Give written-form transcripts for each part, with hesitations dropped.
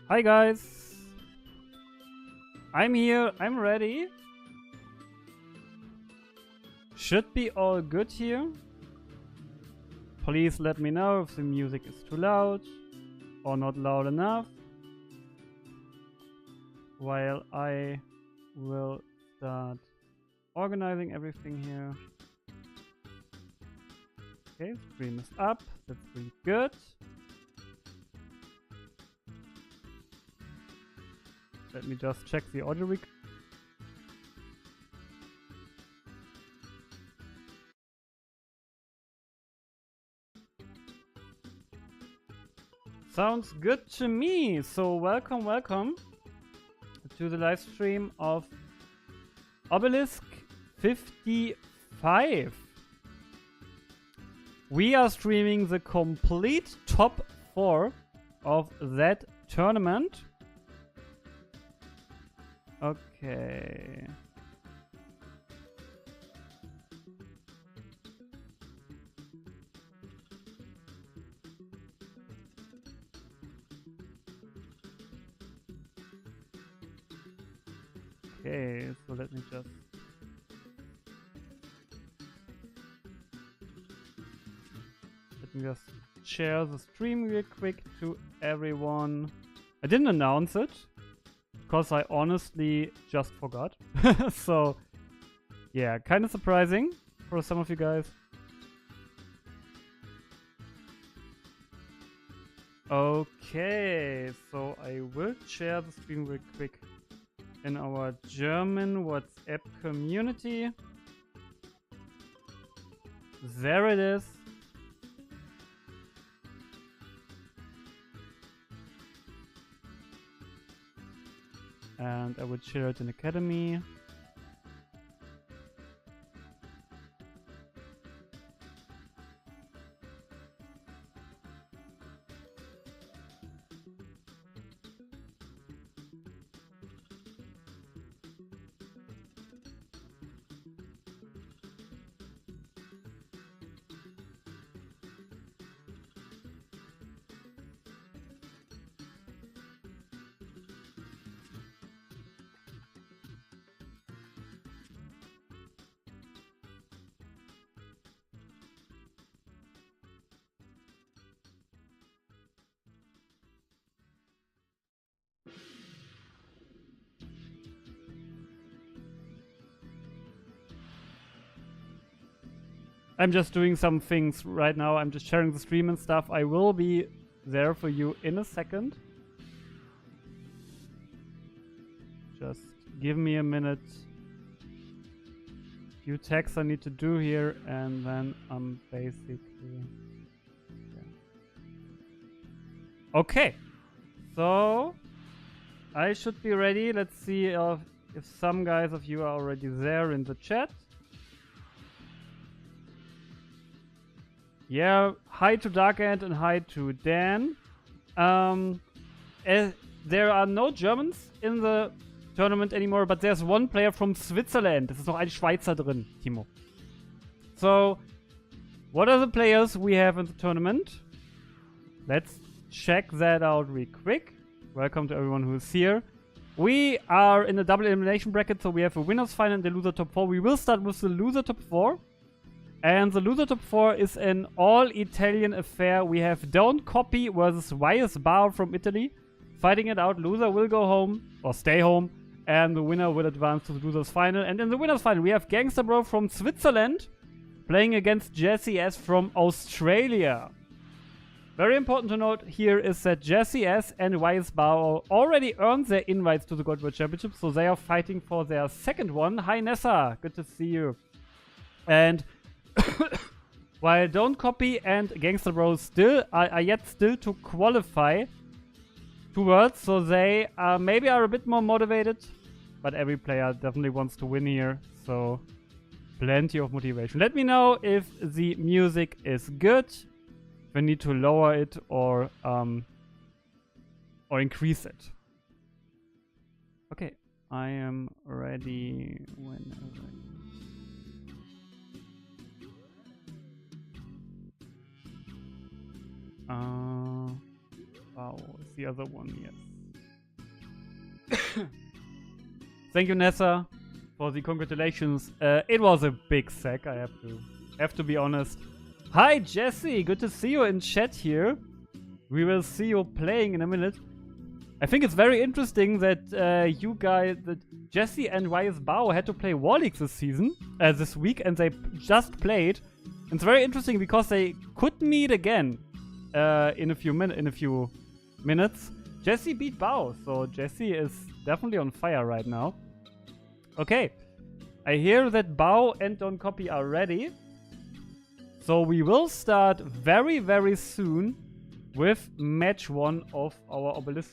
Hi guys! I'm here, I'm ready. Should be all good here. Please let me know if the music is too loud or not loud enough, while I will start organizing everything here. Okay, stream is up, that's really good. Let me just check the audio rec. Sounds good to me. So welcome to the live stream of Obelisk 55. We are streaming the complete top 4 of that tournament. Okay. Okay, so let me just share the stream real quick to everyone. I didn't announce it because I honestly just forgot. So yeah, kind of surprising for some of you guys. Okay, so I will share the stream real quick in our German WhatsApp community. There it is. And I would share it in Academy. I'm just doing some things right now. I'm just sharing the stream and stuff. I will be there for you in a second. Just give me a minute. Few texts I need to do here, and then I'm basically... Yeah. Okay. So, I should be ready. Let's see if some guys of you are already there in the chat. Yeah, hi to Darkend and hi to Dan. There are no Germans in the tournament anymore, but there's one player from Switzerland. Es ist noch ein Schweizer drin, Timo. So, what are the players we have in the tournament? Let's check that out real quick. Welcome to everyone who is here. We are in a double elimination bracket, so we have a winner's final and the loser top 4. We will start with the loser top 4. And the loser top 4 is an all-Italian affair. We have Don't Copy versus YS Bar from Italy. Fighting it out, loser will go home, or stay home, and the winner will advance to the loser's final. And in the winner's final, we have Gangster Bro from Switzerland playing against Jesse S from Australia. Very important to note here is that Jesse S and YS Bar already earned their invites to the Gold World Championship, so they are fighting for their second one. Hi Nessa, good to see you. And while Don't Copy and Gangster Bros still are yet to qualify to Worlds, so they maybe are a bit more motivated, but every player definitely wants to win here, so plenty of motivation. Let me know if the music is good, if I need to lower it or increase it. Okay, I am ready whenever. Wow, it's the other one, yes. Thank you, Nessa, for the congratulations. It was a big sack, I have to be honest. Hi, Jesse. Good to see you in chat here. We will see you playing in a minute. I think it's very interesting that you guys, that Jesse and YS Bao had to play War League this week, and they just played. It's very interesting because they could meet again in a few minutes. Jesse beat Bao, so Jesse is definitely on fire right now. Okay, I hear that Bao and Don't Copy are ready. So we will start very, very soon with match 1 of our Obelisk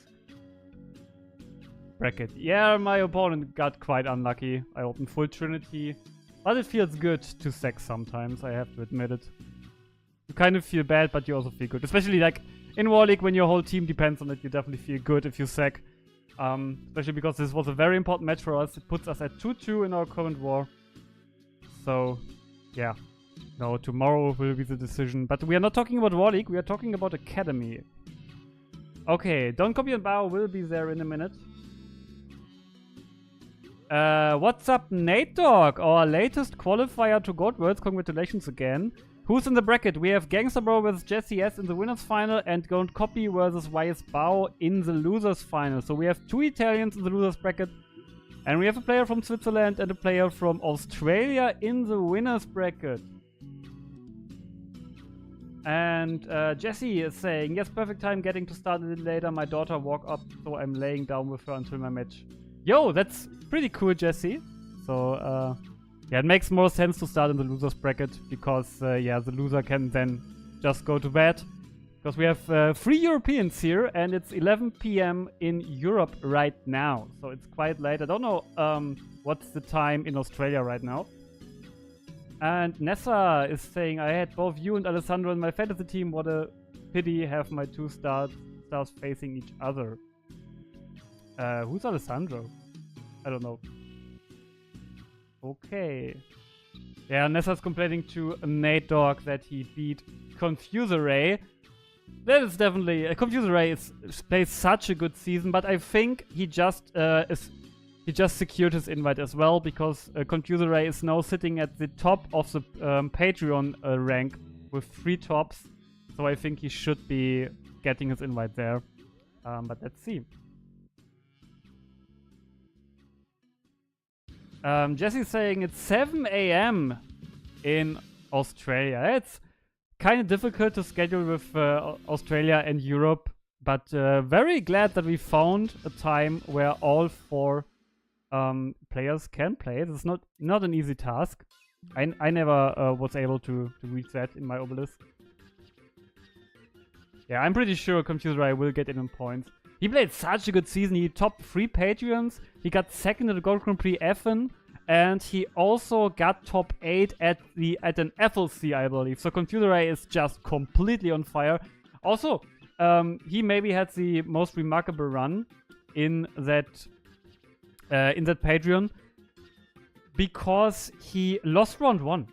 bracket. Yeah, my opponent got quite unlucky. I opened full Trinity, but it feels good to sack sometimes, I have to admit it. You kind of feel bad, but you also feel good. Especially like in War League, when your whole team depends on it, you definitely feel good if you sack. Especially because this was a very important match for us. It puts us at 2-2 in our current war. So, yeah. No, tomorrow will be the decision. But we are not talking about War League, we are talking about Academy. Okay, Don't Copy and Bao will be there in a minute. What's up, Nate Dog? Our latest qualifier to Gold Worlds. Congratulations again. Who's in the bracket? We have Gangster Bro versus Jesse S in the winners final and Don't Copy versus YS Bao in the losers final. So we have 2 Italians in the losers bracket. And we have a player from Switzerland and a player from Australia in the winners bracket. And Jesse is saying, yes, perfect time getting to start a little later. My daughter woke up, so I'm laying down with her until my match. Yo, that's pretty cool, Jesse. So, yeah, it makes more sense to start in the losers bracket because, yeah, the loser can then just go to bed. Because we have 3 Europeans here and it's 11 PM in Europe right now. So it's quite late. I don't know what's the time in Australia right now. And Nessa is saying, I had both you and Alessandro in my fantasy team. What a pity, have my 2 stars facing each other. Who's Alessandro? I don't know. Okay. Yeah, Nessa's complaining to Nate Dog that he beat Confuser Ray. That is definitely... Confuser Ray plays such a good season, but I think he just secured his invite as well, because Confuser Ray is now sitting at the top of the Patreon rank with 3 tops. So I think he should be getting his invite there. But let's see. Jesse's saying it's 7 AM in Australia. It's kind of difficult to schedule with Australia and Europe, but very glad that we found a time where all 4 players can play. This is not an easy task. I never was able to reach that in my Obelisk. Yeah, I'm pretty sure Computer Eye will get in on points. He played such a good season. He topped 3 Patreons. He got 2nd at the Gold Grand Prix Effen. And he also got top 8 at an FLC, I believe. So Computer Eye is just completely on fire. Also, he maybe had the most remarkable run in that Patreon, because he lost round 1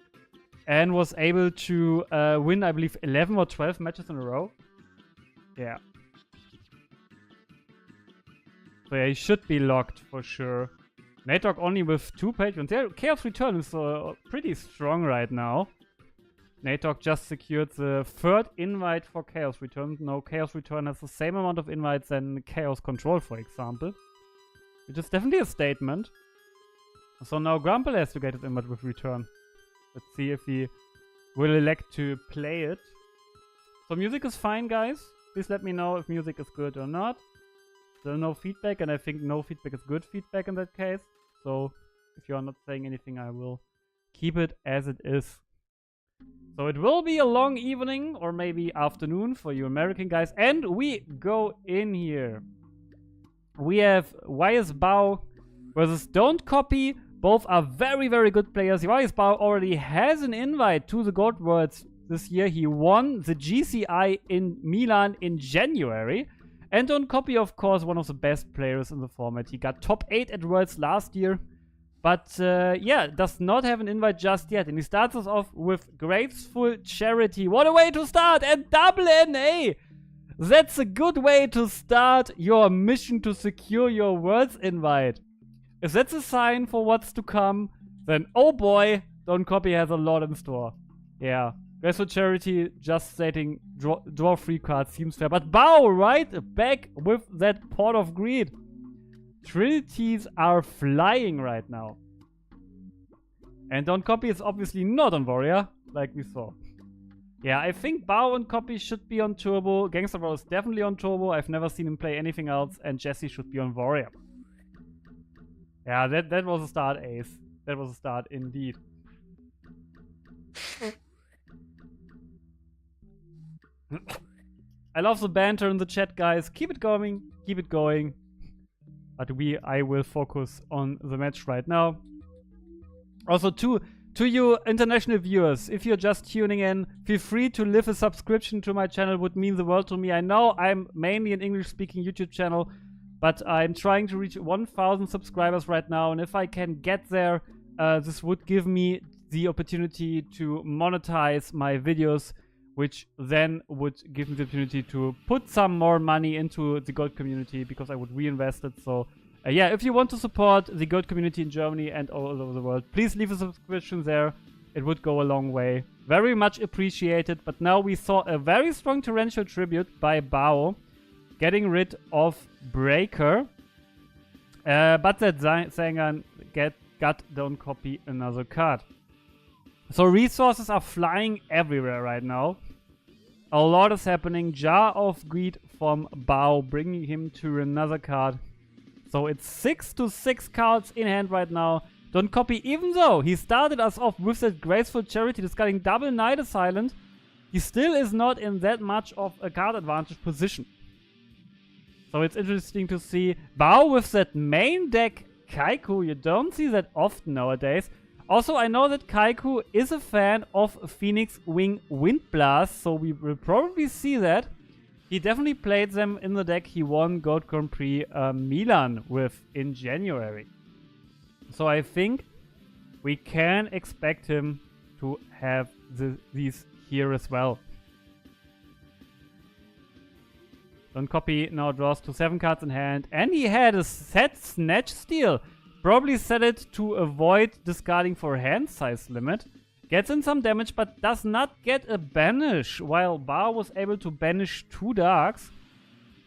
and was able to win, I believe, 11 or 12 matches in a row. Yeah. So yeah, he should be locked for sure. Natok only with 2 Patreons. Yeah, Chaos Return is pretty strong right now. Natok just secured the 3rd invite for Chaos Return. No, Chaos Return has the same amount of invites than Chaos Control, for example. Which is definitely a statement. So now Grumple has to get his invite with Return. Let's see if he will elect to play it. So music is fine, guys. Please let me know if music is good or not. Still no feedback, and I think no feedback is good feedback in that case. So if you are not saying anything, I will keep it as it is. So it will be a long evening or maybe afternoon for you American guys. And we go in here. We have YS Bao versus Don't Copy. Both are very, very good players. YS Bao already has an invite to the Gold Worlds this year. He won the GCI in Milan in January. And Don't Copy, of course, one of the best players in the format. He got top 8 at Worlds last year. But, yeah, does not have an invite just yet. And he starts us off with Graceful Charity. What a way to start! And double NA! That's a good way to start your mission to secure your Worlds invite. If that's a sign for what's to come, then oh boy, Don't Copy has a lot in store. Yeah. Graceful Charity just stating draw 3 cards seems fair. But Bao, right? Back with that Pot of Greed. Trinities are flying right now. And Don't Copy is obviously not on Warrior, like we saw. Yeah, I think Bao and Copy should be on Turbo. Gangster Bro is definitely on Turbo. I've never seen him play anything else. And Jesse should be on Warrior. Yeah, that was a start, Ace. That was a start indeed. I love the banter in the chat, guys. Keep it going. Keep it going. But I will focus on the match right now. Also, to you international viewers, if you're just tuning in, feel free to leave a subscription to my channel. It would mean the world to me. I know I'm mainly an English-speaking YouTube channel, but I'm trying to reach 1,000 subscribers right now. And if I can get there, this would give me the opportunity to monetize my videos, which then would give me the opportunity to put some more money into the Gold community because I would reinvest it. So yeah, if you want to support the Gold community in Germany and all over the world, please leave a subscription there. It would go a long way. Very much appreciated. But now we saw a very strong torrential tribute by Bao, getting rid of Breaker. But that Zangan got Don't Copy another card. So resources are flying everywhere right now. A lot is happening. Jar of Greed from Bao, bringing him to another card. So it's 6 to 6 cards in hand right now. Don't Copy, even though he started us off with that Graceful Charity discarding double Night Assailant, he still is not in that much of a card advantage position. So it's interesting to see Bao with that main deck Kaiku. You don't see that often nowadays. Also, I know that Kaiku is a fan of Phoenix Wing Wind Blast, so we will probably see that. He definitely played them in the deck he won Gold Grand Prix Milan with in January. So I think we can expect him to have these here as well. Don't Copy now draws to 7 cards in hand, and he had a set Snatch Steal. Probably set it to avoid discarding for hand size limit. Gets in some damage, but does not get a banish, while Bao was able to banish 2 darks.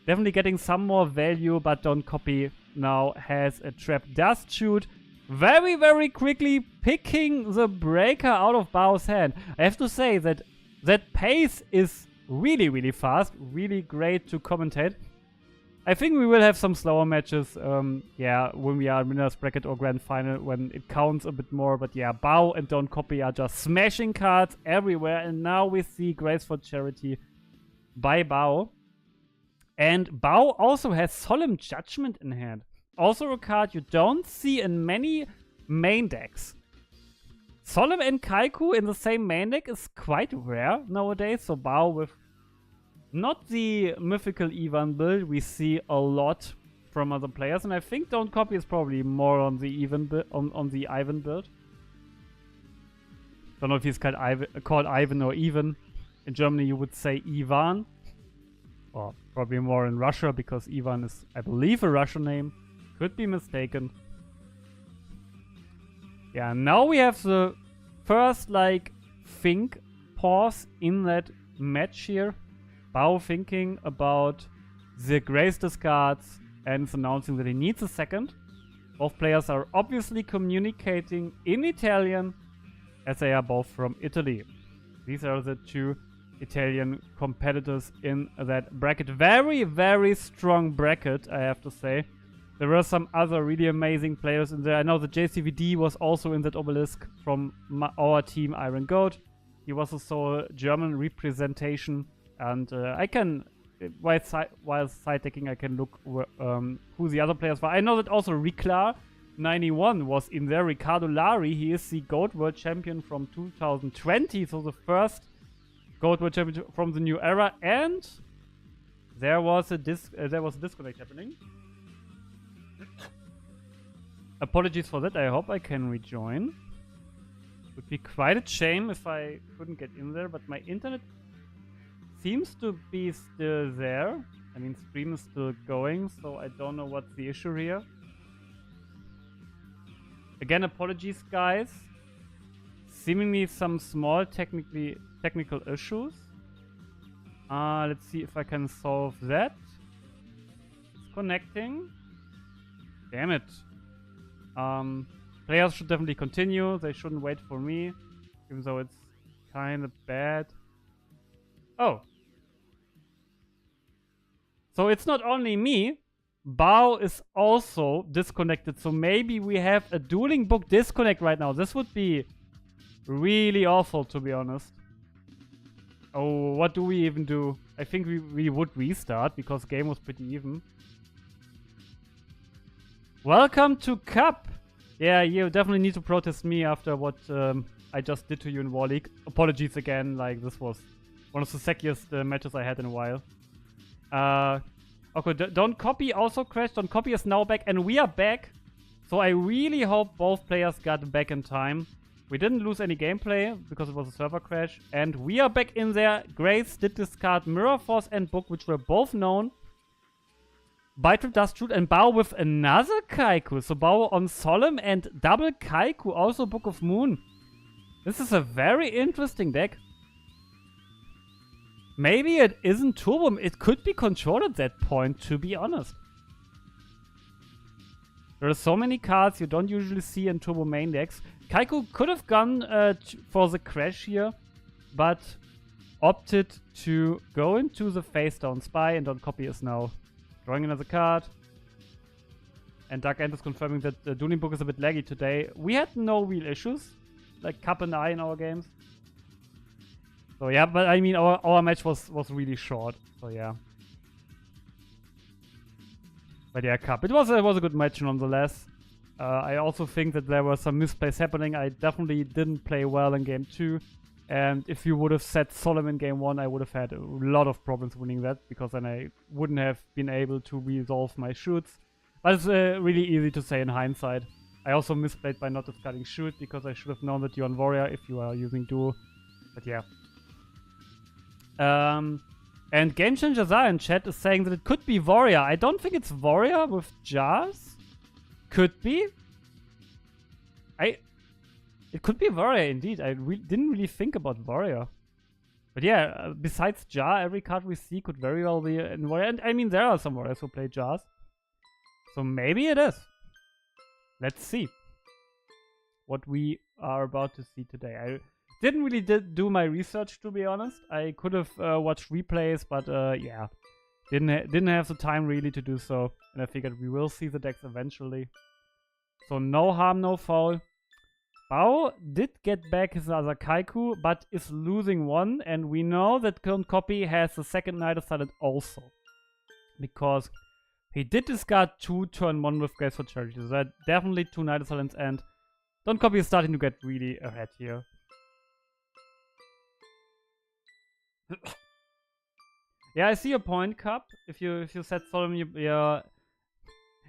Definitely getting some more value, but Don't Copy now has a trap dust shoot. Very, very quickly picking the Breaker out of Bao's hand. I have to say that that pace is really, really fast. Really great to commentate. I think we will have some slower matches, yeah, when we are in Winners Bracket or Grand Final, when it counts a bit more. But yeah, Bao and Don't Copy are just smashing cards everywhere. And now we see Graceful Charity by Bao. And Bao also has Solemn Judgment in hand. Also a card you don't see in many main decks. Solemn and Kaiku in the same main deck is quite rare nowadays. So Bao with not the mythical Ivan build we see a lot from other players, and I think Don't Copy is probably more on the on the Ivan build. Don't know if he's called Ivan or Ivan. In Germany you would say Ivan, or probably more in Russia because Ivan is, I believe, a Russian name. Could be mistaken. Yeah, now we have the first think pause in that match here. Bao thinking about the Grace discards and is announcing that he needs a second. Both players are obviously communicating in Italian as they are both from Italy. These are the 2 Italian competitors in that bracket. Very, very strong bracket, I have to say. There were some other really amazing players in there. I know the JCVD was also in that Obelisk from our team, Iron Goat. He was also a German representation. And I can, while side decking, I can look who the other players were. I know that also Riclar 91 was in there. Ricardo Lari, he is the Gold World Champion from 2020, so the first Gold World Champion from the new era. And there was a disconnect happening. Apologies for that. I hope I can rejoin. Would be quite a shame if I couldn't get in there, but my internet seems to be still there. I mean, stream is still going, so I don't know what's the issue here. Again, apologies, guys. Seemingly some small technical issues. Let's see if I can solve that. It's connecting. Damn it. Players should definitely continue. They shouldn't wait for me, even though it's kind of bad. Oh. So it's not only me. Bao is also disconnected. So maybe we have a dueling book disconnect right now. This would be really awful, to be honest. Oh, what do we even do? I think we would restart because game was pretty even. Welcome to Cup. Yeah, you definitely need to protest me after what I just did to you in War League. Apologies again, like this was one of the sexiest matches I had in a while. Okay, Don't Copy also crashed. Don't Copy is now back, and we are back. So I really hope both players got back in time. We didn't lose any gameplay because it was a server crash. And we are back in there. Grace did discard Mirror Force and Book, which were both known. Bite Dust Shoot and Bao with another Kaiku. So Bao on Solemn and double Kaiku, also Book of Moon. This is a very interesting deck. Maybe it isn't Turbo. It could be controlled at that point, to be honest. There are so many cards you don't usually see in Turbo main decks. Kaiku could have gone for the crash here, but opted to go into the face down Spy, and Don't Copy is now drawing another card. And Dark End is confirming that the Dueling Book is a bit laggy today. We had no real issues, like Cup and I in our games. So yeah, but I mean our match was really short. So yeah. But yeah, Cup. It was a good match nonetheless. I also think that there were some misplays happening. I definitely didn't play well in game 2. And if you would have set Solemn in game 1, I would have had a lot of problems winning that, because then I wouldn't have been able to resolve my shoots. But it's really easy to say in hindsight. I also misplayed by not discarding shoot, because I should have known that you're on Warrior if you are using Duo. But yeah. And Game Changer Zara in chat is saying that it could be Warrior. I don't think it's Warrior with Jars. Could be. It could be Warrior indeed. I didn't really think about Warrior. But yeah, besides Jar, every card we see could very well be in Warrior. And I mean, there are some Warriors who play Jars. So maybe it is. Let's see what we are about to see today. I didn't really do my research, to be honest. I could have watched replays, but yeah, didn't have the time really to do so. And I figured we will see the decks eventually. So no harm, no foul. Bao did get back his other Kaiku, but is losing one. And we know that Don't Copy has the second Night Assault also, because he did discard 2 turn 1 with Grace for Charity. So that definitely 2 Night Assaults, and Don't Copy is starting to get really ahead here. Yeah, I see your point, Cup. If you set Solemn, yeah,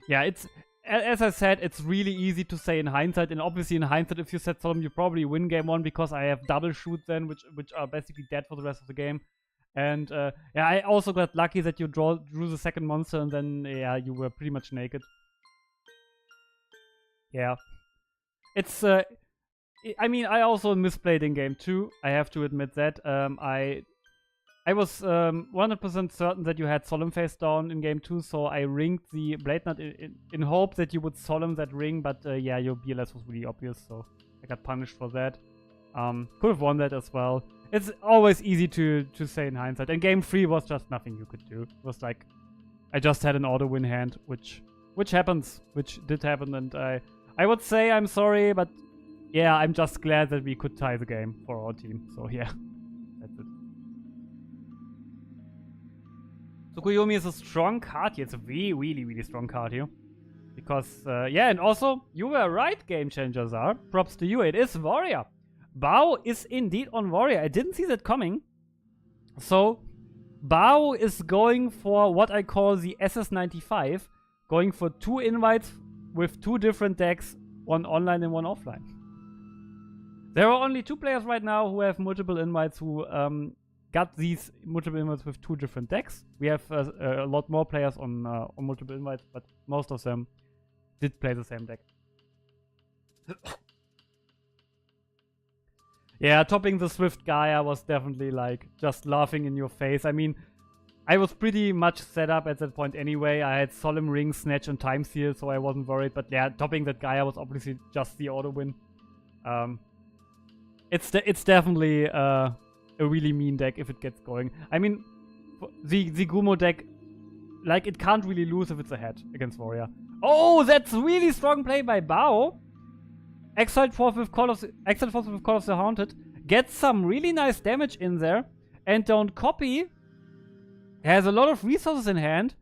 it's, as I said, it's really easy to say in hindsight. And obviously in hindsight, if you set Solemn, you probably win game 1, because I have double shoot then, which are basically dead for the rest of the game. And yeah, I also got lucky that you drew the second monster, and then yeah, you were pretty much naked. Yeah, it's I mean, I also misplayed in game 2. I have to admit that. I was 100% certain that you had Solemn face down in game 2, so I ringed the Blade Knight in hope that you would Solemn that ring, but yeah, your BLS was really obvious, so I got punished for that. Could have won that as well. It's always easy to say in hindsight, and game 3 was just nothing you could do. It was like, I just had an auto win hand, which happens, which did happen, and I would say I'm sorry, but yeah, I'm just glad that we could tie the game for our team, so yeah, that's it. Tsukuyomi is a strong card here. It's a really strong card here. Because, yeah, and also, you were right, Game Changers are. Props to you, it is Warrior. Bao is indeed on Warrior. I didn't see that coming. So, Bao is going for what I call the SS95. Going for 2 invites with 2 different decks, one online and one offline. There are only 2 players right now who have multiple invites who got these multiple invites with 2 different decks. We have a lot more players on multiple invites, but most of them did play the same deck. Yeah, topping the Swift Gaia was definitely like just laughing in your face. I mean, I was pretty much set up at that point anyway. I had Solemn Ring, Snatch, and Time Seal, so I wasn't worried. But yeah, topping that Gaia was obviously just the auto win. It's definitely a really mean deck if it gets going. I mean, the Gumo deck, like, it can't really lose if it's ahead against Warrior. Oh, that's really strong play by Bao. Exiled Force with Call of the Haunted. Gets some really nice damage in there. And Don't Copy has a lot of resources in hand,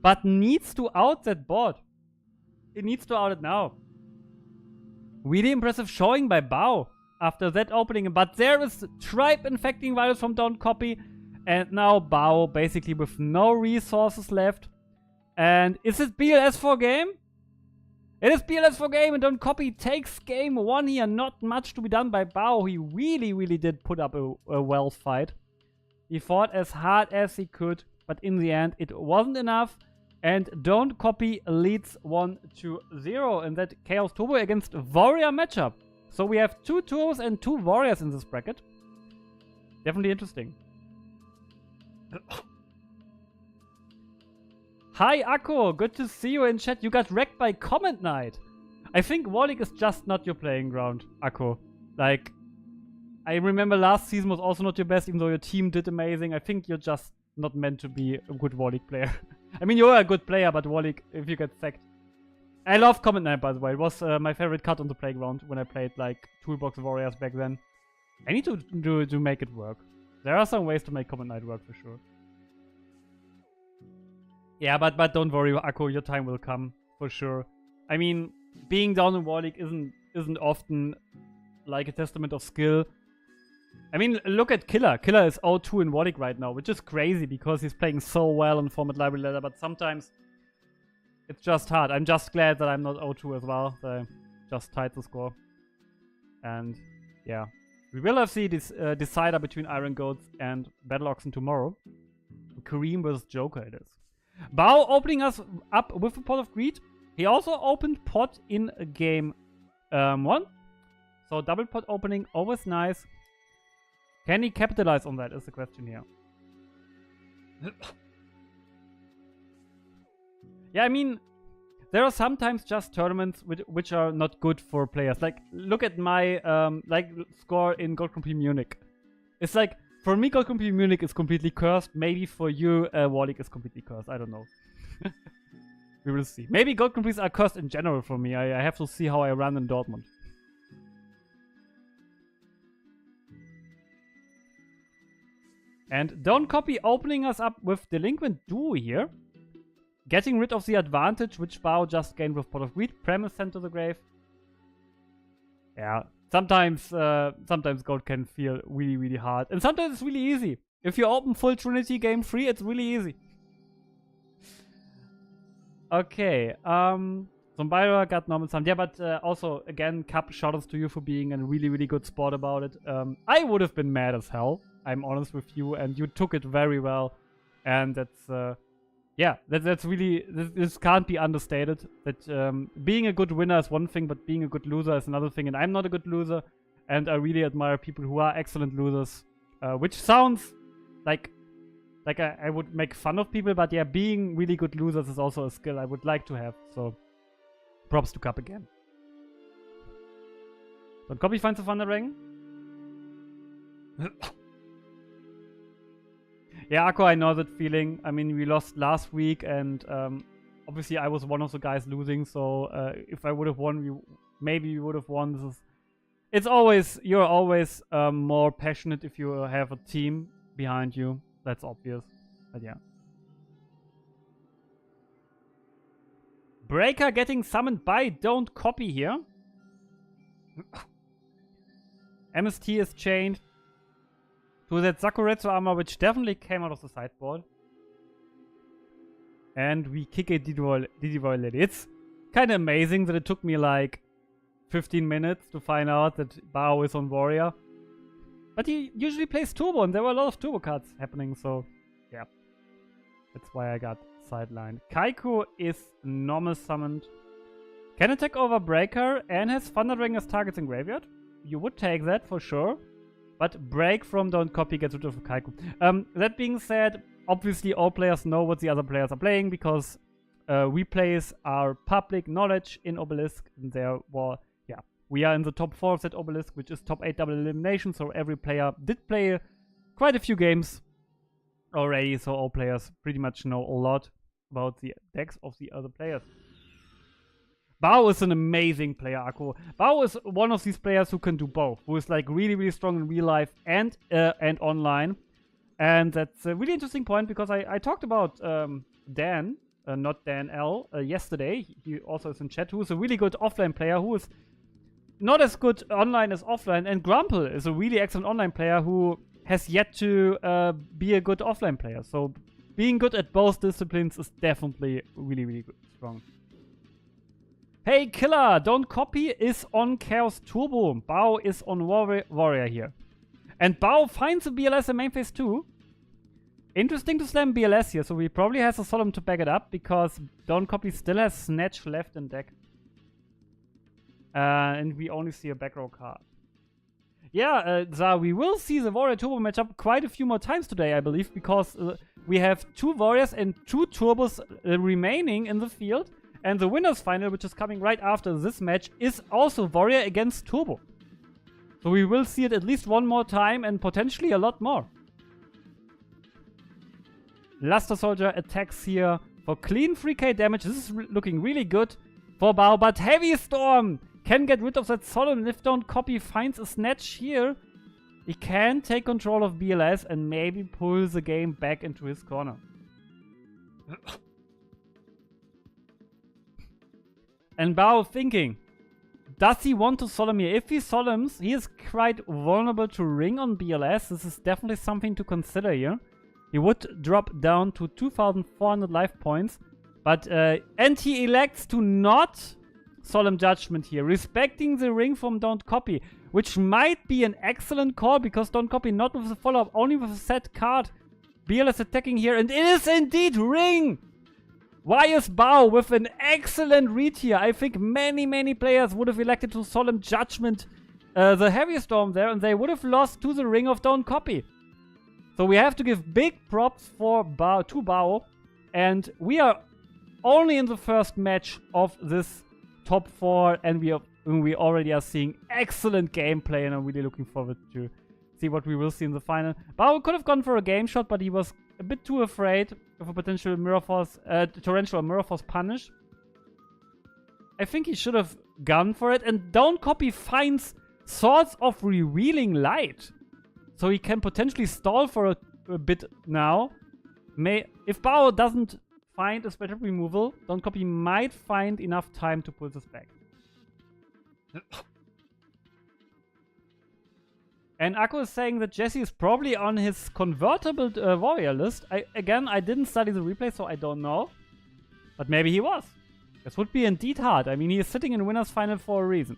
but needs to out that board. It needs to out it now. Really impressive showing by Bao after that opening. But there is Tribe Infecting Virus from Don't Copy. And now Bao basically with no resources left. And is it BLS for game? It is BLS for game, and Don't Copy takes game 1 here. Not much to be done by Bao. He really did put up a well fight. He fought as hard as he could, but in the end, it wasn't enough. And Don't Copy leads 1-0 in that Chaos Turbo against Warrior matchup. So we have 2 Turbos and 2 Warriors in this bracket. Definitely interesting. Hi, Akko. Good to see you in chat. You got wrecked by Comment Knight. I think Warlick is just not your playing ground, Akko. Like, I remember last season was also not your best, even though your team did amazing. I think you're just not meant to be a good Warlick player. I mean, you're a good player, but Warlick, if you get sacked. I love Comment Knight, by the way. It was my favorite cut on the playground when I played, like, Toolbox Warriors back then. I need to make it work. There are some ways to make Comment Knight work, for sure. Yeah, but don't worry, Akko, your time will come, for sure. I mean, being down in Warlick isn't often like a testament of skill. I mean, look at Killer. Killer is 0-2 in Warlick right now, which is crazy because he's playing so well on Format Library Ladder, but sometimes it's just hard. I'm just glad that I'm not 0-2 as well. So I just tied the score. And yeah, we will have the decider between Iron Goats and Battle Oxen tomorrow. Kareem versus Joker it is. Bao opening us up with a Pot of Greed. He also opened Pot in game 1. So double pot opening, always nice. Can he capitalize on that is the question here. Yeah, I mean, there are sometimes just tournaments which are not good for players. Like, look at my score in Gold Grand Prix Munich. It's like, for me, Gold Grand Prix Munich is completely cursed. Maybe for you, Warlick is completely cursed. I don't know. We will see. Maybe Gold Grand Prix are cursed in general for me. I have to see how I run in Dortmund. And Don't Copy opening us up with Delinquent Duo here. Getting rid of the advantage which Bao just gained with Pot of Greed. Premise sent to the grave. Yeah. Sometimes gold can feel really hard. And sometimes it's really easy. If you open full Trinity game 3, it's really easy. Okay. Zombira got normal sum. Yeah, but also, again, Cup, shoutouts to you for being a really good sport about it. I would have been mad as hell. I'm honest with you. And you took it very well. And that's... yeah, that's really... This can't be understated. That being a good winner is one thing, but being a good loser is another thing. And I'm not a good loser. And I really admire people who are excellent losers. Which sounds like I would make fun of people. But yeah, being really good losers is also a skill I would like to have. So, props to Cup again. Don't Copy finds a Thunder Ring. Yeah, Akko, I know that feeling. I mean, we lost last week, and obviously I was one of the guys losing. So if I would have won, maybe we would have won. You're always more passionate if you have a team behind you. That's obvious. But yeah. Breaker getting summoned by Don't Copy here. MST is chained to that Sakuretsu armor, which definitely came out of the sideboard. And we kick a Didi Lady. It's kind of amazing that it took me like 15 minutes to find out that Bao is on Warrior. But he usually plays Turbo, and there were a lot of Turbo cards happening, so yeah. That's why I got sidelined. Kaiku is normal summoned. Can attack over Breaker and has Thunder Dragon as targets in Graveyard. You would take that for sure. But Break from Don't Copy gets rid of Kaiku. That being said, obviously all players know what the other players are playing because replays are public knowledge in Obelisk. And we are in the top 4 of that Obelisk, which is top 8 double elimination. So every player did play quite a few games already. So all players pretty much know a lot about the decks of the other players. Bao is an amazing player, Akko. Bao is one of these players who can do both, who is like really, really strong in real life and online. And that's a really interesting point because I talked about Dan, not Dan L, yesterday. He also is in chat, who is a really good offline player, who is not as good online as offline. And Grumple is a really excellent online player who has yet to be a good offline player. So being good at both disciplines is definitely really, really good, strong. Hey Killer, Don't Copy is on Chaos Turbo. Bao is on Warrior here. And Bao finds a BLS in main phase 2. Interesting to slam BLS here, so he probably has a Solemn to back it up because Don't Copy still has Snatch left in deck. And we only see a back row card. Yeah, we will see the Warrior Turbo matchup quite a few more times today, I believe, because we have 2 Warriors and 2 Turbos remaining in the field. And the winners final, which is coming right after this match, is also Warrior against Turbo. So we will see it at least one more time and potentially a lot more. Luster Soldier attacks here for clean 3k damage. This is looking really good for Bao, but Heavy Storm can get rid of that Solemn. If Don't Copy finds a Snatch here, he can take control of BLS and maybe pull the game back into his corner. And Bao thinking, does he want to Solemn here? If he Solemns, he is quite vulnerable to Ring on BLS. This is definitely something to consider here. He would drop down to 2,400 life points. But, and he elects to not Solemn Judgment here, respecting the Ring from Don't Copy, which might be an excellent call because Don't Copy not with a follow-up, only with a set card. BLS attacking here, and it is indeed Ring! Why is Bao with an excellent read here? I think many players would have elected to Solemn Judgment the Heavy Storm there, and they would have lost to the Ring of Don't Copy. So we have to give big props for to Bao, and we are only in the first match of this top 4, and we already are seeing excellent gameplay, and I'm really looking forward to see what we will see in the final. Bao could have gone for a game shot, but he was a bit too afraid of a potential Mirror Force, Torrential Mirror Force punish. I think he should have gone for it. And Don't Copy finds Swords of Revealing Light. So he can potentially stall for a bit now. If Bao doesn't find a special removal, Don't Copy might find enough time to pull this back. And Akko is saying that Jesse is probably on his convertible warrior list. I didn't study the replay, so I don't know. But maybe he was. This would be indeed hard. I mean, he is sitting in winner's final for a reason.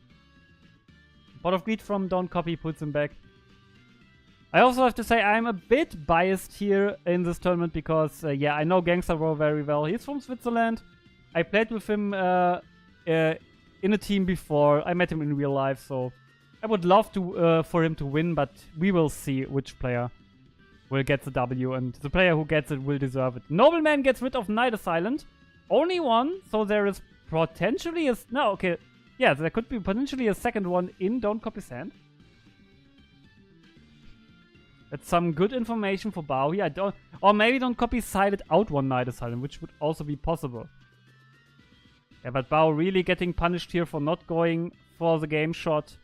Pot of Greed from Don't Copy puts him back. I also have to say I'm a bit biased here in this tournament because, yeah, I know Gangster Row very well. He's from Switzerland. I played with him in a team before. I met him in real life, so I would love to for him to win, but we will see which player will get the W, and the player who gets it will deserve it. Nobleman gets rid of Night Assailant. Only one, so there is potentially a... No, okay. Yeah, there could be potentially a second one in Don't Copy's hand. That's some good information for Bao here. Or maybe Don't Copy sided out one Night Assailant, which would also be possible. Yeah, but Bao really getting punished here for not going for the game shot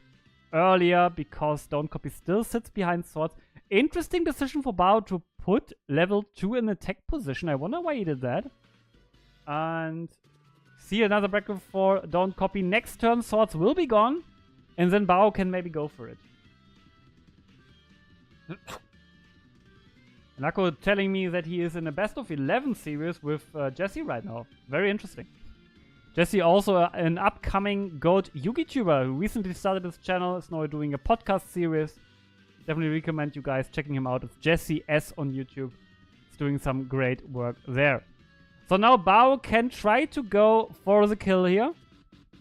earlier because Don't Copy still sits behind swords. Interesting decision for Bao to put level 2 in attack position. I wonder why he did that. And see another bracket for Don't Copy. Next turn, swords will be gone. And then Bao can maybe go for it. Nako telling me that he is in a best of 11 series with Jesse right now. Very interesting. Jesse also an upcoming GOAT YouTuber who recently started his channel. Is now doing a podcast series. Definitely recommend you guys checking him out. It's Jesse S on YouTube. He's doing some great work there. So now Bao can try to go for the kill here.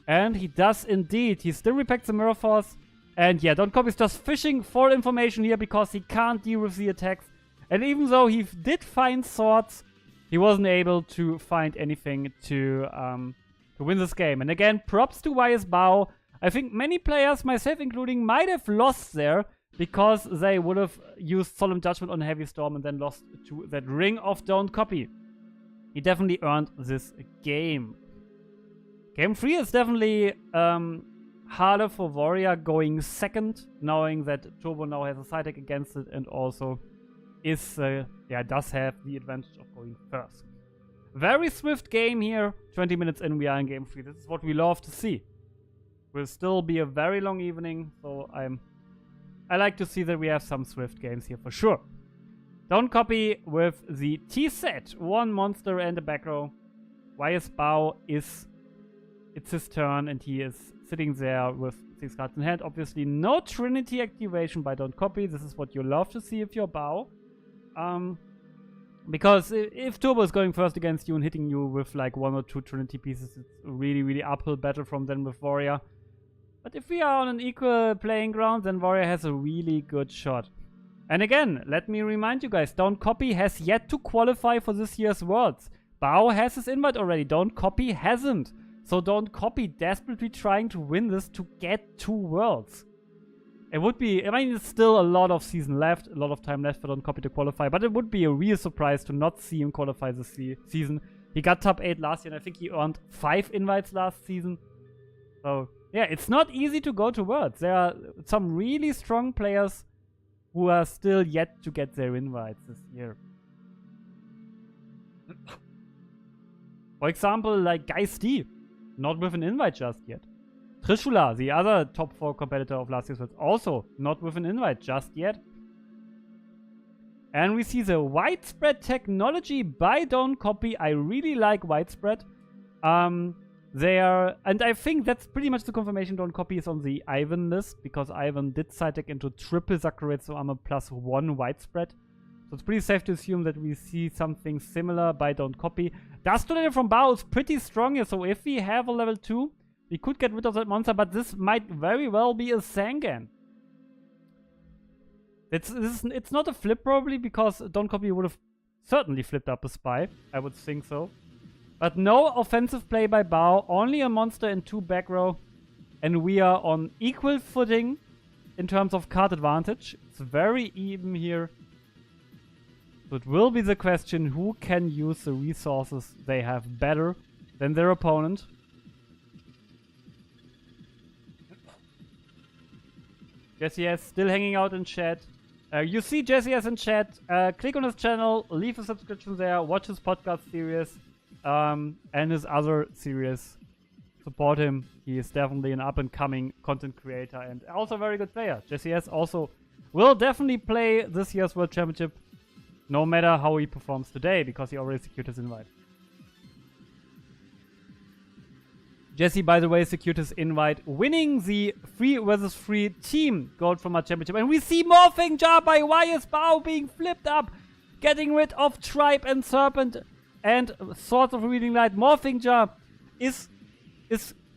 And he does indeed. He still repacks the Mirror Force. And yeah, Don't Copy is just fishing for information here because he can't deal with the attacks. And even though he did find swords, he wasn't able to find anything to win this game. And again, props to YS Bao. I think many players, myself including, might have lost there because they would have used Solemn Judgment on Heavy Storm and then lost to that Ring of Don't Copy. He definitely earned this game. Game 3 is definitely harder for Warrior going second, knowing that Turbo now has a side deck against it and also is does have the advantage of going first. Very swift game here. 20 minutes in, we are in game 3. This is what we love to see. Will still be a very long evening, so I like to see that we have some swift games here for sure. Don't Copy with the T set, 1 monster and a back row. YS Bao it's his turn and he is sitting there with 6 cards in hand. Obviously no Trinity activation by Don't Copy. This is what you love to see if you're Bao. Because if Turbo is going first against you and hitting you with like 1 or 2 Trinity pieces, it's a really uphill battle from then with Warrior. But if we are on an equal playing ground, then Warrior has a really good shot. And again, let me remind you guys, Don't Copy has yet to qualify for this year's Worlds. Bao has his invite already, Don't Copy hasn't. So Don't Copy desperately trying to win this to get to Worlds. It would be, I mean, it's still a lot of season left, a lot of time left for Don't Copy to qualify, but it would be a real surprise to not see him qualify this season. He got top 8 last year, and I think he earned 5 invites last season. So, yeah, it's not easy to go to Worlds. There are some really strong players who are still yet to get their invites this year. For example, like Geisty, not with an invite just yet. Trishula, the other top 4 competitor of last year's Worlds, also not with an invite just yet. And we see the widespread technology by Don't Copy. I really like widespread. And I think that's pretty much the confirmation Don't Copy is on the Ivan list, because Ivan did side deck into triple Zakuretsu armor plus 1 widespread. So it's pretty safe to assume that we see something similar by Don't Copy. Dust Tornado from Bao is pretty strong here, so if we have a level 2, we could get rid of that monster, but this might very well be a Sangan. It's not a flip probably, because Don't Copy would have certainly flipped up a Spy. I would think so. But no offensive play by Bao, only a monster and 2 back row. And we are on equal footing in terms of card advantage. It's very even here. So it will be the question, who can use the resources they have better than their opponent. Jesse S still hanging out in chat. You see Jesse S in chat. Click on his channel, leave a subscription there, watch his podcast series. And his other series. Support him. He is definitely an up-and-coming content creator and also a very good player. Jesse S also will definitely play this year's World Championship, no matter how he performs today, because he already secured his invite. Jesse, by the way, secured his invite, winning the 3 vs 3 team Gold from our championship. And we see Morphing Jar by YS Bao being flipped up, getting rid of Tribe and Serpent and Swords of Reading Light. Morphing Jar is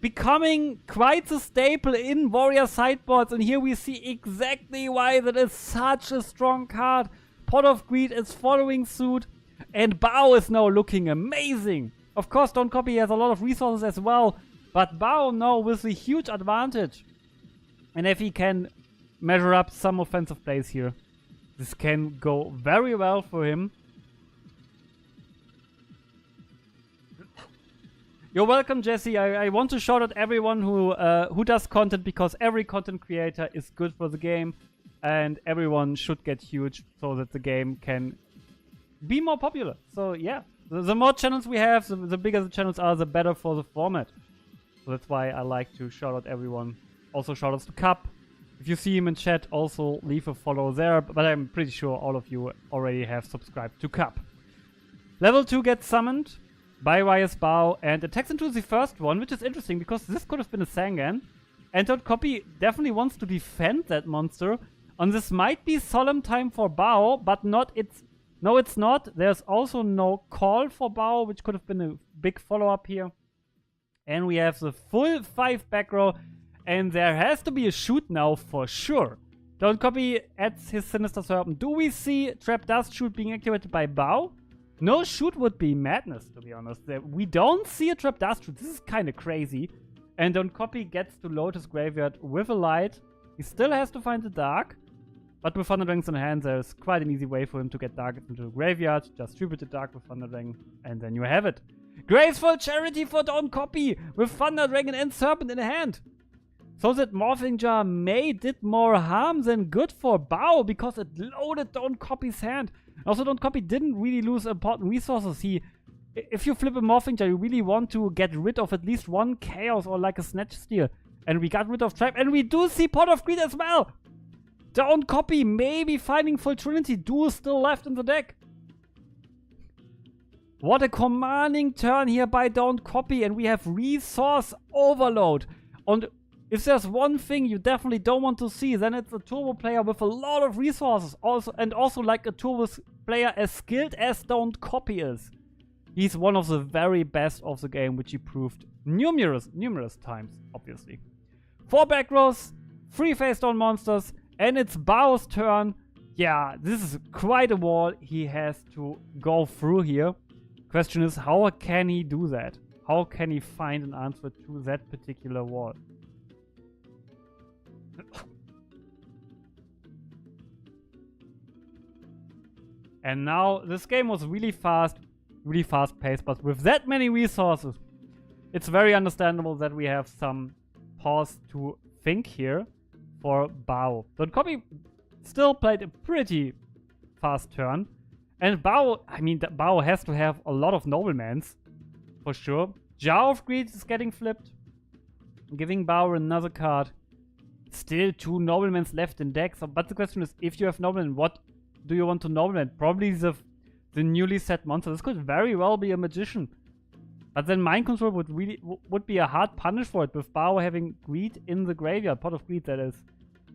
becoming quite a staple in Warrior sideboards, and here we see exactly why that is such a strong card. Pot of Greed is following suit, and Bao is now looking amazing. Of course, Don't Copy has a lot of resources as well, but Bao now with a huge advantage. And if he can measure up some offensive plays here, this can go very well for him. You're welcome, Jesse. I want to shout out everyone who does content, because every content creator is good for the game, and everyone should get huge so that the game can be more popular. So yeah, the more channels we have, the bigger the channels are, the better for the format. So that's why I like to shout out everyone. Also shout outs to Cup. If you see him in chat, also leave a follow there, but I'm pretty sure all of you already have subscribed to Cup. Level 2 gets summoned by YS Bao and attacks into the first one, which is interesting because this could have been a Sangan. And Don't Copy definitely wants to defend that monster. And this might be solemn time for Bao, but no, it's not. There's also no call for Bao, which could have been a big follow-up here. And we have the full 5 back row. And there has to be a shoot now for sure. Don't Copy adds his Sinister Serpent. Do we see Trap Dust Shoot being activated by Bao? No shoot would be madness, to be honest. We don't see a Trap Dust Shoot. This is kind of crazy. And Don't Copy gets to load his graveyard with a light. He still has to find the dark. But with Thunder Dragons in hand, there's quite an easy way for him to get dark into the graveyard. Just tribute the dark with Thunder Dragon, and then you have it. Graceful Charity for Don't Copy with Thunder Dragon and Serpent in hand. So that Morphing Jar did more harm than good for Bao because it loaded Don't Copy's hand. Also, Don't Copy didn't really lose important resources. If you flip a Morphing Jar, you really want to get rid of at least one Chaos or like a Snatch Steal. And we got rid of Trap, and we do see Pot of Greed as well. Don't Copy maybe finding Full Trinity. Duel still left in the deck. What a commanding turn here by Don't Copy, and we have resource overload. And if there's one thing you definitely don't want to see, then it's a turbo player with a lot of resources. Also like a turbo player as skilled as Don't Copy is. He's one of the very best of the game, which he proved numerous times, obviously. 4 back rows, 3 face down monsters, and it's Bao's turn. Yeah, this is quite a wall he has to go through here. Question is, how can he do that? How can he find an answer to that particular wall? And now, this game was really fast paced, but with that many resources, it's very understandable that we have some pause to think here for Bao. Don't Copy still played a pretty fast turn. And Bao, I mean, Bao has to have a lot of Noblemans, for sure. Jar of Greed is getting flipped, giving Bao another card. Still 2 Noblemans left in deck, but the question is, if you have Nobleman, what do you want to Nobleman? Probably the newly set monster. This could very well be a Magician. But then Mind Control would be a hard punish for it, with Bao having Greed in the graveyard, Pot of Greed that is.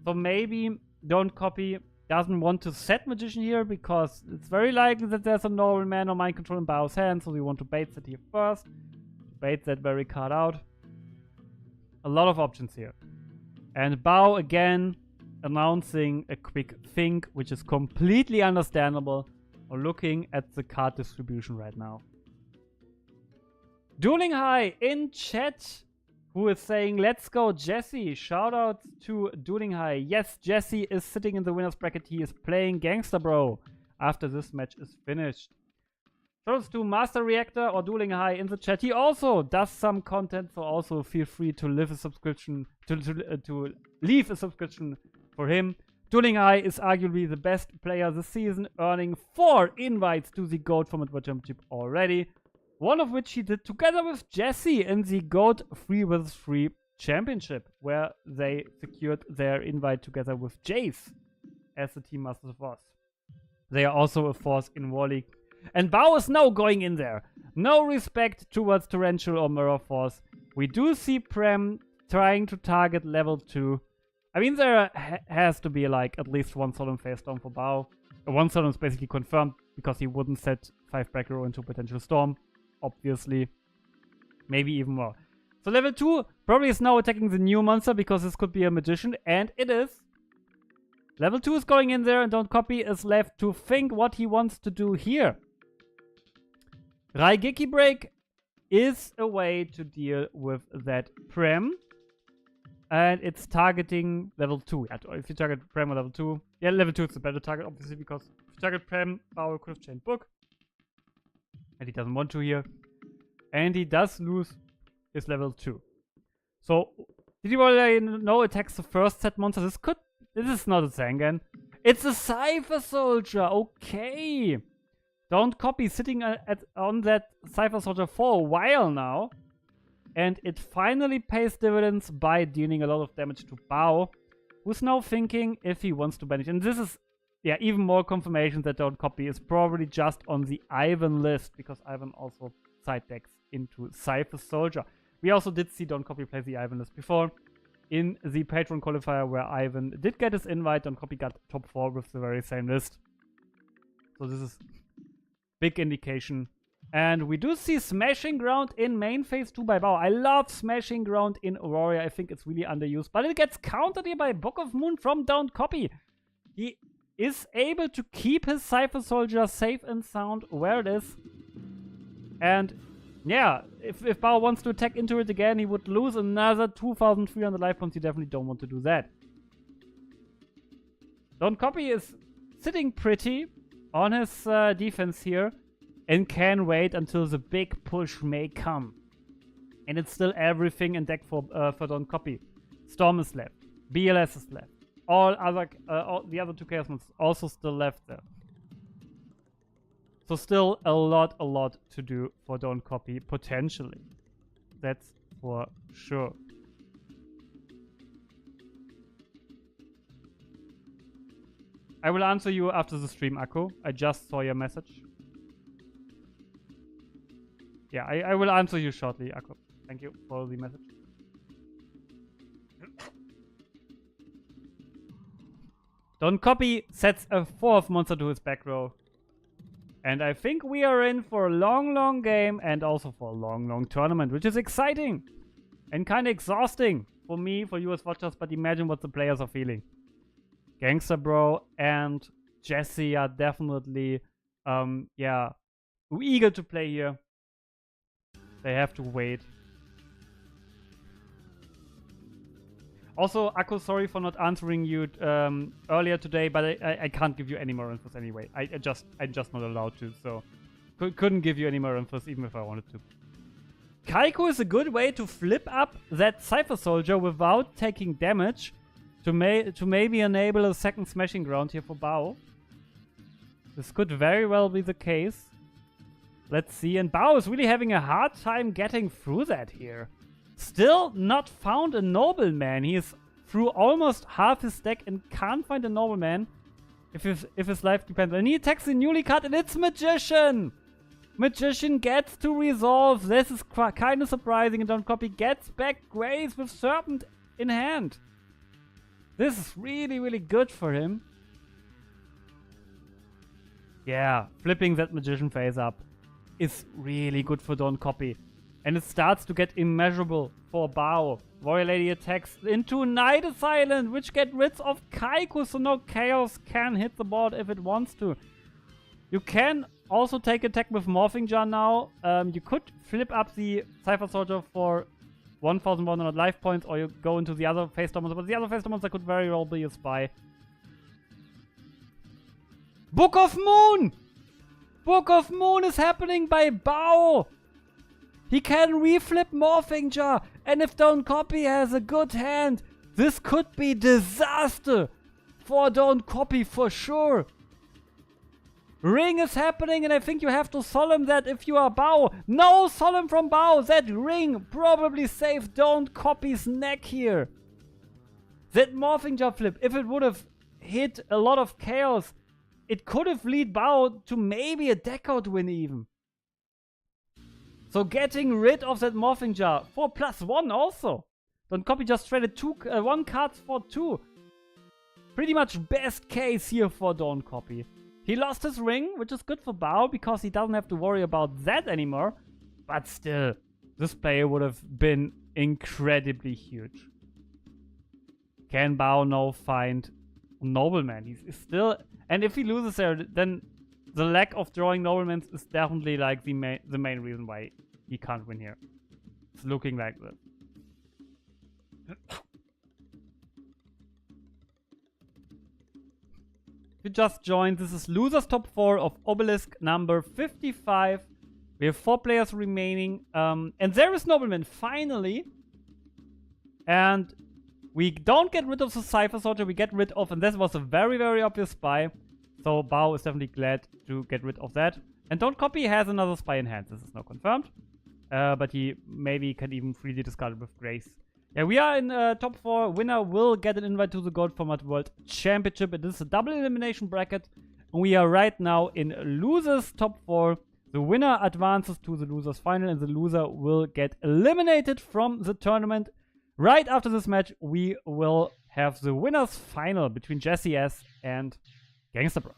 So maybe Don't Copy doesn't want to set Magician here, because it's very likely that there's a Nobleman or Mind Control in Bao's hand, so we want to bait that here first. Bait that very card out. A lot of options here. And Bao again announcing a quick think, which is completely understandable, or looking at the card distribution right now. Dueling High in chat, who is saying, let's go Jesse. Shout out to Dueling High. Yes, Jesse is sitting in the winner's bracket. He is playing Gangster Bro after this match is finished. Shout out to Master Reactor or Dueling High in the chat. He also does some content, so also feel free to leave a subscription to leave a subscription for him. Dueling High is arguably the best player this season, earning 4 invites to the GOAT Format World Championship already. One of which he did together with Jesse in the GOAT 3 vs 3 Championship, where they secured their invite together with Jace as the Team Masters of Oz. They are also a force in War League. And Bao is now going in there. No respect towards Torrential or Mirror Force. We do see Prem trying to target level 2. I mean, there has to be like at least 1 Solemn Face Storm for Bao. 1 Solemn is basically confirmed because he wouldn't set 5 back row into Potential Storm. Obviously. Maybe even more. So level 2 probably is now attacking the new monster because this could be a Magician. And it is. Level 2 is going in there and Don't Copy is left to think what he wants to do here. Raigeki Break is a way to deal with that Prem. And it's targeting level 2. Yeah, if you target Prem or level 2. Yeah, level 2 is the better target, obviously, because if you target Prem, Bao could have chained Book. And he doesn't want to here. And he does lose his level 2. So, did you already know attacks the first set monster? This is not a Zangan. It's a Cypher Soldier. Okay. Don't Copy sitting on that Cypher Soldier for a while now. And it finally pays dividends by dealing a lot of damage to Bao, who's now thinking if he wants to banish. And this is, yeah, even more confirmation that Don't Copy is probably just on the Ivan list, because Ivan also side decks into Cypher Soldier. We also did see Don't Copy play the Ivan list before in the Patron qualifier, where Ivan did get his invite. Don't Copy got top 4 with the very same list. So this is big indication And we do see Smashing Ground in main phase 2 by Bao. I love Smashing Ground in Warrior. I think it's really underused. But it gets countered here by Book of Moon from Don't Copy. He is able to keep his Cypher Soldier safe and sound where it is. And yeah, if Bao wants to attack into it again, he would lose another 2,300 life points. You definitely don't want to do that. Don't Copy is sitting pretty on his defense here and can wait until the big push may come. And it's still everything in deck for Don't Copy. Storm is left. BLS is left. All the other 2 Chaos Monsters also still left there. So still a lot to do for Don't Copy, potentially. That's for sure. I will answer you after the stream, Akko. I just saw your message. Yeah, I will answer you shortly, Akko. Thank you for the message. Don't Copy sets a 4th monster to his back row. And I think we are in for a long game and also for a long tournament, which is exciting and kind of exhausting for me, for you as watchers, but imagine what the players are feeling. Gangster Bro and Jesse are definitely, yeah, eager to play here. They have to wait. Also, Akko, sorry for not answering you earlier today, but I can't give you any more infos anyway. I'm just not allowed to, so couldn't give you any more infos even if I wanted to. Kaiko is a good way to flip up that Cypher Soldier without taking damage to maybe enable a second Smashing Ground here for Bao. This could very well be the case. Let's see. And Bao is really having a hard time getting through that here. Still not found a Nobleman. He is through almost half his deck and can't find a Nobleman if his life depends. And he attacks the newly cut, and it's Magician! Magician gets to resolve. This is kind of surprising, and Don't Copy gets back Grace with Serpent in hand. This is really good for him. Yeah, flipping that Magician phase up is really good for Don't Copy. And it starts to get immeasurable for Bao. Warrior Lady attacks into Night Assailant, which get rid of Kaiko, so no Chaos can hit the board if it wants to. You can also take attack with Morphing Jar now. You could flip up the Cypher Soldier for 1,100 life points, or you go into the other face monster, but the other face monster could very well be a spy. Book of Moon! Book of Moon is happening by Bao! He can reflip Morphing Jar, and if Don't Copy has a good hand, this could be disaster for Don't Copy for sure. Ring is happening, and I think you have to solemn that if you are Bao. No solemn from Bao. That ring probably saved Don't Copy's neck here. That Morphing Jar flip, if it would have hit a lot of chaos, it could have lead Bao to maybe a deck out win even. So getting rid of that Morphing Jar for +1 also. Don't Copy just traded 1 card for 2. Pretty much best case here for Don't Copy. He lost his ring, which is good for Bao because he doesn't have to worry about that anymore. But still, this player would have been incredibly huge. Can Bao now find Nobleman? He's still... And if he loses there, then the lack of drawing Noblemen is definitely like the main reason why he can't win here. It's looking like this. You just joined. This is Losers Top 4 of Obelisk number 55. We have 4 players remaining. And there is Nobleman, finally. And we don't get rid of the Cypher Soldier. We get rid of, and this was a very obvious spy. So Bao is definitely glad to get rid of that. And Don't Copy has another spy in hand. This is now confirmed. But he maybe can even freely discard it with Grace. Yeah, we are in top 4. Winner will get an invite to the Gold Format World Championship. It is a double elimination bracket. And we are right now in losers top 4. The winner advances to the losers final, and the loser will get eliminated from the tournament. Right after this match, we will have the winners final between Jesse S and Gangster Bro.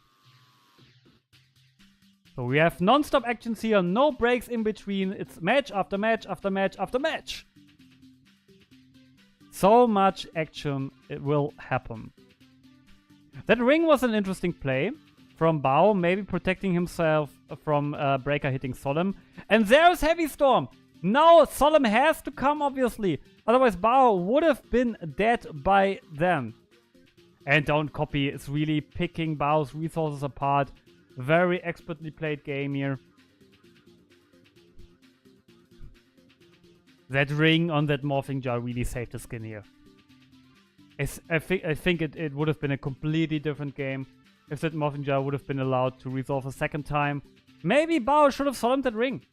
So we have non-stop actions here, no breaks in between. It's match after match after match after match. So much action, it will happen. That ring was an interesting play from Bao, maybe protecting himself from Breaker hitting Solemn. And there's Heavy Storm. Now Solemn has to come, obviously. Otherwise Bao would have been dead by then. And Don't Copy is really picking Bao's resources apart. Very expertly played game here. That ring on that Morphing Jar really saved the skin here. I think it would have been a completely different game if that Morphing Jar would have been allowed to resolve a second time. Maybe Bao should have solemned that ring.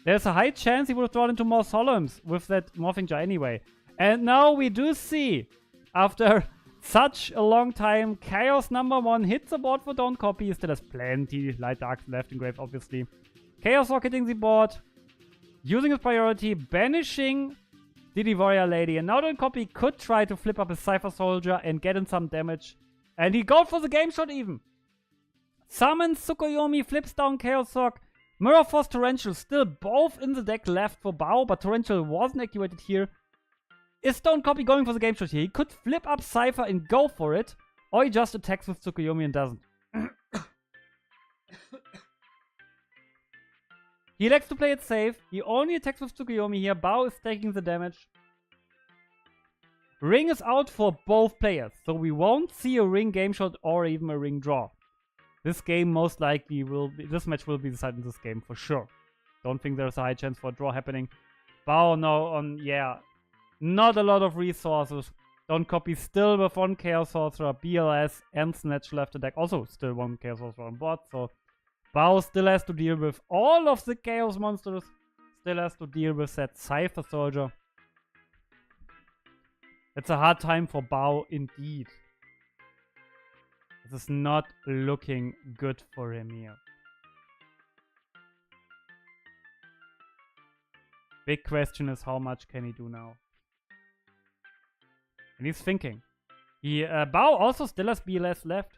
There's a high chance he would have drawn into more Solemns with that Morphing Jar anyway. And now we do see, after such a long time, Chaos number 1 hits the board for Don't Copy. He still has plenty Light Dark left in grave, obviously. Chaos Rock hitting the board, using his priority, banishing the Warrior Lady. And now Don't Copy could try to flip up his Cypher Soldier and get in some damage. And he goes for the game shot even. Summons Tsukuyomi, flips down Chaos Rock. Mirror Force Torrential still both in the deck left for Bao, but Torrential wasn't activated here. Is Don't Copy going for the game shot here? He could flip up Cypher and go for it, or he just attacks with Tsukuyomi and doesn't. He elects to play it safe. He only attacks with Tsukuyomi here. Bao is taking the damage. Ring is out for both players, so we won't see a ring game shot or even a ring draw. This game most likely will be, this match will be decided in this game for sure. Don't think there's a high chance for a draw happening. Bao now on, yeah, not a lot of resources. Don't Copy still with 1 Chaos Sorcerer, BLS and Snatch left the deck. Also still 1 Chaos Sorcerer on board, so Bao still has to deal with all of the Chaos monsters. Still has to deal with that Cypher Soldier. It's a hard time for Bao indeed. This is not looking good for him here. Big question is how much can he do now? And he's thinking. Bao also still has BLS left.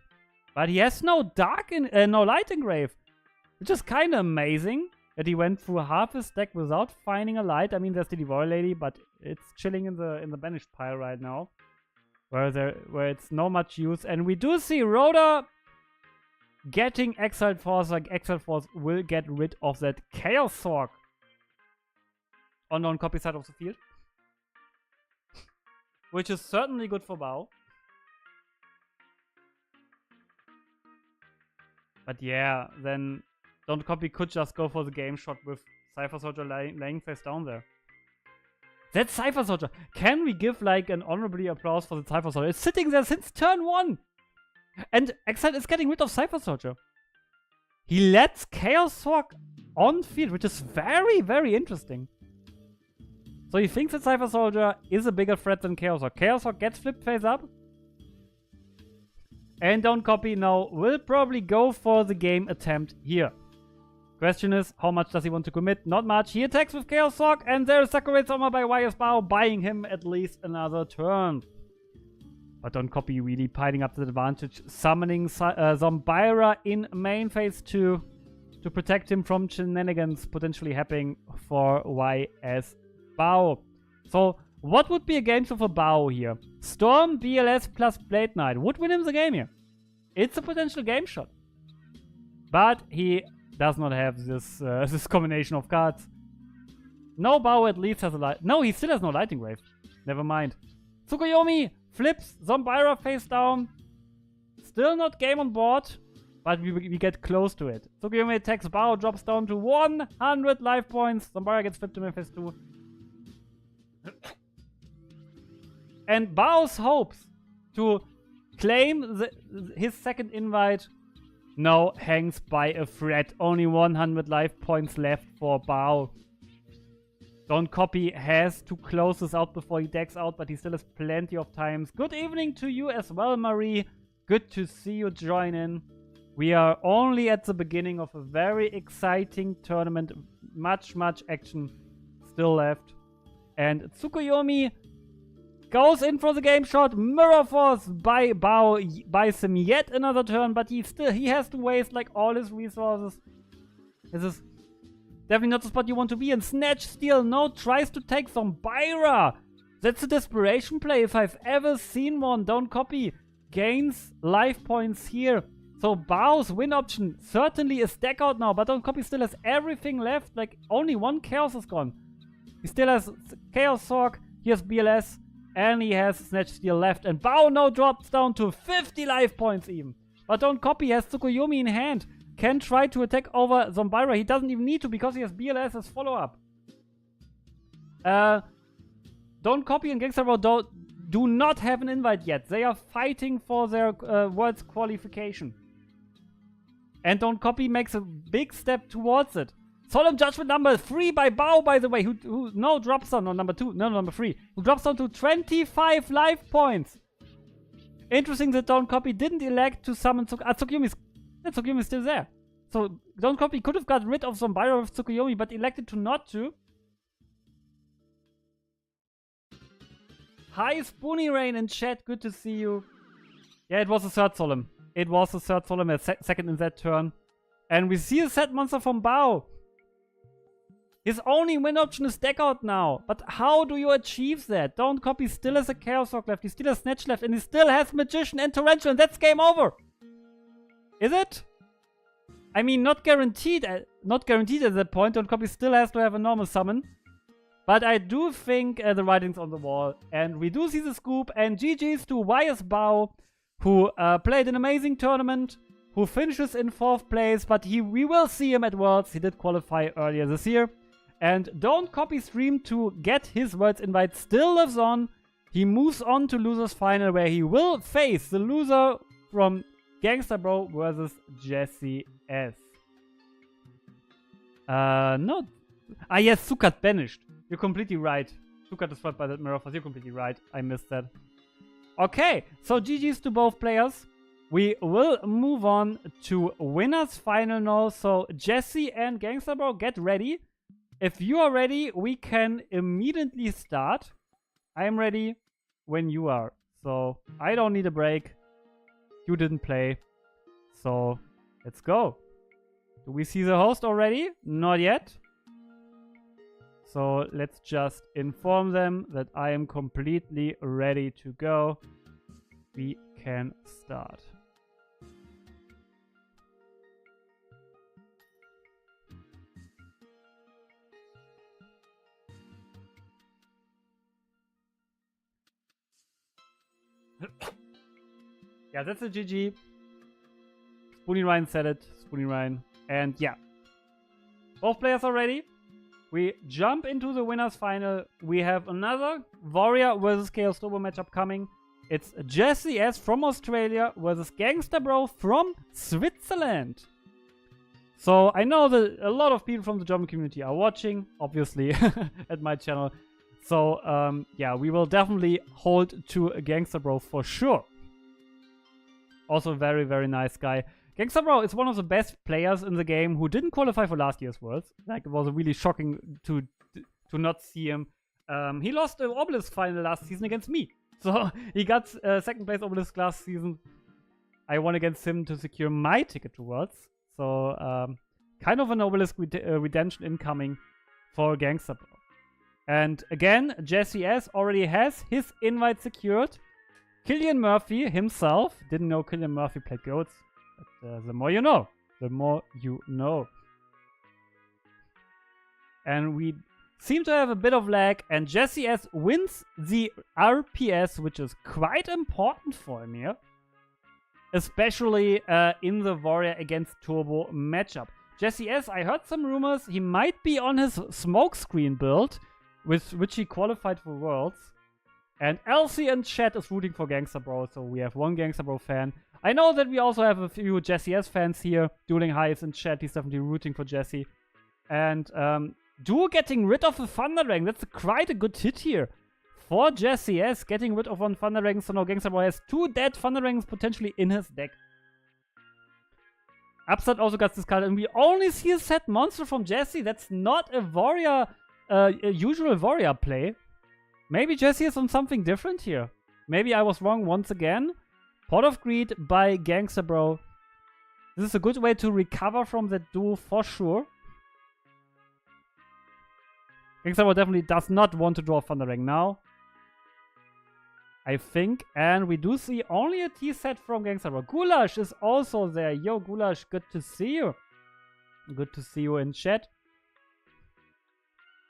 But he has no no light engrave. Which is kind of amazing that he went through half his deck without finding a light. I mean, there's the Devour Lady, but it's chilling in the banished pile right now. Where it's no much use. And we do see Rhoda getting Exiled Force. Like Exiled Force will get rid of that Chaos Sork on non-copy side of the field. Which is certainly good for Bao. But yeah, then Don't Copy could just go for the game shot with Cypher Soldier laying face down there. That Cypher Soldier. Can we give like an honorably applause for the Cypher Soldier? It's sitting there since turn 1. And Exile is getting rid of Cypher Soldier. He lets Chaos Sork on field, which is very, very interesting. So he thinks that Cypher Soldier is a bigger threat than Chaos Sork. Chaos Sork gets flipped face up. And Don't Copy now will probably go for the game attempt here. Question is, how much does he want to commit? Not much. He attacks with Chaos Sork, and there is Sakurate Summer by YS Bao, buying him at least another turn. But Don't Copy really piling up the advantage, summoning Zombira in main phase 2 to protect him from shenanigans potentially happening for YS Bao. So, what would be a game shot for Bao here? Storm, BLS plus Blade Knight would win him the game here. It's a potential game shot. But he does not have this this combination of cards. No, Bao at least has a light. No, he still has no Lightning Wave. Never mind. Tsukuyomi flips Zombira face down. Still not game on board, but we get close to it. Tsukuyomi attacks Bao, drops down to 100 life points. Zombira gets flipped to main phase 2. And Bao's hopes to claim his second invite now hangs by a thread. Only 100 life points left for Bao. Don't Copy has to close this out before he decks out, but he still has plenty of times. Good evening to you as well, Marie. Good to see you join in. We are only at the beginning of a very exciting tournament. Much action still left. And Tsukuyomi Goes in for the game shot. Mirror Force by Bao buys him yet another turn, but he has to waste like all his resources. This is definitely not the spot you want to be in. Snatch Steal, no, tries to take Zombira. That's a desperation play if I've ever seen one. Don't copy. Gains life points here. So Bao's win option certainly is deck out now, but Don't Copy still has everything left. Like only one Chaos is gone. He still has Chaos Sork, he has BLS, and he has Snatch Steal left. And Bao now drops down to 50 life points even. But Don't Copy has Tsukuyomi in hand. Can try to attack over Zombira. He doesn't even need to because he has BLS as follow-up. Don't Copy and Gangster Bro do not have an invite yet. They are fighting for their Worlds qualification. And Don't Copy makes a big step towards it. Solemn Judgment number 3 by Bao, by the way, who no drops down on number 2, no, number 3, who drops down to 25 life points. Interesting that Don't Copy didn't elect to summon Tsukuyomi. Tsukuyomi is still there. So Don't Copy could have got rid of Zombira with Tsukuyomi, but elected to not to. Hi, Spoony Rain in chat, good to see you. Yeah, it was a third Solemn. It was a third Solemn, second in that turn. And we see a set monster from Bao. His only win option is deck out now. But how do you achieve that? Don't Copy still has a Chaos Rock left. He still has Snatch left. And he still has Magician and Torrential. And that's game over. Is it? I mean, not guaranteed. Not guaranteed at that point. Don't Copy still has to have a normal summon. But I do think the writing's on the wall. And we do see the scoop. And GG's to YS Bao, who played an amazing tournament, who finishes in 4th place. But we will see him at Worlds. He did qualify earlier this year. And Don't Copy stream to get his Worlds invite still lives on. He moves on to Losers Final, where he will face the loser from Gangster Bro versus Jesse S. No. Ah, yes, Sukat banished. You're completely right. Sukat is fought by that Mirror Force. You're completely right. I missed that. Okay, so GG's to both players. We will move on to Winners Final now. So Jesse and Gangster Bro, get ready. If you are ready, we can immediately start. I am ready when you are. So I don't need a break. You didn't play. So let's go. Do we see the host already? Not yet. So let's just inform them that I am completely ready to go. We can start. Yeah, that's a GG. Spoony Ryan said it. Spoony Ryan. And yeah. Both players are ready. We jump into the Winners Final. We have another Warrior versus Chaos Turbo matchup coming. It's Jesse S from Australia versus Gangster Bro from Switzerland. So I know that a lot of people from the German community are watching, obviously, at my channel. So yeah, we will definitely hold to a Gangster Bro for sure. Also very, very nice guy. Gangster Bro is one of the best players in the game who didn't qualify for last year's Worlds. Like, it was really shocking to not see him. He lost the Obelisk final last season against me. So he got second place Obelisk last season. I won against him to secure my ticket to Worlds. So kind of an Obelisk redemption incoming for Gangster Bro. And again, Jesse S already has his invite secured. Killian Murphy himself. Didn't know Killian Murphy played Goats. But the more you know. The more you know. And we seem to have a bit of lag. And Jesse S wins the RPS, which is quite important for him here. Especially in the Warrior against Turbo matchup. Jesse S, I heard some rumors he might be on his smokescreen build, with which he qualified for Worlds. And Elsie in chat is rooting for Gangster Bro, so we have one Gangster Bro fan. I know that we also have a few Jesse S fans here. Dueling High is in chat, he's definitely rooting for Jesse. And Duo getting rid of the Thunder Dragon, that's quite a good hit here. For Jesse S, getting rid of one Thunder Dragon, so now Gangster Bro has 2 dead Thunder Dragons potentially in his deck. Upstart also got discarded, and we only see a set monster from Jesse. That's not a Warrior, a usual Warrior play. Maybe Jesse is on something different here. Maybe I was wrong once again. Pot of Greed by Gangster Bro. This is a good way to recover from that duel for sure. Gangster Bro definitely does not want to draw Thunderang now, I think. And we do see only a T set from Gangster Bro. Gulash is also there. Yo, Gulash, good to see you. Good to see you in chat.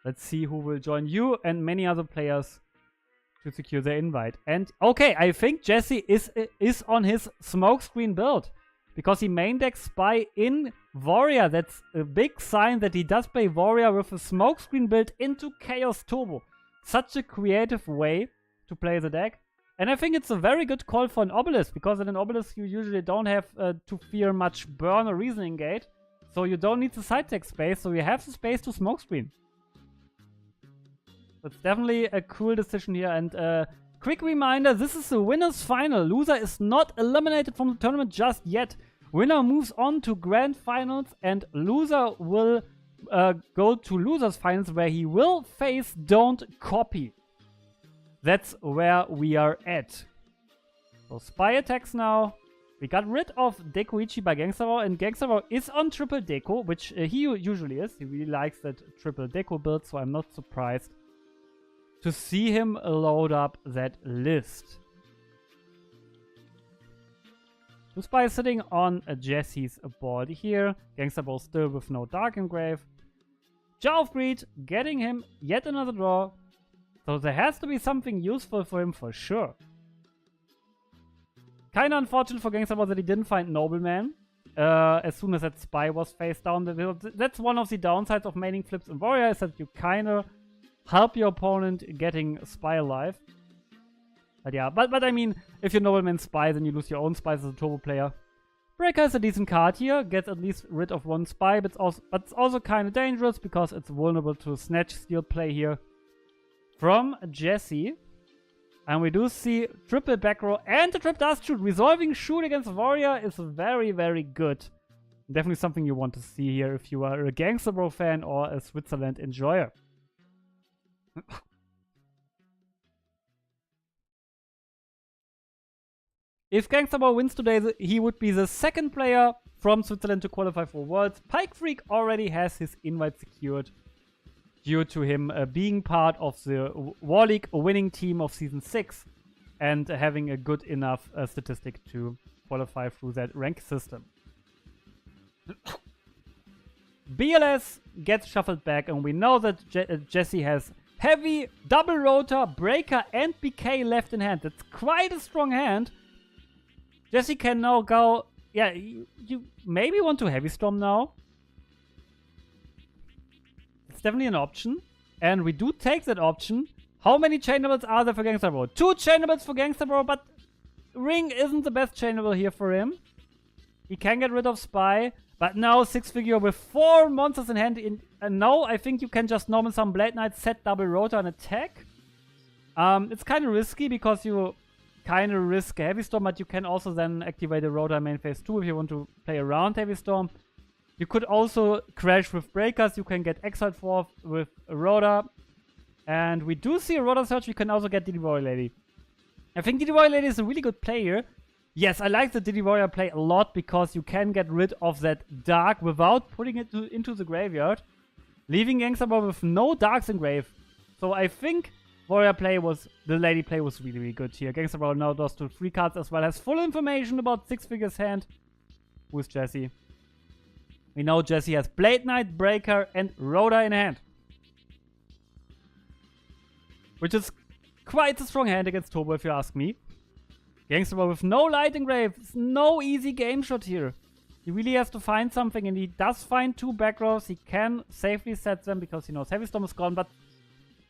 Let's see who will join you and many other players to secure their invite. And okay, I think Jesse is on his smokescreen build because he main decks Spy in Warrior. That's a big sign that he does play Warrior with a smokescreen build into Chaos Turbo. Such a creative way to play the deck. And I think it's a very good call for an Obelisk, because in an Obelisk you usually don't have to fear much burn or reasoning gate. So you don't need the side deck space, so you have the space to smokescreen. It's definitely a cool decision here. And quick reminder, this is the winner's final. Loser is not eliminated from the tournament just yet. Winner moves on to grand finals, and loser will go to loser's finals, where he will face Don't Copy. That's where we are at. So Spy attacks now. We got rid of Dekoichi by Gangster Bro, and Gangster Bro is on triple Deco, which he usually is. He really likes that triple Deco build, so I'm not surprised to see him load up that list. So Spy is sitting on Jesse's board here. Gangster Bro still with no Dark Engrave. Jar of Greed getting him yet another draw. So there has to be something useful for him for sure. Kinda unfortunate for Gangster Bro that he didn't find Nobleman as soon as that Spy was face down. That's one of the downsides of maining flips in Warrior, is that you kinda help your opponent getting Spy alive. But yeah, but I mean, if your Nobleman Spy, then you lose your own Spies as a turbo player. Breaker is a decent card here, gets at least rid of one Spy, but it's also kind of dangerous because it's vulnerable to Snatch Steal play here from Jesse. And we do see triple back row and the trip dust shoot. Resolving shoot against Warrior is very, very good. Definitely something you want to see here if you are a Gangster Bro fan or a Switzerland enjoyer. If Gangster Bro wins today, he would be the second player from Switzerland to qualify for Worlds. Pike Freak already has his invite secured due to him being part of the War League winning team of Season 6 and having a good enough statistic to qualify through that rank system. BLS gets shuffled back, and we know that Jesse has Heavy, Double Rotor, Breaker, and BK left in hand. That's quite a strong hand. Jesse can now go... Yeah, you maybe want to Heavy Storm now. It's definitely an option. And we do take that option. How many chainables are there for Gangster Bro? 2 chainables for Gangster Bro, but Ring isn't the best chainable here for him. He can get rid of Spy. But now 6-figure with 4 monsters in hand. And now I think you can just normal summon Blade Knight, set Double Rotor, and attack. It's kind of risky because you kind of risk a Heavy Storm, but you can also then activate a Rotor main phase 2 if you want to play around Heavy Storm. You could also crash with Breakers. You can get Exiled Forth with a Rotor. And we do see a Rotor Search. We can also get Diddy Warrior Lady. I think Diddy Warrior Lady is a really good play here. Yes, I like the Diddy Warrior play a lot because you can get rid of that Dark without putting it into the graveyard, leaving Gangster Bro with no Darks engraved. So I think Warrior play was, the Lady play was really, really good here. Gangster Bro now does 2 free cards as well, has full information about 6-figures hand. Who is Jesse? We know Jesse has Blade Knight, Breaker, and Rotor in hand, which is quite a strong hand against Turbo if you ask me. Gangster Bro with no Light Engrave. It's no easy game shot here. He really has to find something, and he does find 2 back rows. He can safely set them because he knows Heavy Storm is gone, but...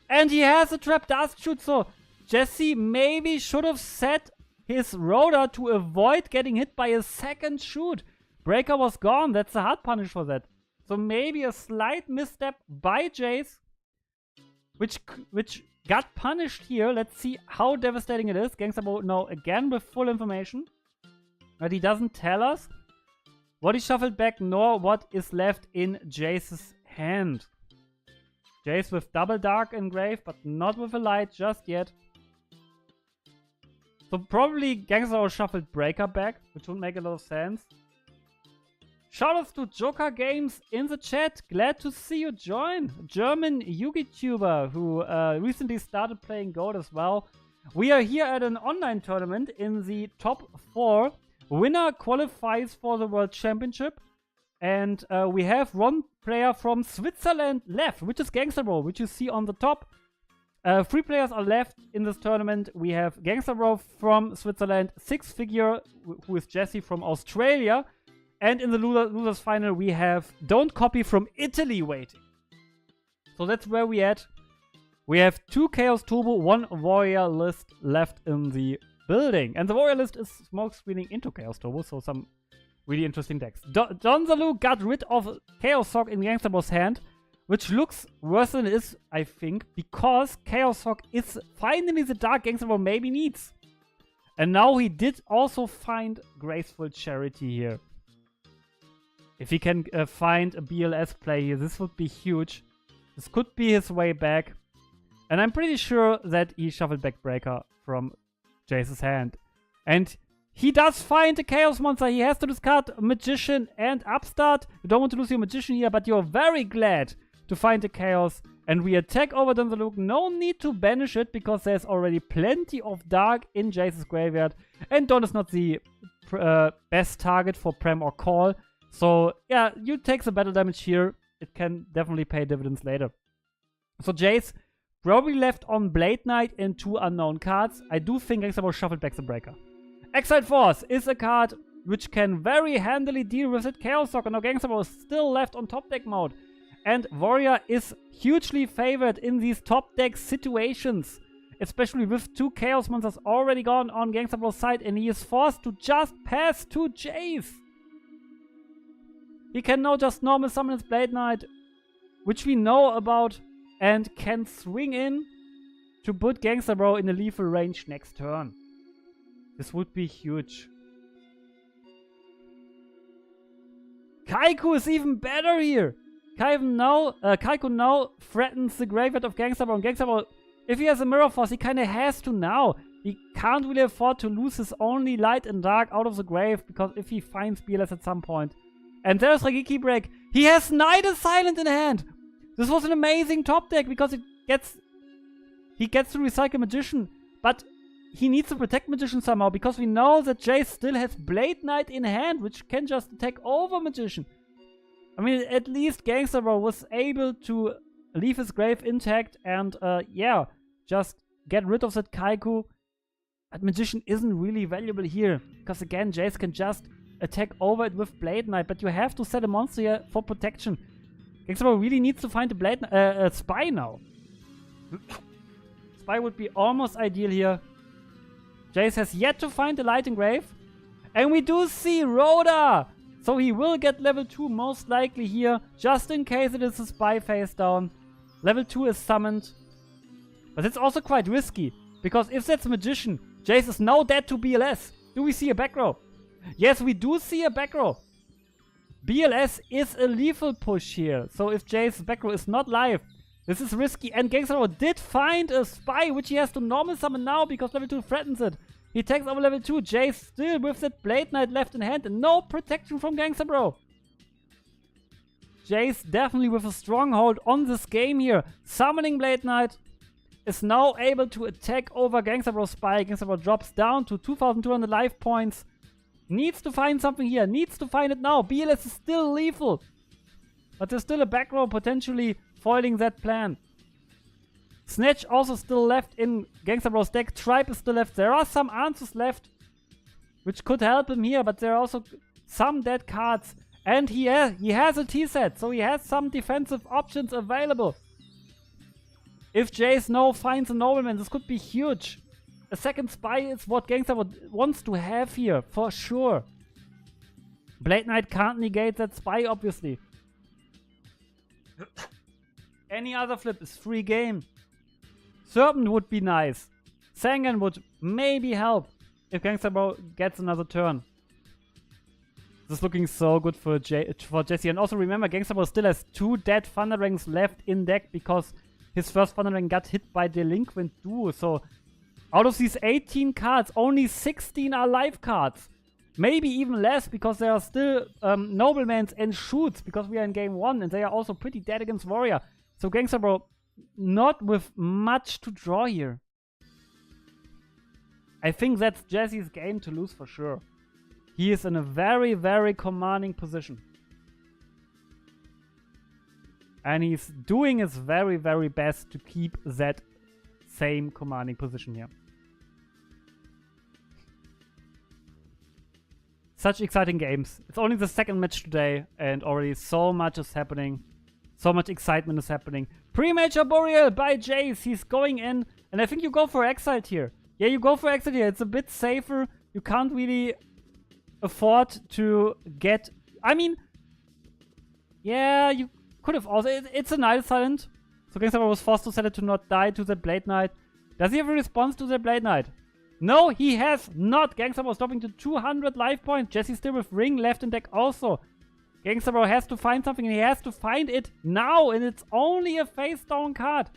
And he has a Trap Dust Shoot, so Jesse maybe should have set his Rotor to avoid getting hit by a second shoot. Breaker was gone. That's a hard punish for that. So maybe a slight misstep by Jace, which got punished here. Let's see how devastating it is. Gangster Bro now again with full information. But he doesn't tell us what he shuffled back nor what is left in Jace's hand. Jace with double dark engrave, but not with a light just yet. So probably Gangster or shuffled Breaker back, which would make a lot of sense. Shoutouts to Joker Games in the chat. Glad to see you join. German Yugi-tuber who recently started playing Gold as well. We are here at an online tournament in the top 4. Winner qualifies for the World Championship. And we have one player from Switzerland left, which is Gangster Bro, which you see on the top. 3 players are left in this tournament. We have Gangster Bro from Switzerland, Six Figure, who is Jesse from Australia. And in the losers final, we have Don't Copy from Italy waiting. So that's where we at. We have 2 Chaos Turbo, 1 Warrior list left in the building. And the Warrior list is smoke screening into Chaos Turbo, so some really interesting decks. Don Zalu got rid of Chaos Sock in Gangster Bro's hand, which looks worse than it is, I think, because Chaos Sock is finally the dark Gangster Bro maybe needs. And now he did also find Graceful Charity here. If he can find a BLS play here, this would be huge. This could be his way back. And I'm pretty sure that he shuffled back Breaker from Jace's hand. And he does find a Chaos Monster. He has to discard Magician and Upstart. You don't want to lose your Magician here, but you're very glad to find a Chaos. And we attack over Donzaluk. No need to banish it, because there's already plenty of Dark in Jace's graveyard. And Don is not the best target for Prem or Call. So, yeah, you take the battle damage here. It can definitely pay dividends later. So, Jace probably left on Blade Knight and 2 unknown cards. I do think Gangster Bro shuffled back the Breaker. Exiled Force is a card which can very handily deal with it. Chaos Sock, and now Gangster Bro is still left on top deck mode. And Warrior is hugely favored in these top deck situations. Especially with 2 Chaos Monsters already gone on Gangster Bro's side, and he is forced to just pass to Jace. He can now just normal summon his Blade Knight, which we know about, and can swing in to put Gangster Bro in a lethal range next turn. This would be huge. Kaiku is even better here. Kaiku now threatens the graveyard of Gangster Bro. And Gangster Bro, if he has a Mirror Force, he kind of has to now. He can't really afford to lose his only light and dark out of the grave, because if he finds BLS at some point. And there's Regiki Break. He has Night is Silent in hand. This was an amazing top deck, because he gets to recycle Magician, but he needs to protect Magician somehow, because we know that Jace still has Blade Knight in hand, which can just attack over Magician. I mean, at least Gangster Bro was able to leave his grave intact and, yeah, just get rid of that Kaiku. But Magician isn't really valuable here, because again, Jace can just attack over it with Blade Knight, but you have to set a monster here for protection. Gangster Bro really needs to find a Spy now. Spy would be almost ideal here. Jace has yet to find the Light Engrave. And we do see Rhoda! So he will get level 2 most likely here, just in case it is a Spy face down. Level 2 is summoned. But it's also quite risky, because if that's Magician, Jace is now dead to BLS. Do we see a back row? Yes, we do see a back row. BLS is a lethal push here. So if Jace's back row is not live, this is risky. And Gangster Bro did find a Spy, which he has to normal summon now, because level 2 threatens it. He takes over level 2. Jace still with that Blade Knight left in hand, and no protection from Gangster Bro. Jace definitely with a stronghold on this game here. Summoning Blade Knight is now able to attack over Gangster Bro's Spy. Gangster Bro drops down to 2,200 life points. Needs to find something here. Needs to find it now. BLS is still lethal. But there's still a back row potentially foiling that plan. Snatch also still left in Gangster Bro's deck. Tribe is still left. There are some answers left, which could help him here. But there are also some dead cards. And he has a T-set. So he has some defensive options available. If Jace now finds a Nobleman, this could be huge. A second Spy is what Gangster wants to have here, for sure. Blade Knight can't negate that Spy, obviously. Any other flip is free game. Serpent would be nice. Sangan would maybe help if Gangster Bro gets another turn. This is looking so good for Jesse. And also remember, Gangsta Bro still has 2 dead Thunder Dragons left in deck because his first Thunder Dragon got hit by Delinquent Duo. So out of these 18 cards, only 16 are live cards. Maybe even less because there are still Noblemans and Shoots because we are in game 1 and they are also pretty dead against Warrior. So Gangsta Bro not with much to draw here. I think that's Jesse's game to lose for sure. He is in a very, very commanding position. And he's doing his very, very best to keep that same commanding position here. Such exciting games. It's only the second match today and already so much is happening. So much excitement is happening. Pre-Major Boreal by Jace. He's going in. And I think you go for Exiled here. Yeah, you go for Exiled here. It's a bit safer. You can't really afford to get... I mean... Yeah, you could have also... It's a Night Silent. So Gangsta Bro was forced to set it to not die to the Blade Knight. Does he have a response to the Blade Knight? No, he has not. Gangsta Bro stopping to 200 life points. Jesse still with Ring left in deck also. Gangsta Bro has to find something and he has to find it now. And it's only a face down card.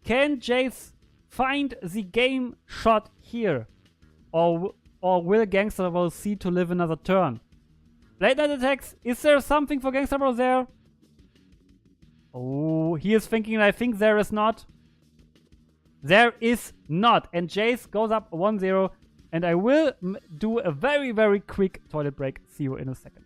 Can Jace find the game shot here? Or will Gangsta Bro see to live another turn? Blade Knight attacks. Is there something for Gangsta Bro there? Oh, he is thinking, I think there is not. There is not. And Jace goes up 1-0. And I will do a very, very quick toilet break. See you in a second.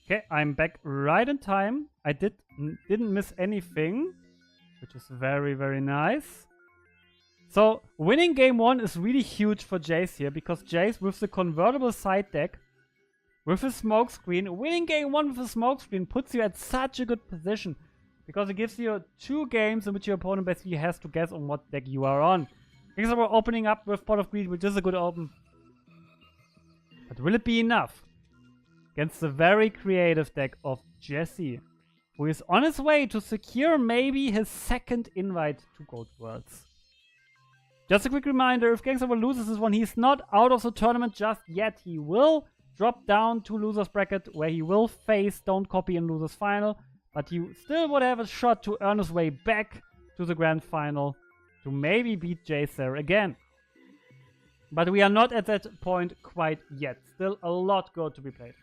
Okay, I'm back right in time. I didn't miss anything, which is very, very nice. So, winning game 1 is really huge for Jace here, because Jace, with the convertible side deck, with his smokescreen, winning game 1 with a smokescreen puts you at such a good position, because it gives you 2 games in which your opponent basically has to guess on what deck you are on. Things are opening up with Pot of Greed, which is a good open. But will it be enough? Against the very creative deck of Jesse, who is on his way to secure maybe his second invite to Gold Worlds. Just a quick reminder, if Gangsta Bro loses this one, he's not out of the tournament just yet. He will drop down to loser's bracket, where he will face Don't Copy in loser's final, but he still would have a shot to earn his way back to the grand final to maybe beat Jace there again. But we are not at that point quite yet. Still a lot go to be played.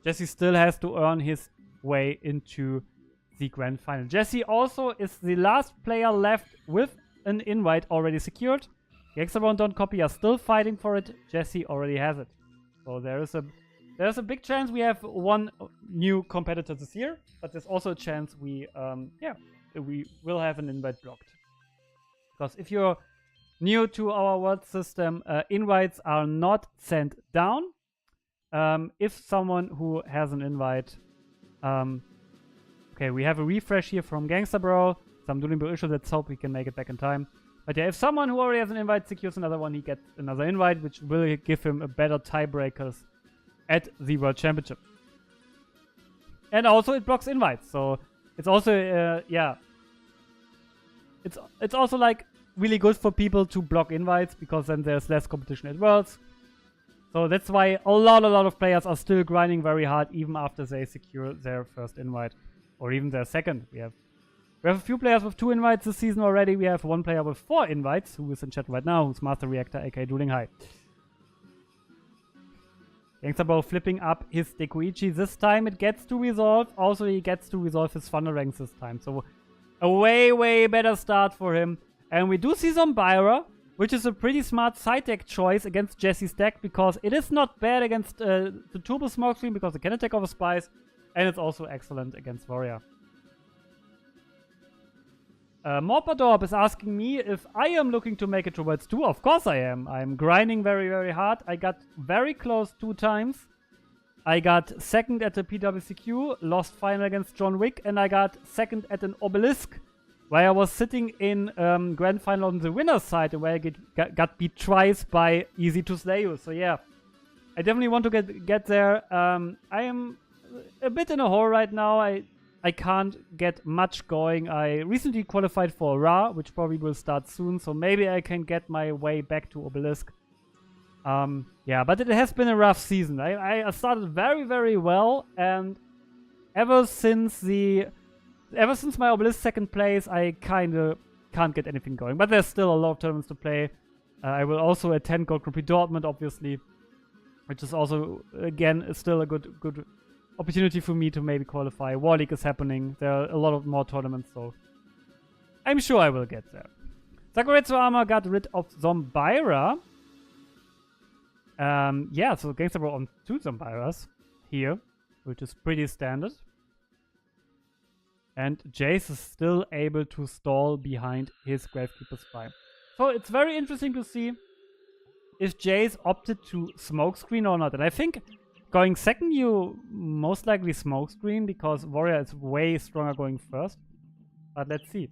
Jesse still has to earn his way into the grand final. Jesse also is the last player left with an invite already secured. Gangsta Bro and Don't Copy are still fighting for it. Jesse already has it. So there's a big chance we have one new competitor this year, but there's also a chance we will have an invite blocked. Because if you're new to our world system, invites are not sent down. If someone who has an invite, okay, we have a refresh here from Gangsta Bro. some dueling issue. Let's hope we can make it back in time. But yeah, if someone who already has an invite secures another one, he gets another invite, which will give him a better tiebreakers at the World Championship. And also it blocks invites, so it's also yeah. It's also like really good for people to block invites because then there's less competition at Worlds. So that's why a lot of players are still grinding very hard even after they secure their first invite or even their second. We have a few players with 2 invites this season already. We have 1 player with 4 invites who is in chat right now, who's Master Reactor, aka Dueling High. Gangsterbro flipping up his Dekuichi. This time it gets to resolve. Also, he gets to resolve his Thunder Ranks this time. So a way better start for him. And we do see Zombira, which is a pretty smart side deck choice against Jesse's deck because it is not bad against the Turbo Smokescreen because it can attack over Spice, and it's also excellent against Warrior. Morpadorp is asking me if I am looking to make it towards 2. Of course I am. I'm grinding very hard. I got very close 2 times. I got 2nd at the PWCQ, lost final against John Wick, and I got 2nd at an Obelisk, where I was sitting in grand final on the winner's side, and where I got beat twice by Easy to Slay You. So yeah, I definitely want to get there. I am a bit in a hole right now. I can't get much going. I recently qualified for Ra, which probably will start soon, so maybe I can get my way back to Obelisk. Yeah, but it has been a rough season. I started very well, and ever since my Obelisk 2nd place, I kinda can't get anything going. But there's still a lot of tournaments to play. I will also attend Gold Grand Prix Dortmund, obviously, which is also, again, still a good opportunity for me to maybe qualify. War League is happening. There are a lot of more tournaments, so I'm sure I will get there. Sakuretsu Armor got rid of Zombira. Yeah, so Gangsterbro on 2 Zombiras here, which is pretty standard. And Jace is still able to stall behind his Gravekeeper Spy. So it's very interesting to see if Jace opted to smokescreen or not. And I think going 2nd, you most likely smokescreen because Warrior is way stronger going 1st. But let's see.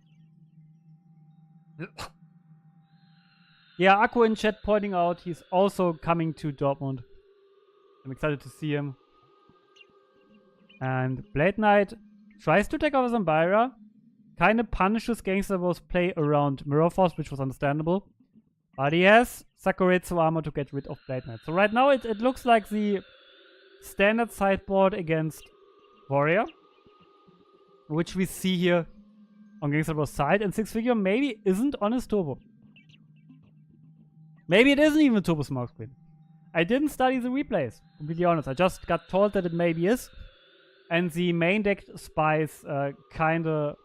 Yeah, Akku in chat pointing out he's also coming to Dortmund. I'm excited to see him. And Blade Knight tries to take over Zombira. Kind of punishes Gangsterbro's play around Mirror Force, which was understandable. But he has Sakuretsu Armor to get rid of Blade Knight. So right now it looks like the standard sideboard against Warrior, which we see here on Gangsterbro's side. And 6 Figure maybe isn't on his Turbo. Maybe it isn't even a Turbo Smokescreen. I didn't study the replays, to be honest. I just got told that it maybe is. And the main deck spies kinda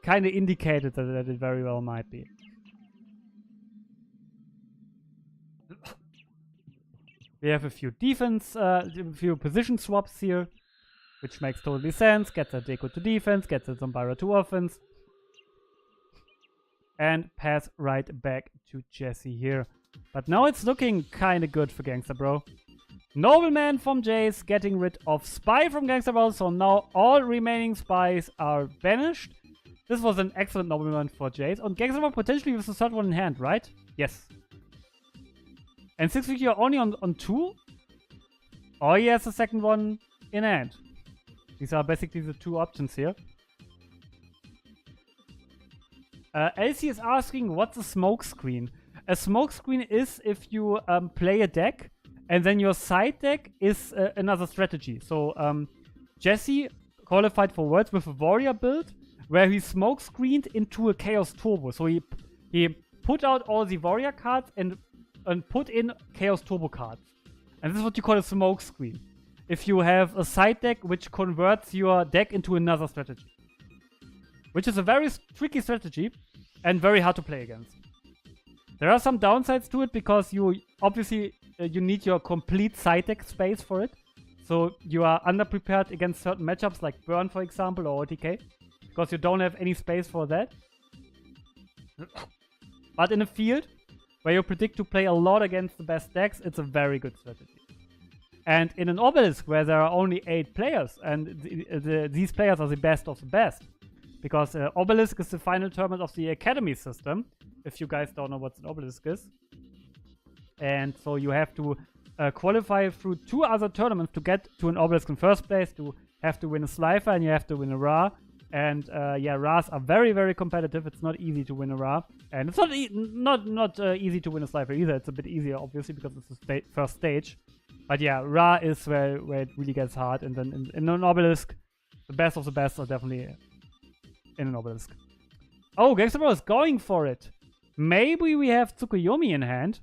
indicated that it very well might be. We have a few a few position swaps here, which makes totally sense. Gets a Deku to defense, gets a Zombira to offense. And pass right back to Jesse here. But now it's looking kind of good for Gangsterbro. Nobleman from Jace getting rid of Spy from Gangsterbro. So now all remaining spies are banished. This was an excellent Nobleman for Jace. And Gangsterbro potentially with the 3rd one in hand, right? Yes. And 6 Figure only on 2? Or he has the 2nd one in hand. These are basically the 2 options here. Elsie is asking, what's a smokescreen? A smokescreen is if you play a deck, and then your side deck is another strategy. So Jesse qualified for Worlds with a Warrior build, where he smokescreened into a Chaos Turbo. So he put out all the Warrior cards and put in Chaos Turbo cards. And this is what you call a smokescreen. If you have a side deck which converts your deck into another strategy. Which is a very tricky strategy and very hard to play against. There are some downsides to it because you obviously you need your complete side deck space for it. So you are underprepared against certain matchups like Burn, for example, or OTK. Because you don't have any space for that. But in a field where you predict to play a lot against the best decks, it's a very good strategy. And in an Obelisk where there are only 8 players, and these players are the best of the best, because Obelisk is the final tournament of the Academy system, if you guys don't know what an Obelisk is. And so you have to qualify through 2 other tournaments to get to an Obelisk in first place, to have to win a Slifer, and you have to win a Ra. And yeah, Ras are very, very competitive. It's not easy to win a Ra. And it's not easy to win a Slifer either. It's a bit easier, obviously, because it's the first stage. But yeah, Ra is where it really gets hard. And then in an Obelisk, the best of the best are definitely in an Obelisk. Oh, Gangsta Bro is going for it. Maybe we have Tsukuyomi in hand.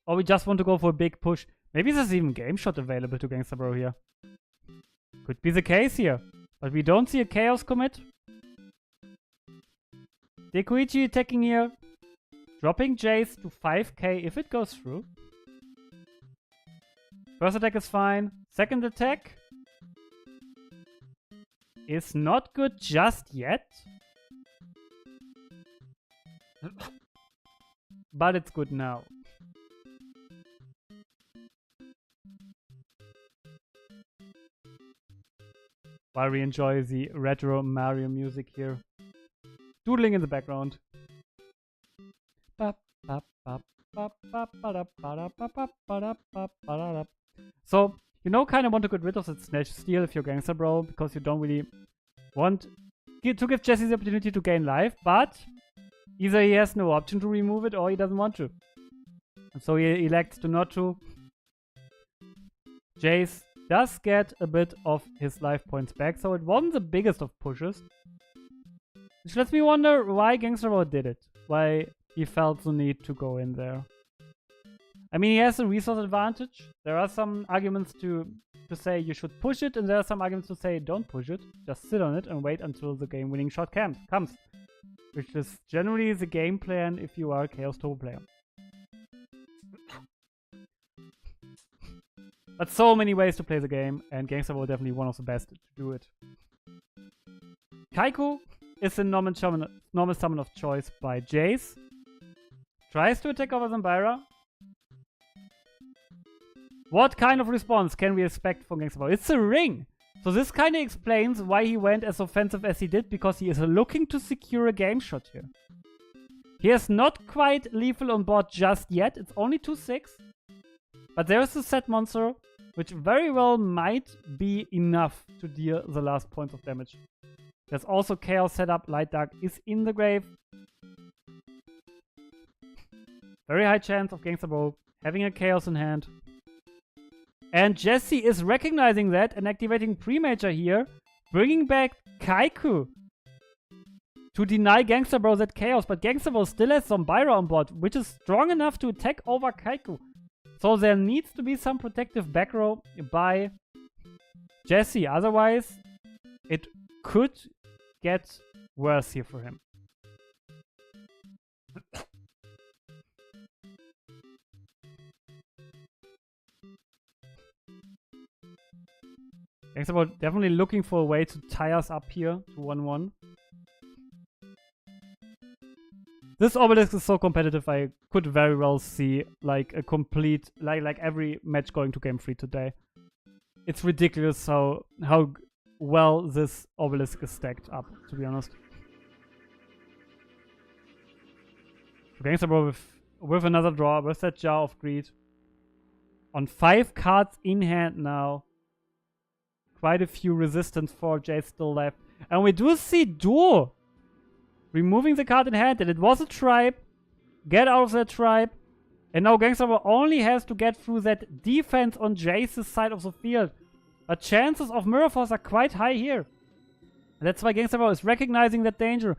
Or we just want to go for a big push. Maybe there's even Game Shot available to Gangsta Bro here. Could be the case here. But we don't see a Chaos commit. Dekuichi attacking here. Dropping Jace to 5k if it goes through. First attack is fine. Second attack is not good just yet. But it's good now. While we enjoy the retro Mario music here. Doodling in the background. So, you know, kind of want to get rid of that Snatch Steal if you're Gangsta Bro, because you don't really want to give Jesse the opportunity to gain life, but either he has no option to remove it or he doesn't want to. And so he elects to not to. Jace does get a bit of his life points back, so it wasn't the biggest of pushes. Which lets me wonder why Gangsta Bro did it. Why he felt the need to go in there. I mean, he has a resource advantage. There are some arguments to say you should push it, and there are some arguments to say don't push it. Just sit on it and wait until the game-winning shot comes. Which is generally the game plan if you are a Chaos Turbo player. But so many ways to play the game, and Gangsta Bro definitely one of the best to do it. Kaiku is the normal summon of choice by Jace. Tries to attack over Zambira. What kind of response can we expect from Gangsta Bro? It's a ring! So this kind of explains why he went as offensive as he did, because he is looking to secure a game shot here. He is not quite lethal on board just yet. It's only 2-6. But there's a set monster, which very well might be enough to deal the last points of damage. There's also Chaos set up. Light Dark is in the grave. Very high chance of Gangsta Bro having a Chaos in hand. And Jesse is recognizing that and activating Pre-Major here, bringing back Kaiku to deny Gangsta Bro that Chaos. But Gangsta Bro still has Zambira on board, which is strong enough to attack over Kaiku. So there needs to be some protective back row by Jesse. Otherwise, it could get worse here for him. Gangsta Bro definitely looking for a way to tie us up here to 1-1. This Obelisk is so competitive, I could very well see like a complete, like every match going to game 3 today. It's ridiculous how well this Obelisk is stacked up, to be honest. So Gangsta Bro with another draw, with that Jar of Greed. On 5 cards in hand now. Quite a few resistance for Jace still left. And we do see Duo removing the card in hand, and it was a tribe. Get out of that tribe. And now Gangsta Bro only has to get through that defense on Jace's side of the field. But chances of Mirror Force are quite high here. And that's why Gangsta Bro is recognizing that danger.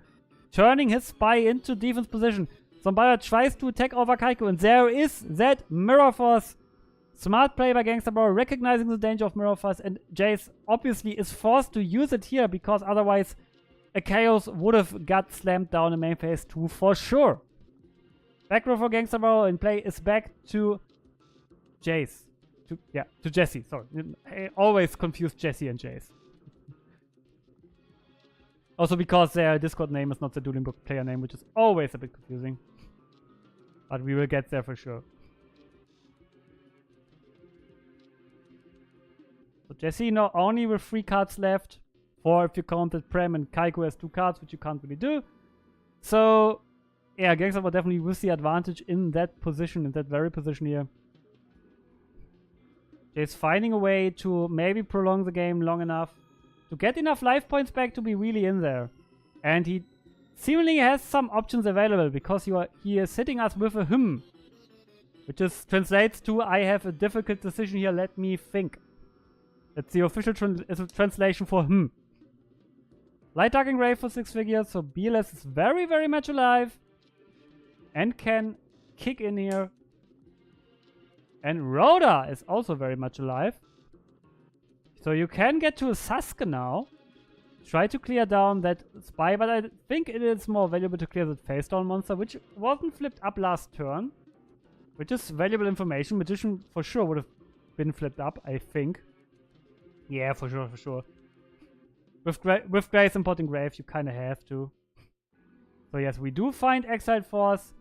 Turning his spy into defense position. Zambira tries to attack over Kaiku, and there is that Mirror Force. Smart play by Gangsta Bro, recognizing the danger of Mirror Force, and Jace obviously is forced to use it here, because otherwise a Chaos would have got slammed down in main phase 2 for sure. Back row for Gangsta Bro, and play is back to Jace. To Jesse, sorry. I always confuse Jesse and Jace. Also because their Discord name is not the Dueling Book player name, which is always a bit confusing. But we will get there for sure. So Jesse not only with 3 cards left, 4 if you counted Prem and Kaiko as 2 cards, which you can't really do. So, yeah, Gangster definitely with the advantage in that position, in that very position here. Jay's finding a way to maybe prolong the game long enough to get enough life points back to be really in there. And he seemingly has some options available because he is hitting us with a which translates to I have a difficult decision here, let me think. That's the official translation for Light Dark Engrave for 6 figures, so BLS is very, very much alive and can kick in here. And Rhoda is also very much alive. So you can get to a Sasuke now. Try to clear down that spy, but I think it is more valuable to clear that face down monster, which wasn't flipped up last turn. Which is valuable information. Magician for sure would have been flipped up, I think. Yeah, for sure, for sure. With Grace importing Grave, you kind of have to. So yes, we do find Exiled Force.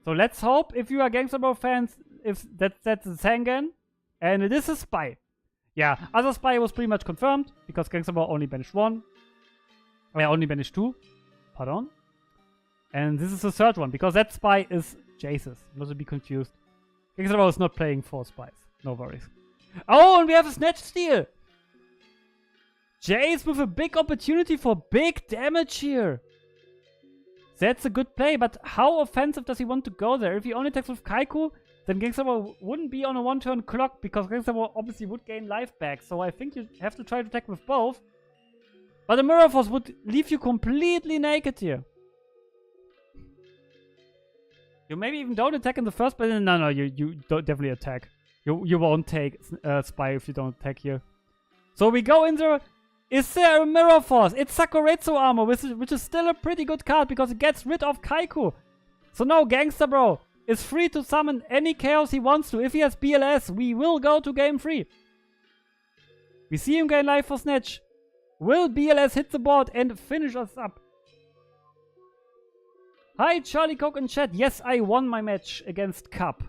So let's hope, if you are Gangster Bro fans, if that's a Sengen. And it is a spy. Yeah, other spy was pretty much confirmed, because Gangster Bro only banished 1. Only banished 2. Pardon. And this is the third one, because that spy is Jace's. Not to be confused. Gangster Bro is not playing 4 spies. No worries. Oh, and we have a Snatch Steal! Jace with a big opportunity for big damage here. That's a good play, but how offensive does he want to go there? If he only attacks with Kaiko, then Gangster Bro wouldn't be on a 1-turn clock, because Gangster Bro obviously would gain life back. So I think you have to try to attack with both. But the Mirror Force would leave you completely naked here. You maybe even don't attack in the first, but no, you don't definitely attack. You won't take Spy if you don't attack here. So we go in there. Is there a Mirror Force? It's Sakuretsu Armor, which is still a pretty good card because it gets rid of Kaiko. So now Gangster Bro is free to summon any chaos he wants to. If he has BLS, we will go to game 3. We see him gain life for Snatch. Will BLS hit the board and finish us up? Hi, Charlie Coke in chat. Yes, I won my match against Cup.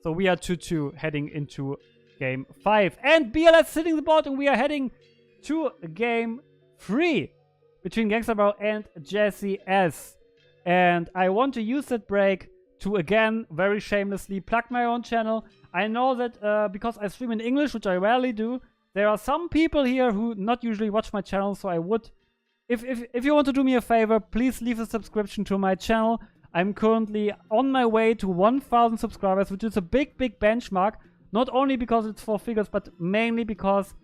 So we are 2-2 heading into game 5. And BLS hitting the board, and we are heading to game 3 between Gangster Bro and Jesse S. And I want to use that break to, again, very shamelessly plug my own channel. I know that because I stream in English, which I rarely do, there are some people here who not usually watch my channel, so I would... If you want to do me a favor, please leave a subscription to my channel. I'm currently on my way to 1,000 subscribers, which is a big, big benchmark. Not only because it's 4 figures, but mainly because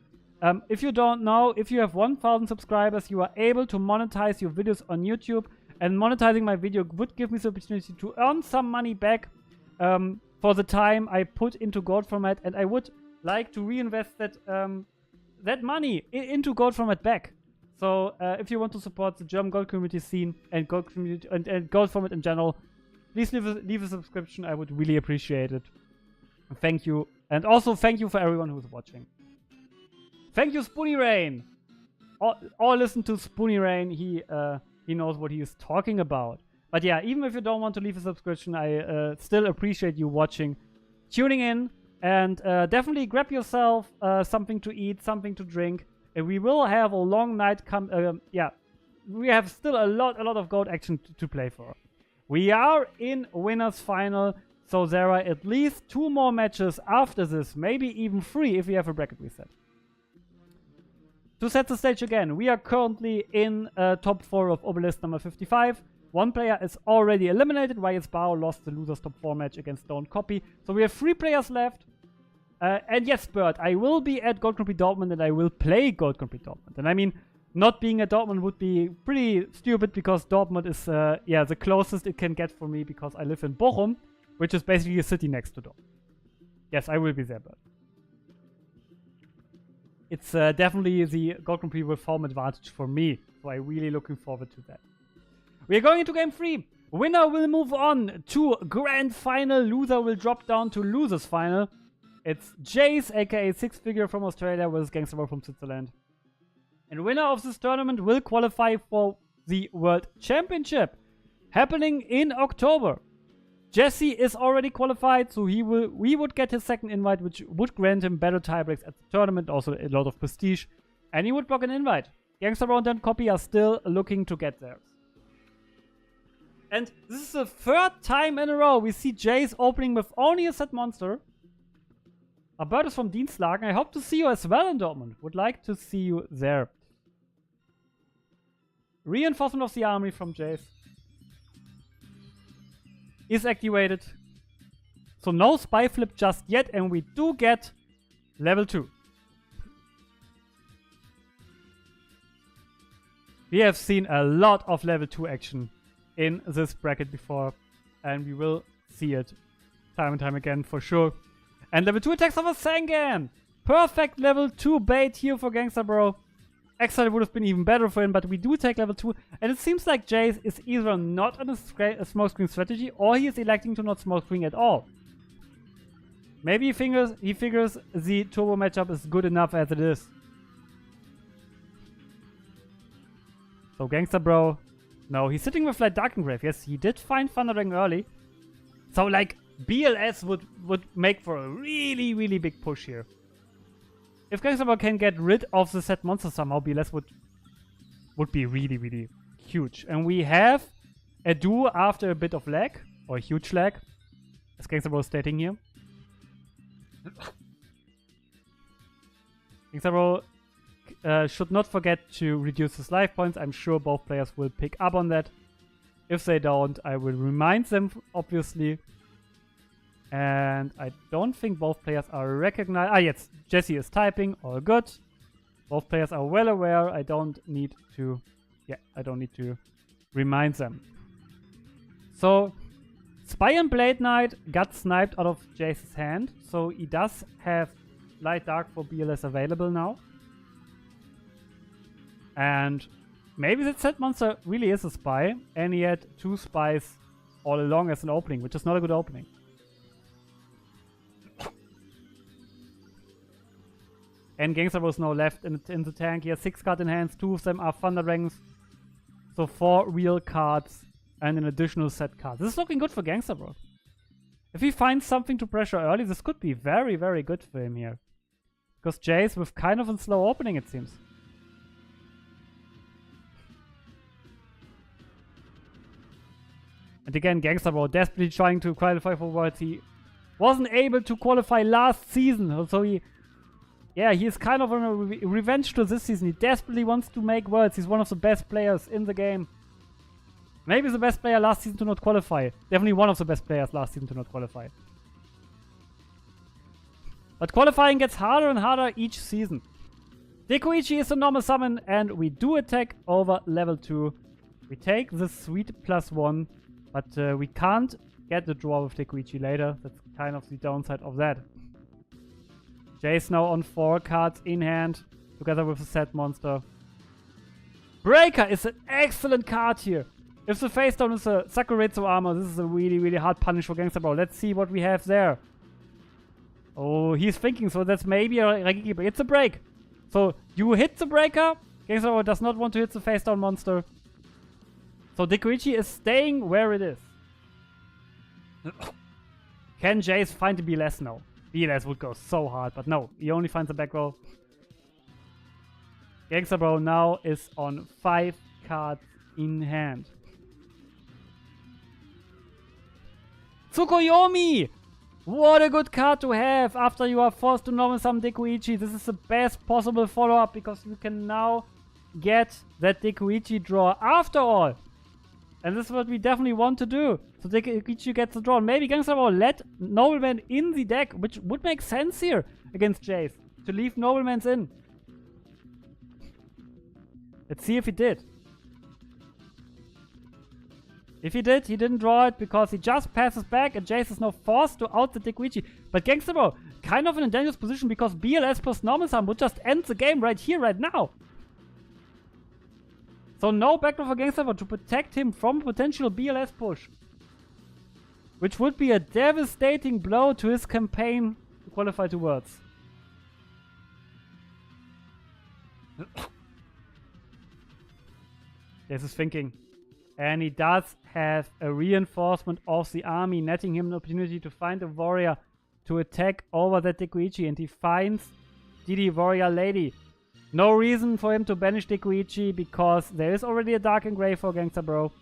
if you don't know, if you have 1,000 subscribers, you are able to monetize your videos on YouTube. And monetizing my video would give me the opportunity to earn some money back for the time I put into gold format. And I would like to reinvest that money into gold format back. So if you want to support the German gold community scene and gold community and gold format in general, please leave a subscription. I would really appreciate it. Thank you. And also thank you for everyone who's watching. Thank you, Spoony Rain. All listen to Spoony Rain. He knows what he is talking about. But yeah, even if you don't want to leave a subscription, I still appreciate you watching, tuning in, and definitely grab yourself something to eat, something to drink. And we will have a long night yeah, we have still a lot of gold action to play for. We are in winners final, so there are at least 2 more matches after this, maybe even 3 if we have a bracket reset. To set the stage again, we are currently in top 4 of Obelisk number 55. 1 player is already eliminated. YS Bao lost the losers top 4 match against Don't Copy. So we have 3 players left. And yes, Bert, I will be at Gold Grand Prix Dortmund and I will play Gold Grand Prix Dortmund. And I mean, not being at Dortmund would be pretty stupid because Dortmund is, yeah, the closest it can get for me because I live in Bochum, which is basically a city next to Dortmund. Yes, I will be there, Bert. It's definitely the Gold Grand Prix with home advantage for me. So I'm really looking forward to that. We are going into game 3. Winner will move on to Grand Final. Loser will drop down to Losers Final. It's Jace, aka 6 figure from Australia, versus Gangster Bro from Switzerland. And winner of this tournament will qualify for the World Championship, happening in October. Jesse is already qualified, so we would get his second invite, which would grant him better tiebreaks at the tournament, also a lot of prestige, and he would block an invite. Gangster Bro and then Copy are still looking to get theirs. And this is the third time in a row we see Jace opening with only a set monster. Albertus from Dienstlagen. I hope to see you as well in Dortmund. Would like to see you there. Reinforcement of the army from Jace is activated. So no spy flip just yet, and we do get level 2. We have seen a lot of level 2 action in this bracket before, and we will see it time and time again for sure. And level 2 attacks of a Sangan! Perfect level 2 bait here for Gangster Bro. Exile would have been even better for him, but we do take level 2. And it seems like Jace is either not on a smokescreen strategy, or he is electing to not smokescreen at all. Maybe he figures the turbo matchup is good enough as it is. So Gangster Bro, no, he's sitting with like Darkengrave. Yes, he did find Thunder Dragon early. So like BLS would make for a really, really big push here. If Gangster Bro can get rid of the set monster somehow, BLS would be really, really huge. And we have a duo after a bit of lag, or a huge lag, as Gangster Bro is stating here. Gangster Bro should not forget to reduce his life points. I'm sure both players will pick up on that. If they don't, I will remind them, obviously. And I don't think both players are recognized. Ah, yes, Jesse is typing. All good. Both players are well aware. I don't need to remind them. So, Spy and Blade Knight got sniped out of Jace's hand. So he does have Light Dark for BLS available now. And maybe that set monster really is a spy. And he had 2 spies all along as an opening, which is not a good opening. And Gangster was now left in the tank. He has 6 cards in hands. 2 of them are Thunder Dragons. So 4 real cards and an additional set card. This is looking good for Gangster Bro. If he finds something to pressure early, this could be very, very good for him here. Because Jace with kind of a slow opening, it seems. And again, Gangster Bro desperately trying to qualify for Worlds. He wasn't able to qualify last season. So he is kind of on a revenge to this season. He desperately wants to make Worlds. He's one of the best players in the game. Maybe the best player last season to not qualify. Definitely one of the best players last season to not qualify. But qualifying gets harder and harder each season. Dekuichi is a normal summon, and we do attack over level 2. We take the sweet +1, but we can't get the draw with Dekuichi later. That's kind of the downside of that. Jace now on 4 cards in hand, together with a set monster. Breaker is an excellent card here. If the face down is a Sakuretsu armor, this is a really, really hard punish for Gangster Bro. Let's see what we have there. Oh, he's thinking, so that's maybe a Reggie, but it's a break. So you hit the breaker. Gangster Bro does not want to hit the face down monster. So Dekuichi is staying where it is. Can Jace find the BLS now? BLS would go so hard, but no, he only finds the back row. Gangster Bro now is on 5 cards in hand. Tsukuyomi! What a good card to have after you are forced to normal summon Dekuichi. This is the best possible follow-up because you can now get that Dekuichi draw after all. And this is what we definitely want to do. So Dekuichi gets the draw. Maybe Gangster Bro let Nobleman in the deck, which would make sense here against Jace. To leave Noblemans in. Let's see if he did. If he did, he didn't draw it because he just passes back and Jace is now forced to out the Dekuichi. But Gangster Bro, kind of in a dangerous position because BLS plus normal sum would just end the game right here, right now. So no backdoor for Gangster Bro to protect him from potential BLS push. Which would be a devastating blow to his campaign to qualify to Worlds. This is thinking. And he does have a reinforcement of the army, netting him an opportunity to find a warrior to attack over that Dekuichi. And he finds DD Warrior Lady. No reason for him to banish Dekuichi because there is already a Dark Engrave for Gangsta Bro.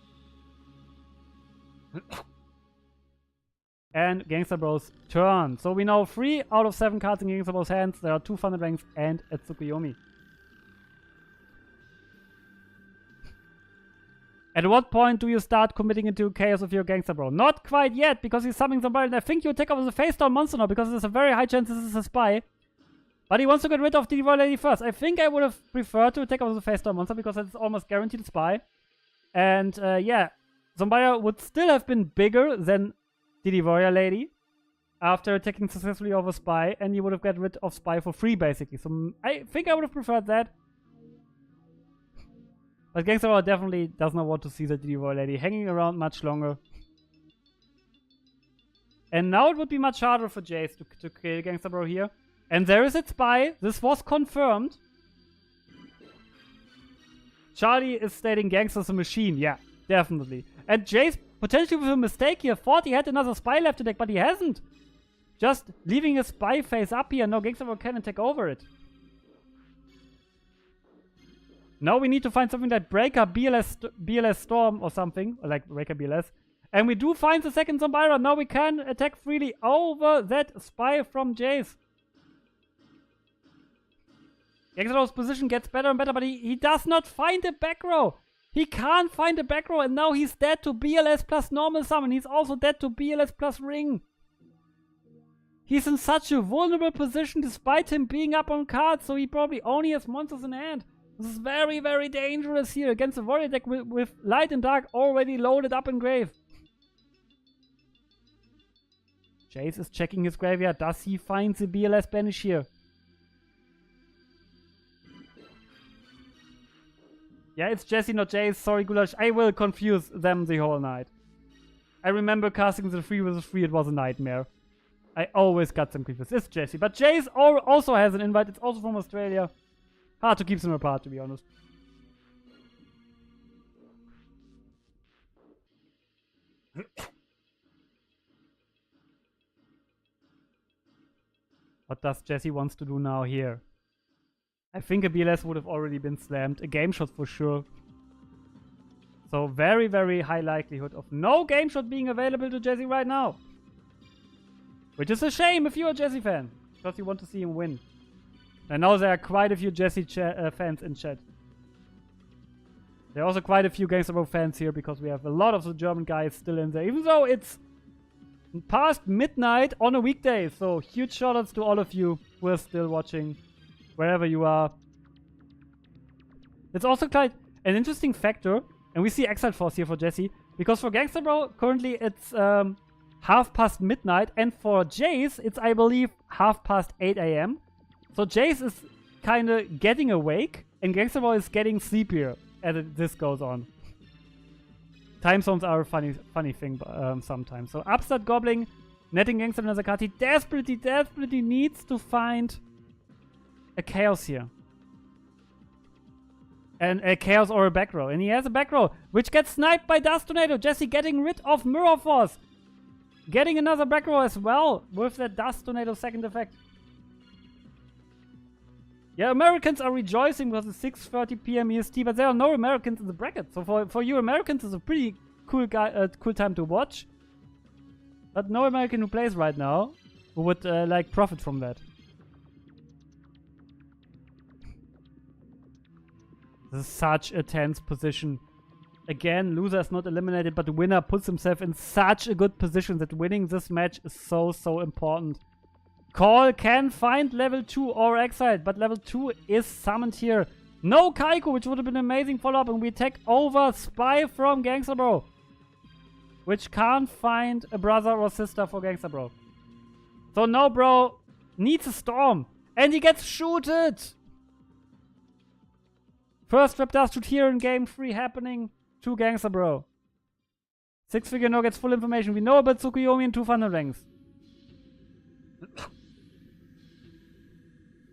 And Gangsta Bro's turn. So we know 3 out of 7 cards in Gangsta Bro's hands. There are 2 Thunder Dragons and a Tsukuyomi. At what point do you start committing into chaos with your Gangsta Bro? Not quite yet, because he's summoning somebody, and I think you take over the face down monster now, because there's a very high chance this is a spy. But he wants to get rid of the Devour Lady first. I think I would have preferred to take over the face down monster, because it's almost guaranteed spy. And yeah, Zombaya would still have been bigger than the Devour Lady after attacking successfully over spy, and he would have got rid of spy for free, basically. So I think I would have preferred that. But Gangsta Bro definitely does not want to see the Devour Lady hanging around much longer. And now it would be much harder for Jace to kill Gangsta Bro here. And there is its spy. This was confirmed. Charlie is stating Gangsta's a machine. Yeah, definitely. And Jace, potentially with a mistake here, thought he had another spy left to deck, but he hasn't. Just leaving a spy face up here. Now Gangsta Bro can take over it. Now we need to find something like Breaker, BLS Storm or something. Or like Breaker BLS. And we do find the second Zombira. Now we can attack freely over that spy from Jace. Gangsta Bro's position gets better and better, but he does not find a back row. He can't find a back row, and now he's dead to BLS plus normal summon. He's also dead to BLS plus ring. He's in such a vulnerable position despite him being up on cards, so he probably only has monsters in hand. This is very, very dangerous here against a warrior deck with light and dark already loaded up in grave. Jace is checking his graveyard. Does he find the BLS banish here? Yeah, it's Jesse, not Jace. Sorry, Gulash. I will confuse them the whole night. I remember casting the 3 vs 3. It was a nightmare. I always got them confused. It's Jesse. But Jace also has an invite. It's also from Australia. Hard to keep them apart, to be honest. What does Jesse wants to do now here? I think a BLS would have already been slammed. A game shot for sure. So very, very high likelihood of no game shot being available to Jesse right now. Which is a shame if you're a Jesse fan. Because you want to see him win. I know there are quite a few Jesse fans in chat. There are also quite a few Gangsta Bro fans here because we have a lot of the German guys still in there. Even though it's past midnight on a weekday. So huge shoutouts to all of you who are still watching wherever you are. It's also quite an interesting factor. And we see Exiled Force here for Jesse. Because for Gangsta Bro, currently it's half past midnight. And for Jace, it's, I believe, half past 8 AM. So Jace is kind of getting awake, and Gangsta Bro is getting sleepier as this goes on. Time zones are a funny thing sometimes. So Upstart Gobbling, netting Gangsta Bro card. He desperately needs to find a Chaos here. And a Chaos or a back row. And he has a back row, which gets sniped by Dust Tornado. Jesse getting rid of Mirror Force. Getting another back row as well with that Dust Tornado second effect. Yeah, Americans are rejoicing because it's 6:30 PM EST, but there are no Americans in the bracket. So for you Americans, it's a pretty cool time to watch. But no American who plays right now who would like profit from that. This is such a tense position. Again, loser is not eliminated, but the winner puts himself in such a good position that winning this match is so important. Call can find level 2 or exiled, but level 2 is summoned here. No Kaiko, which would have been an amazing follow-up, and we take over Spy from Gangsta Bro, which can't find a brother or sister for Gangsta Bro. So no bro needs a storm, and he gets shooted. First trap dust shoot here in game 3 happening to Gangsta Bro. 6-figure no gets full information. We know about Tsukuyomi and 2 Thunder Ranks.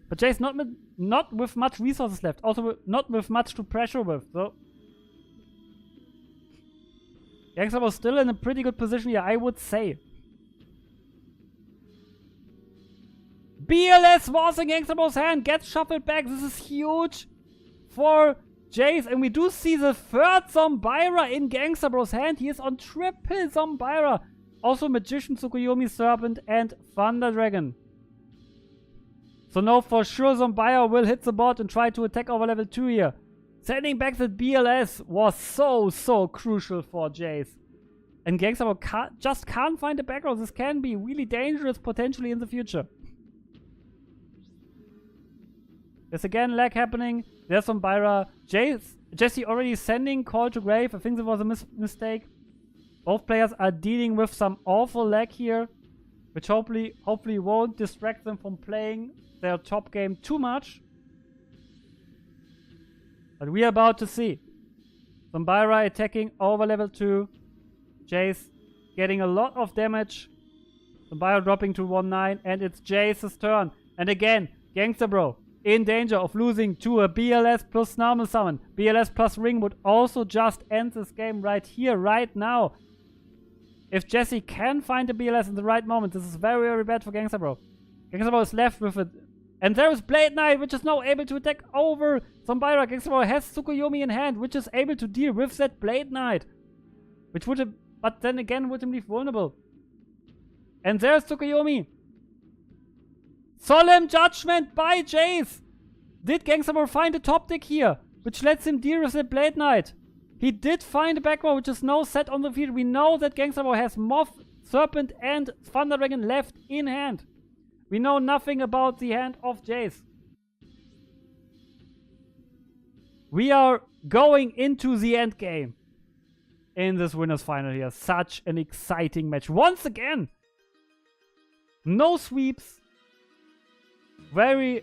But Jay's not with much resources left. Also not with much to pressure with. So Gangsta was still in a pretty good position here, I would say. BLS was in Gangsterbro's hand. Gets shuffled back. This is huge for Jace. And we do see the third Zombira in Gangsterbro's hand. He is on triple Zombira. Also Magician, Tsukuyomi, Serpent, and Thunder Dragon. So no, for sure Zombira will hit the bot and try to attack over level 2 here. Sending back the BLS was so crucial for Jace. And Gangsterbro just can't find the back row. This can be really dangerous potentially in the future. There's again lag happening. There's Zombira. Jesse already sending Call to Grave. I think that was a mistake. Both players are dealing with some awful lag here, which hopefully won't distract them from playing their top game too much. But we are about to see. Zombira attacking over level 2. Jace getting a lot of damage. Zombira dropping to 1-9, and it's Jace's turn. And again, Gangsterbro in danger of losing to a BLS plus normal summon. BLS plus ring would also just end this game right here, right now. If Jesse can find the BLS in the right moment, this is very bad for Gangsterbro. Gangsterbro is left with it. And there is Blade Knight, which is now able to attack over Zombira. Gangsterbro has Tsukuyomi in hand, which is able to deal with that Blade Knight. Which would have, but then again would him leave vulnerable. And there's Tsukuyomi. Solemn Judgment by Jace. Did Gangsterbro find a top deck here, which lets him deal with the Blade Knight? He did find a back row, which is now set on the field. We know that Gangsterbro has Moth, Serpent, and Thunder Dragon left in hand. We know nothing about the hand of Jace. We are going into the end game in this winners final here. Such an exciting match. Once again, no sweeps. Very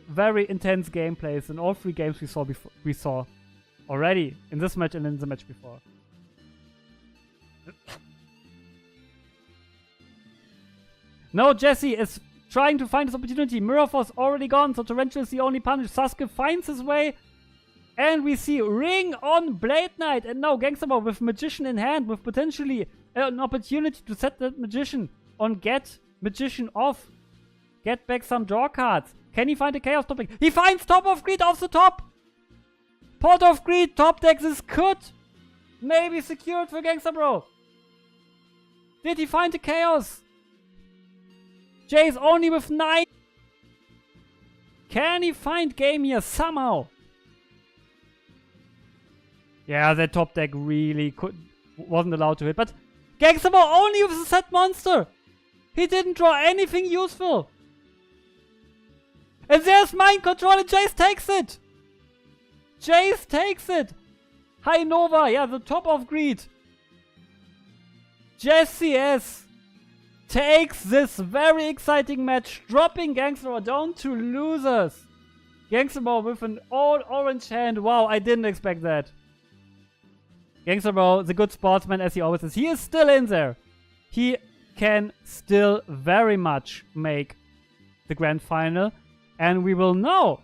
intense gameplays in all 3 games we saw already in this match and in the match before. Now Jesse is trying to find his opportunity. Mirror Force already gone, so Torrential is the only punish. Sasuke finds his way, and we see Ring on Blade Knight. And now Gangsterbro with Magician in hand, with potentially an opportunity to set that Magician on Get Magician off. Get back some draw cards. Can he find a Chaos top deck? He finds Top of Greed off the top! Pot of Greed top deck. This could maybe secured for Gangsterbro. Did he find the Chaos? Jace only with 9. Can he find game here somehow? Yeah, that top deck really wasn't allowed to hit. But Gangsterbro only with the set monster. He didn't draw anything useful. And there's Mind Control and Jace takes it. Jace takes it. High Nova, yeah, the Top of Greed. Jesse S takes this very exciting match, dropping Gangsterbro down to losers. Gangsterbro with an all orange hand. Wow, I didn't expect that. Gangsterbro, the good sportsman as he always is. He is still in there. He can still very much make the grand final. And we will now,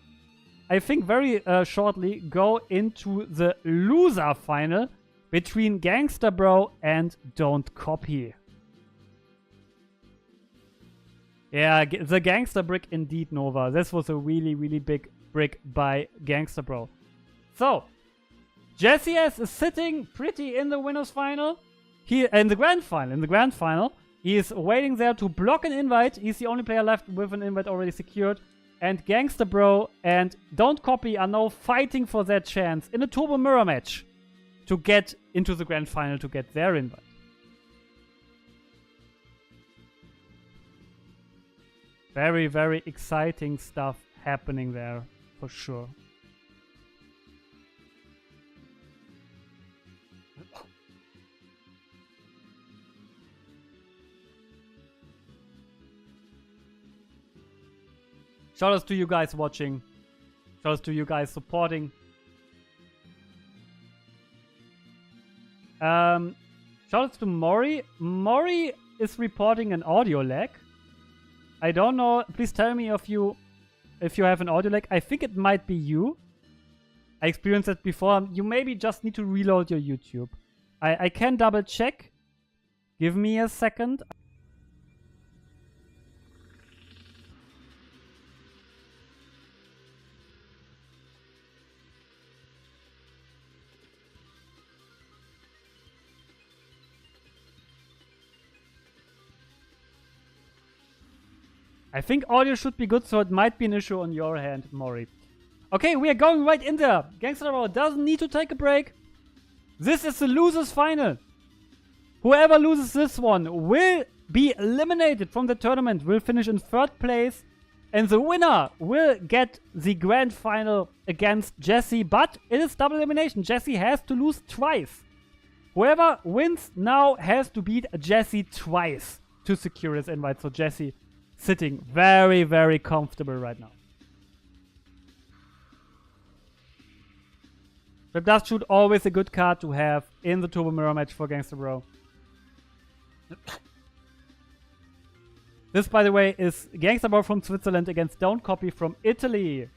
I think very shortly, go into the loser final between Gangsterbro and Don't Copy. Yeah, the Gangster brick indeed, Nova. This was a really big brick by Gangsterbro. So, Jesse S is sitting pretty in the winners final. In the grand final, he is waiting there to block an invite. He's the only player left with an invite already secured. And Gangsterbro and Don't Copy are now fighting for their chance in a Turbo Mirror match to get into the grand final to get their invite. Very exciting stuff happening there for sure. Shoutouts to you guys watching. Shoutouts to you guys supporting. Shoutouts to Mori. Mori is reporting an audio lag. I don't know. Please tell me if you have an audio lag. I think it might be you. I experienced it before. You maybe just need to reload your YouTube. I can double check. Give me a second. I think audio should be good, so it might be an issue on your hand, Mori. Okay, we are going right in there. Gangster Brawl doesn't need to take a break. This is the losers final. Whoever loses this one will be eliminated from the tournament, will finish in 3rd place. And the winner will get the grand final against Jesse. But it is double elimination. Jesse has to lose twice. Whoever wins now has to beat Jesse twice to secure his invite. So Jesse sitting very, very comfortable right now. Trap Dust Shoot, always a good card to have in the Turbo Mirror match for Gangster Bro. This, by the way, is Gangster Bro from Switzerland against Don't Copy from Italy.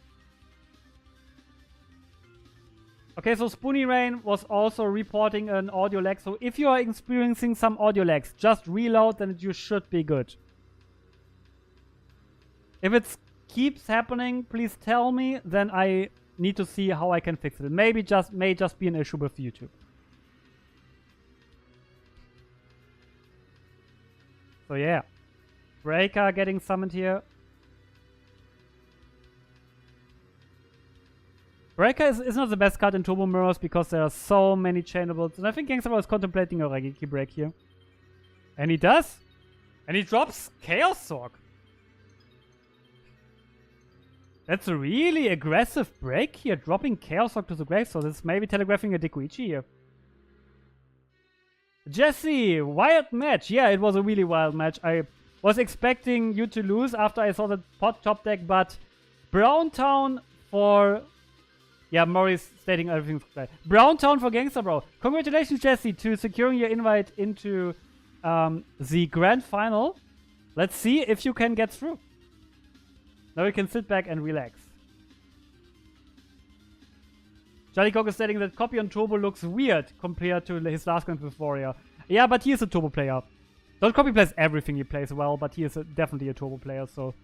Okay, so Spoony Rain was also reporting an audio lag. So if you are experiencing some audio lags, just reload, then you should be good. If it keeps happening, please tell me. Then I need to see how I can fix it. Maybe may just be an issue with YouTube. So yeah, Breaker getting summoned here. Breaker is not the best card in Turbo Mirrors because there are so many chainables. And I think Gangster Bro is contemplating a Regiki break here. And he does. And he drops Chaos Sork. That's a really aggressive break here, dropping Chaos Sork to the grave. So this is maybe telegraphing a Dekuichi here. Jesse, wild match. Yeah, it was a really wild match. I was expecting you to lose after I saw the pot top deck, but Brown Town for... Yeah, Maury's stating everything's right. Brown Town for Gangster Bro. Congratulations, Jesse, to securing your invite into the grand final. Let's see if you can get through. Now you can sit back and relax. Charlie Cock is stating that Copy on Turbo looks weird compared to his last game with Warrior. Yeah, but he is a Turbo player. Don't Copy plays everything he plays well, but he is definitely a Turbo player, so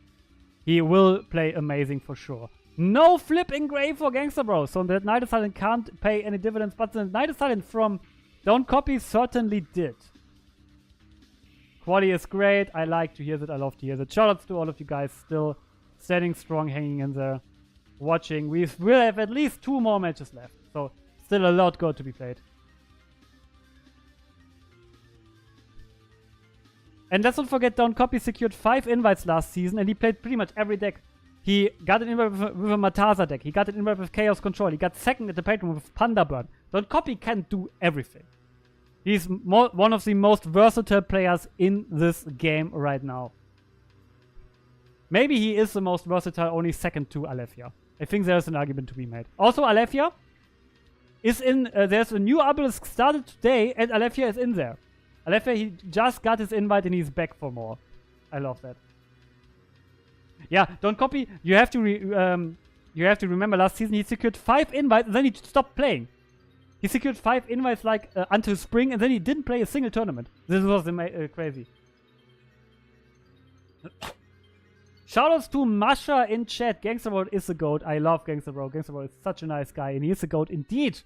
he will play amazing for sure. No flip engrave for Gangster Bro, so that Night Assassin can't pay any dividends, but the Night Assassin from Don't Copy certainly did. Quality is great, I like to hear that, I love to hear that. Shoutouts to all of you guys still standing strong, hanging in there, watching. We will have at least 2 more matches left, so still a lot good to be played. And let's not forget, Don't Copy secured 5 invites last season, and he played pretty much every deck. He got an invite with a Mataza deck, he got an invite with Chaos Control, he got second at the Patreon with Panda Burn. Don't Copy can do everything. He's one of the most versatile players in this game right now. Maybe he is the most versatile, only second to Alethea. I think there's an argument to be made. Also, Alethea is in... there's a new Obelisk started today, and Alethea is in there. Alethea, he just got his invite, and he's back for more. I love that. Yeah, Don't Copy. You have to remember last season he secured 5 invites, and then he stopped playing. He secured 5 invites like until spring, and then he didn't play a single tournament. This was crazy. Shoutouts to Masha in chat. Gangster Bro is a goat. I love Gangster Bro. Gangster Bro is such a nice guy, and he is a goat indeed.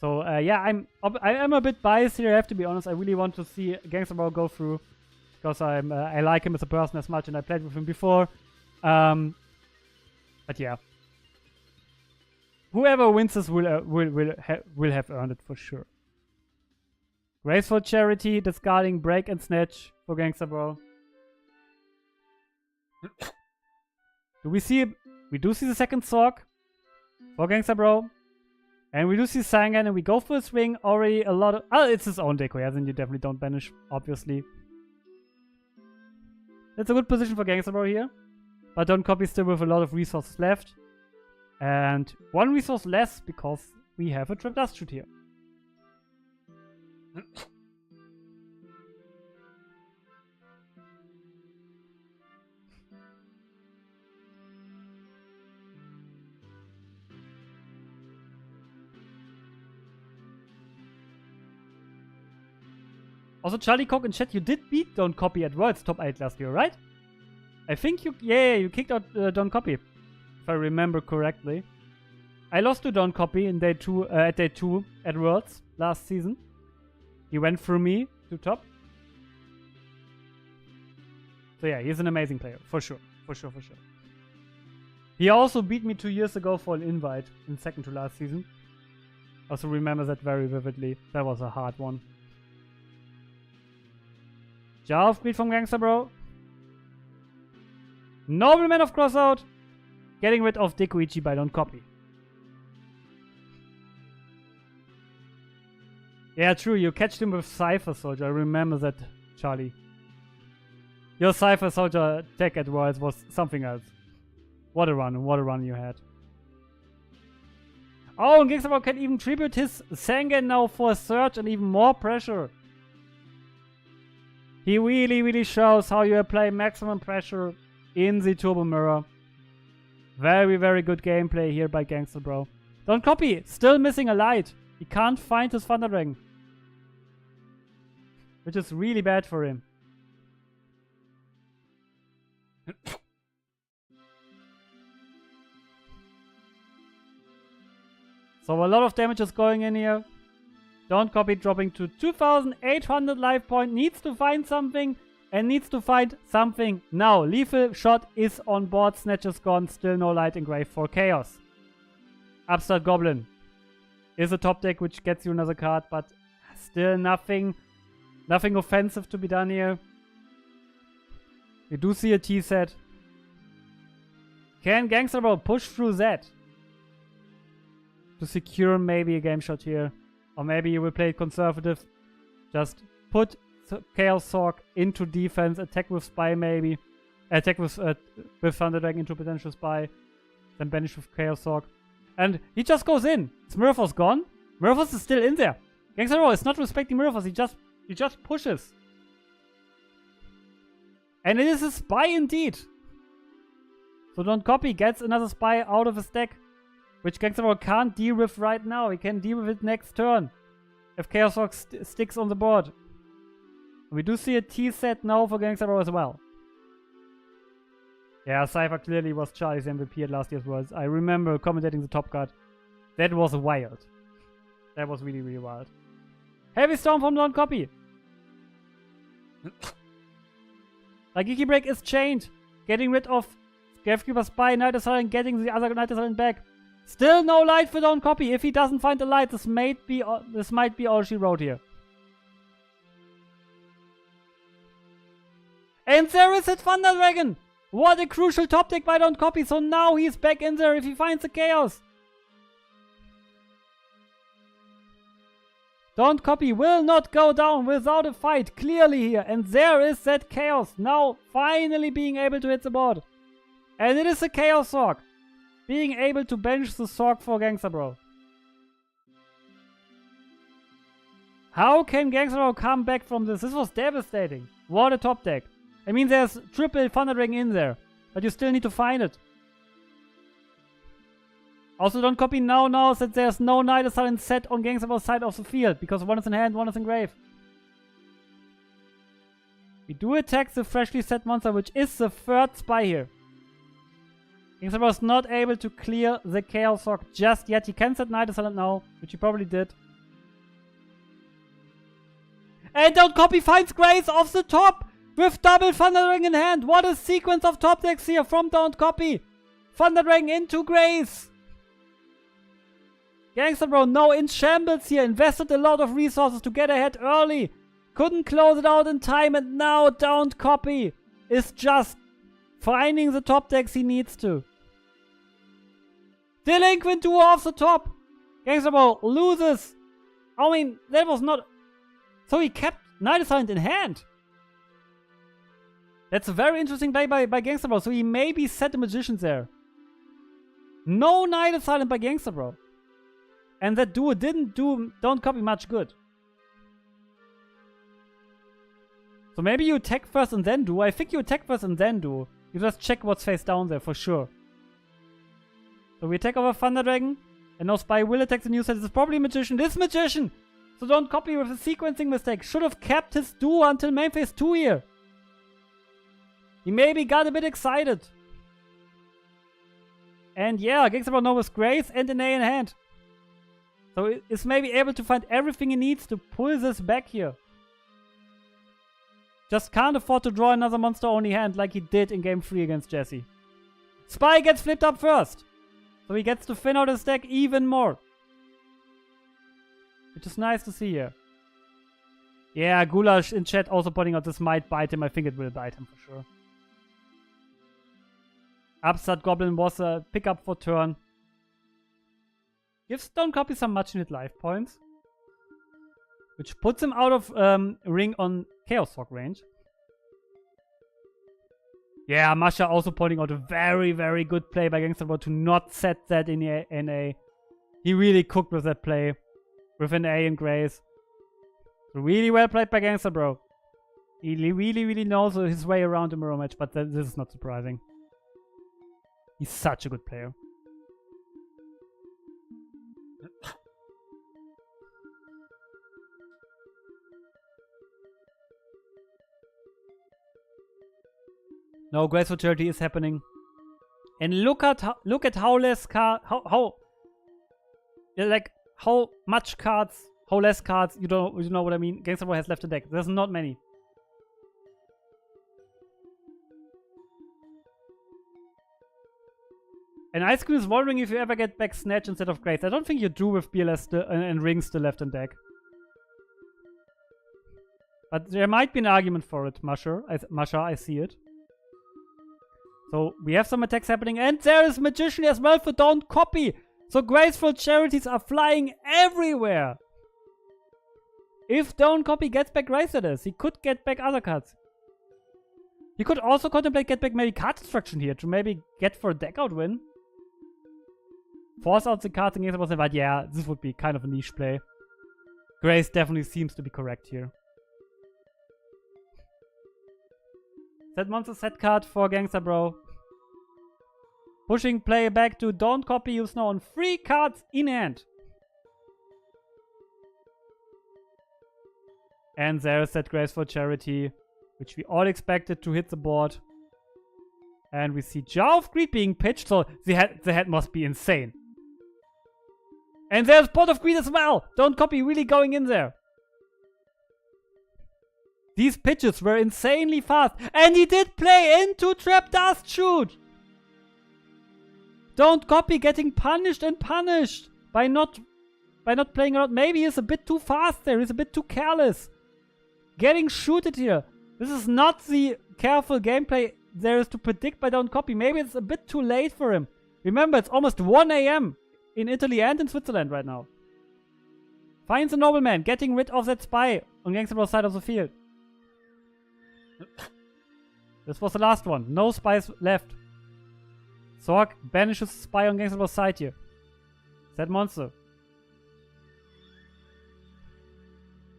So yeah, I'm a bit biased here. I have to be honest. I really want to see Gangster Bro go through because I like him as a person as much, and I played with him before. But yeah, whoever wins this will have earned it for sure. Graceful Charity, discarding Break and Snatch for Gangster Bro. We do see the second Sork for Gangster Bro. And we do see Sangan, and we go for a swing already a lot of... Oh, it's his own deco, yeah, then you definitely don't banish, obviously. It's a good position for Gangster Bro here. But Don't Copy still with a lot of resources left. And 1 resource less because we have a Trap Dust Shoot here. Also, Charlie Cock in chat, you did beat Don't Copy at Worlds Top 8 last year, right? I think you kicked out Don't Copy, if I remember correctly. I lost to Don't Copy in day 2 at Worlds last season. He went through me to top. So yeah, he's an amazing player, for sure. For sure. He also beat me 2 years ago for an invite in second to last season. Also remember that very vividly. That was a hard one. Jar of Greed from Gangster Bro. Nobleman of Crossout. Getting rid of Dekuichi by Don't Copy. Yeah, true. You catched him with Cypher Soldier. I remember that, Charlie. Your Cypher Soldier deck at Royals was something else. What a run you had. Oh, and Gangster Bro can even tribute his Sengen now for a surge and even more pressure. He really shows how you apply maximum pressure in the Turbo Mirror. Very good gameplay here by Gangster Bro. Don't Copy, still missing a light. He can't find his Thunder Dragon. Which is really bad for him. So a lot of damage is going in here. Don't Copy dropping to 2,800 life point. Needs to find something. And needs to find something now. Lethal Shot is on board. Snatch is gone. Still no light engraved for Chaos. Upstart Goblin is a top deck which gets you another card. But still nothing offensive to be done here. You do see a T-set. Can Gangster Bro push through that? To secure maybe a game shot here. Or maybe you will play it conservative. Just put Chaos Sork into defense. Attack with Spy maybe. Attack with Thunder Dragon into potential Spy. Then banish with Chaos Sork. And he just goes in. Smurfos gone. Smurfos is still in there. Gangster Bro is not respecting Smurfos. He just pushes. And it is a Spy indeed. So Don't Copy gets another Spy out of his deck. Which Gangster Bro can't deal with right now. He can deal with it next turn. If Chaos Sork sticks on the board. We do see a T-set now for Gangster Bro as well. Yeah, Cypher clearly was Charlie's MVP at last year's Worlds. I remember commentating the top card. That was wild. That was really wild. Heavy Storm from Don't Copy. Ragiki Break is chained. Getting rid of Gravekeeper Spy, Night Assailant, getting the other Night Assailant back. Still no light for Don't Copy. If he doesn't find the light, this might be all she wrote here. And there is it, Thunder Dragon! What a crucial top deck by Don't Copy. So now he's back in there if he finds the Chaos. Don't Copy will not go down without a fight, clearly here. And there is that Chaos now finally being able to hit the board. And it is a Chaos Sork. Being able to bench the Sork for Gangster Bro. How can Gangster Bro come back from this? This was devastating. What a top deck. I mean, there's triple Thunder Dragon in there. But you still need to find it. Also, Don't Copy now knows that there's no Night Assailant set on Gangster Bro's side of the field. Because one is in hand, one is in grave. We do attack the freshly set monster, which is the third Spy here. Gangster Bro is not able to clear the Chaos Sork just yet. He can set Night Assailant now, which he probably did. And Don't Copy finds Grace off the top with double Thunder Dragon in hand. What a sequence of top decks here from Don't Copy. Thunder Dragon into Grace. Gangster Bro now in shambles here. Invested a lot of resources to get ahead early. Couldn't close it out in time, and now Don't Copy is just finding the top decks he needs to. Delinquent Duo off the top. Gangster Bro loses. I mean, that was not... So he kept Night Assailant in hand. That's a very interesting play by Gangster Bro. So he maybe set the Magicians there. No Night Assailant by Gangster Bro. And that duo didn't do Don't Copy much good. So maybe you attack first and then do. I think you attack first and then do. You just check what's face down there for sure. So we attack over Thunder Dragon. And now Spy will attack the new set. This is probably Magician. This Magician! So Don't Copy with a sequencing mistake. Should have kept his duo until main phase 2 here. He maybe got a bit excited. And yeah, Gangster Bro now with Grace and an A in hand. So is maybe able to find everything he needs to pull this back here. just can't afford to draw another monster-only hand like he did in Game 3 against Jesse. Spy gets flipped up first. So he gets to thin out his deck even more. Which is nice to see here. Yeah, Goulash in chat also pointing out this might bite him. I think it will bite him for sure. Upstart Goblin was a pickup for turn. Gives Don't Copy some much needed life points. Which puts him out of ring on Chaos Hawk range. Yeah, Masha also pointing out a very, very good play by Gangster Bro to not set that in a. He really cooked with that play. With an A in Grace. Really well played by Gangster Bro. He really, really knows his way around the mirror match, but this is not surprising. He's such a good player. No, Graceful Charity is happening. And look at how less card how much cards, how less cards, you know what I mean, Gangster Bro has left the deck. There's not many. And Ice Cream is wondering if you ever get back Snatch instead of Grace. I don't think you do with BLS and Rings still left in deck. But there might be an argument for it, Masha. I see it. So we have some attacks happening, and there is Magician as well for Don't Copy. So Graceful Charities are flying everywhere. If Don't Copy gets back Grace, that is, he could get back other cards. He could also contemplate get back maybe card destruction here to maybe get for a deck out win. Force out the cards against the but yeah, this would be kind of a niche play. Grace definitely seems to be correct here. Set monster set card for Gangster Bro. Pushing play back to Don't Copy, use now on 3 cards in hand. And there's that Graceful Charity, which we all expected to hit the board. And we see Jar of Greed being pitched, so the head must be insane. And there's Pot of Greed as well! Don't Copy really going in there. These pitches were insanely fast. And he did play into Trap Dust Shoot! Don't Copy getting punished and punished by not playing around. Maybe he's a bit too fast there. He's a bit too careless. Getting shooted here. This is not the careful gameplay there is to predict by Don't Copy. Maybe it's a bit too late for him. Remember, it's almost 1 AM in Italy and in Switzerland right now. Finds a nobleman, getting rid of that spy on Gangster Bro's side of the field. This was the last one. No spies left. Zorg banishes spy on Gangster Bro's side here. That monster.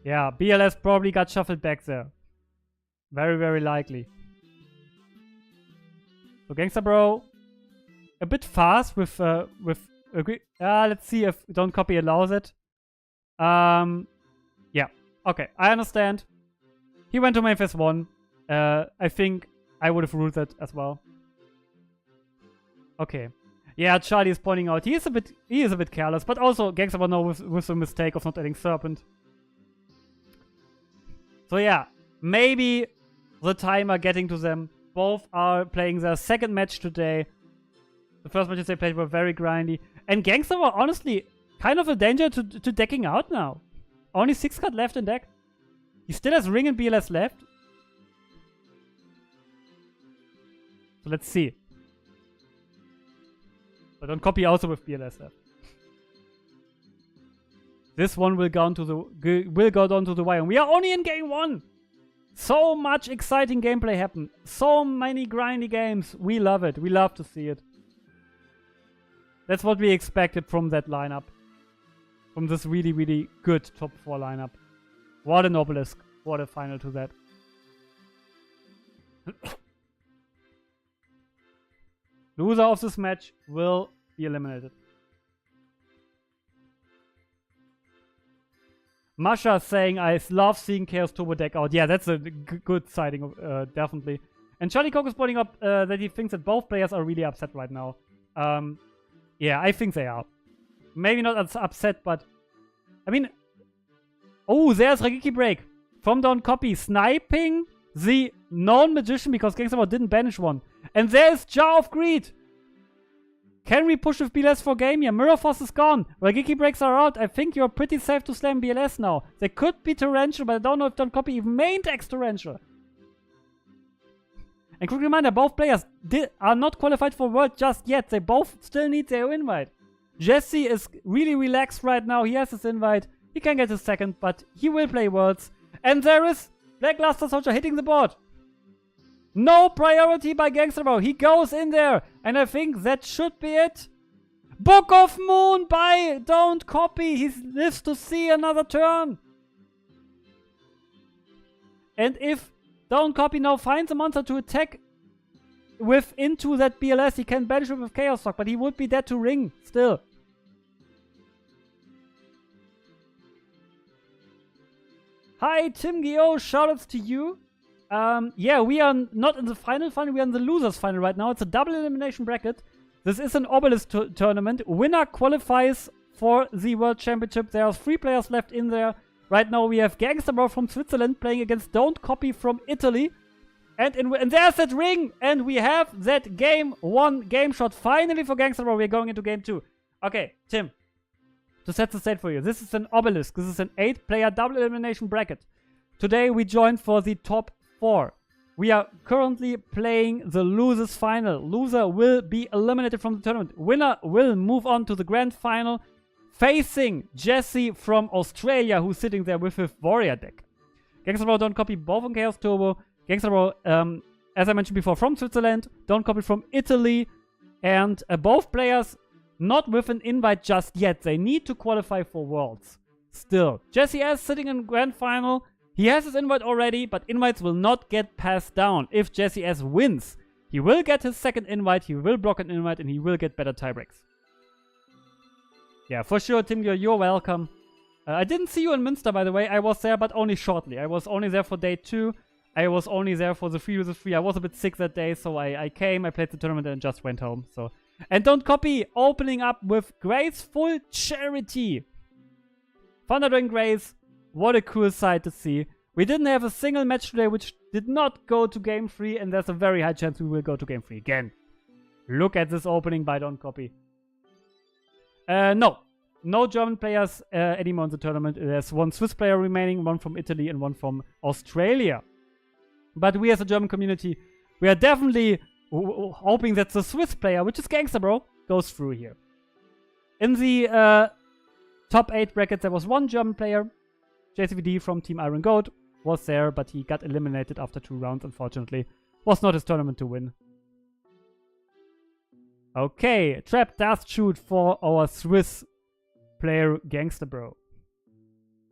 Yeah, BLS probably got shuffled back there. Very, very likely. So Gangster Bro, a bit fast with let's see if Don't Copy allows it. Yeah, okay, I understand. He went to main phase 1. I think I would have ruled that as well. Okay. Yeah, Charlie is pointing out he is a bit careless, but also Gangster Bro now with the mistake of not adding Serpent. So yeah, maybe the timer getting to them. Both are playing their second match today. The first matches they played were very grindy. And Gangster were honestly kind of a danger to decking out now. Only 6 cards left in deck. He still has Ring and BLS left. So let's see. But Don't Copy also with BLS left. This one will go down to the wire. And we are only in game 1. So much exciting gameplay happened. So many grindy games. We love it. We love to see it. That's what we expected from that lineup. From this really, really good top 4 lineup. What an Obelisk. What a final to that. Loser of this match will be eliminated. Masha saying, I love seeing Chaos Turbo deck out. Yeah, that's a good sighting, definitely. And Charlie Coke is pointing up that he thinks that both players are really upset right now. Yeah, I think they are. Maybe not as upset, but... I mean... Oh, there's Ragiki Break. From Don't Copy. Sniping the known magician because Gangster Bro didn't banish one. And there's Jar of Greed. Can we push with BLS for game? Yeah, Mirror Force is gone. Rageki breaks are out. I think you're pretty safe to slam BLS now. They could be Torrential, but I don't know if Don't Copy even main decks Torrential. And quick reminder, both players are not qualified for World just yet. They both still need their invite. Jesse is really relaxed right now. He has his invite. He can get his second, but he will play Worlds. And there is Blackluster Soldier hitting the board. No priority by Gangster Bro. He goes in there. And I think that should be it. Book of Moon by Don't Copy. He lives to see another turn. And if Don't Copy now finds a monster to attack with into that BLS, he can banish it with Chaos Stock, but he would be dead to Ring still. Hi, Tim Gio, shoutouts to you. Yeah, we are not in the final, we are in the losers final right now. It's a double elimination bracket. This is an Obelisk tournament. Winner qualifies for the World Championship. There are 3 players left in there. Right now we have Gangster Bro from Switzerland playing against Don't Copy from Italy. And there's that ring! And we have that game 1 game shot finally for Gangster Bro. We're going into game 2. Okay, Tim. To set the stage for you. This is an Obelisk. This is an 8-player double elimination bracket. Today we joined for the top 4. We are currently playing the losers final. Loser will be eliminated from the tournament. Winner will move on to the grand final, facing Jesse from Australia, who's sitting there with his warrior deck. Gangster Bro, Don't Copy both on Chaos Turbo. Gangster Bro, as I mentioned before, from Switzerland. Don't Copy from Italy. And both players not with an invite just yet. They need to qualify for Worlds. Still. Jesse S sitting in grand final. He has his invite already, but invites will not get passed down. If Jesse S wins, he will get his second invite, he will block an invite, and he will get better tiebreaks. Yeah, for sure, Tim, you're welcome. I didn't see you in Münster, by the way. I was there, but only shortly. I was only there for day 2. I was only there for the 3 vs 3. I was a bit sick that day, so I came, I played the tournament, and just went home. So, and Don't Copy opening up with Graceful Charity. Thunder Dragon Grace. What a cool sight to see. We didn't have a single match today which did not go to game 3, and there's a very high chance we will go to game 3 again. Look at this opening by Don't Copy. No German players anymore in the tournament. There's 1 Swiss player remaining, 1 from Italy and 1 from Australia. But we as a German community, we are definitely hoping that the Swiss player, which is Gangster Bro, goes through here. In the top 8 brackets, there was 1 German player. JCVD from Team Iron Goat was there, but he got eliminated after 2 rounds, unfortunately. Was not his tournament to win. Okay, Trap does shoot for our Swiss player Gangster Bro.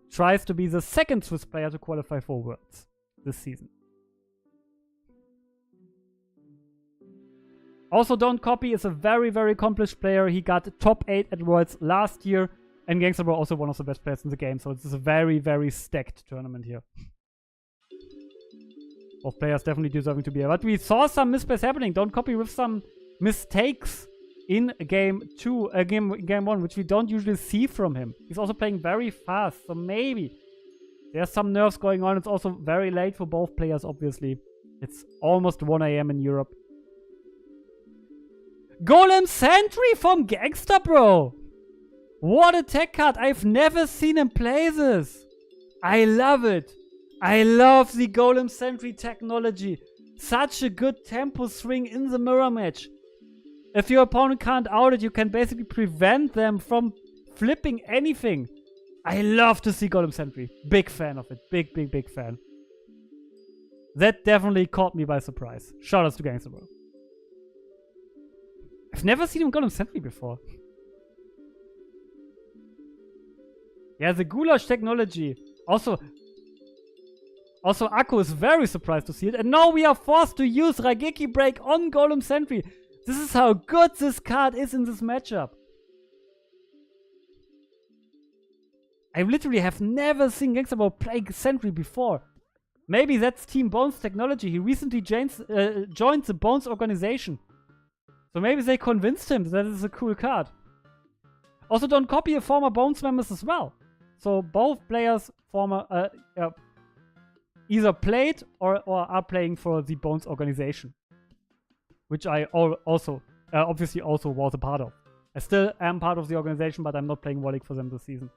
Tries to be the 2nd Swiss player to qualify for Worlds this season. Also, Don't Copy is a very, very accomplished player. He got top 8 at Worlds last year. And Gangster Bro also one of the best players in the game. So this is a very, very stacked tournament here. Both players definitely deserving to be here. But we saw some misplays happening. Don't Copy with some mistakes in game 1, which we don't usually see from him. He's also playing very fast. So maybe there's some nerves going on. It's also very late for both players, obviously. It's almost 1 AM in Europe. Golem Sentry from Gangster Bro! What a tech card! I've never seen him play this! I love it! I love the Golem Sentry technology! Such a good tempo swing in the mirror match! If your opponent can't out it, you can basically prevent them from flipping anything. I love to see Golem Sentry. Big fan of it. Big fan. That definitely caught me by surprise. Shoutouts to Gangster Bro. I've never seen him Golem Sentry before. Yeah, the Goulash technology. Also, Akko is very surprised to see it. And now we are forced to use Rageki Break on Golem Sentry. This is how good this card is in this matchup. I literally have never seen Gangster Bro play Sentry before. Maybe that's Team Bones technology. He recently joined the Bones organization. So maybe they convinced him that it's a cool card. Also, Don't Copy a former Bones members as well. So both players either played or are playing for the Bones organization, which I also obviously also was a part of. I still am part of the organization, but I'm not playing Warlick for them this season.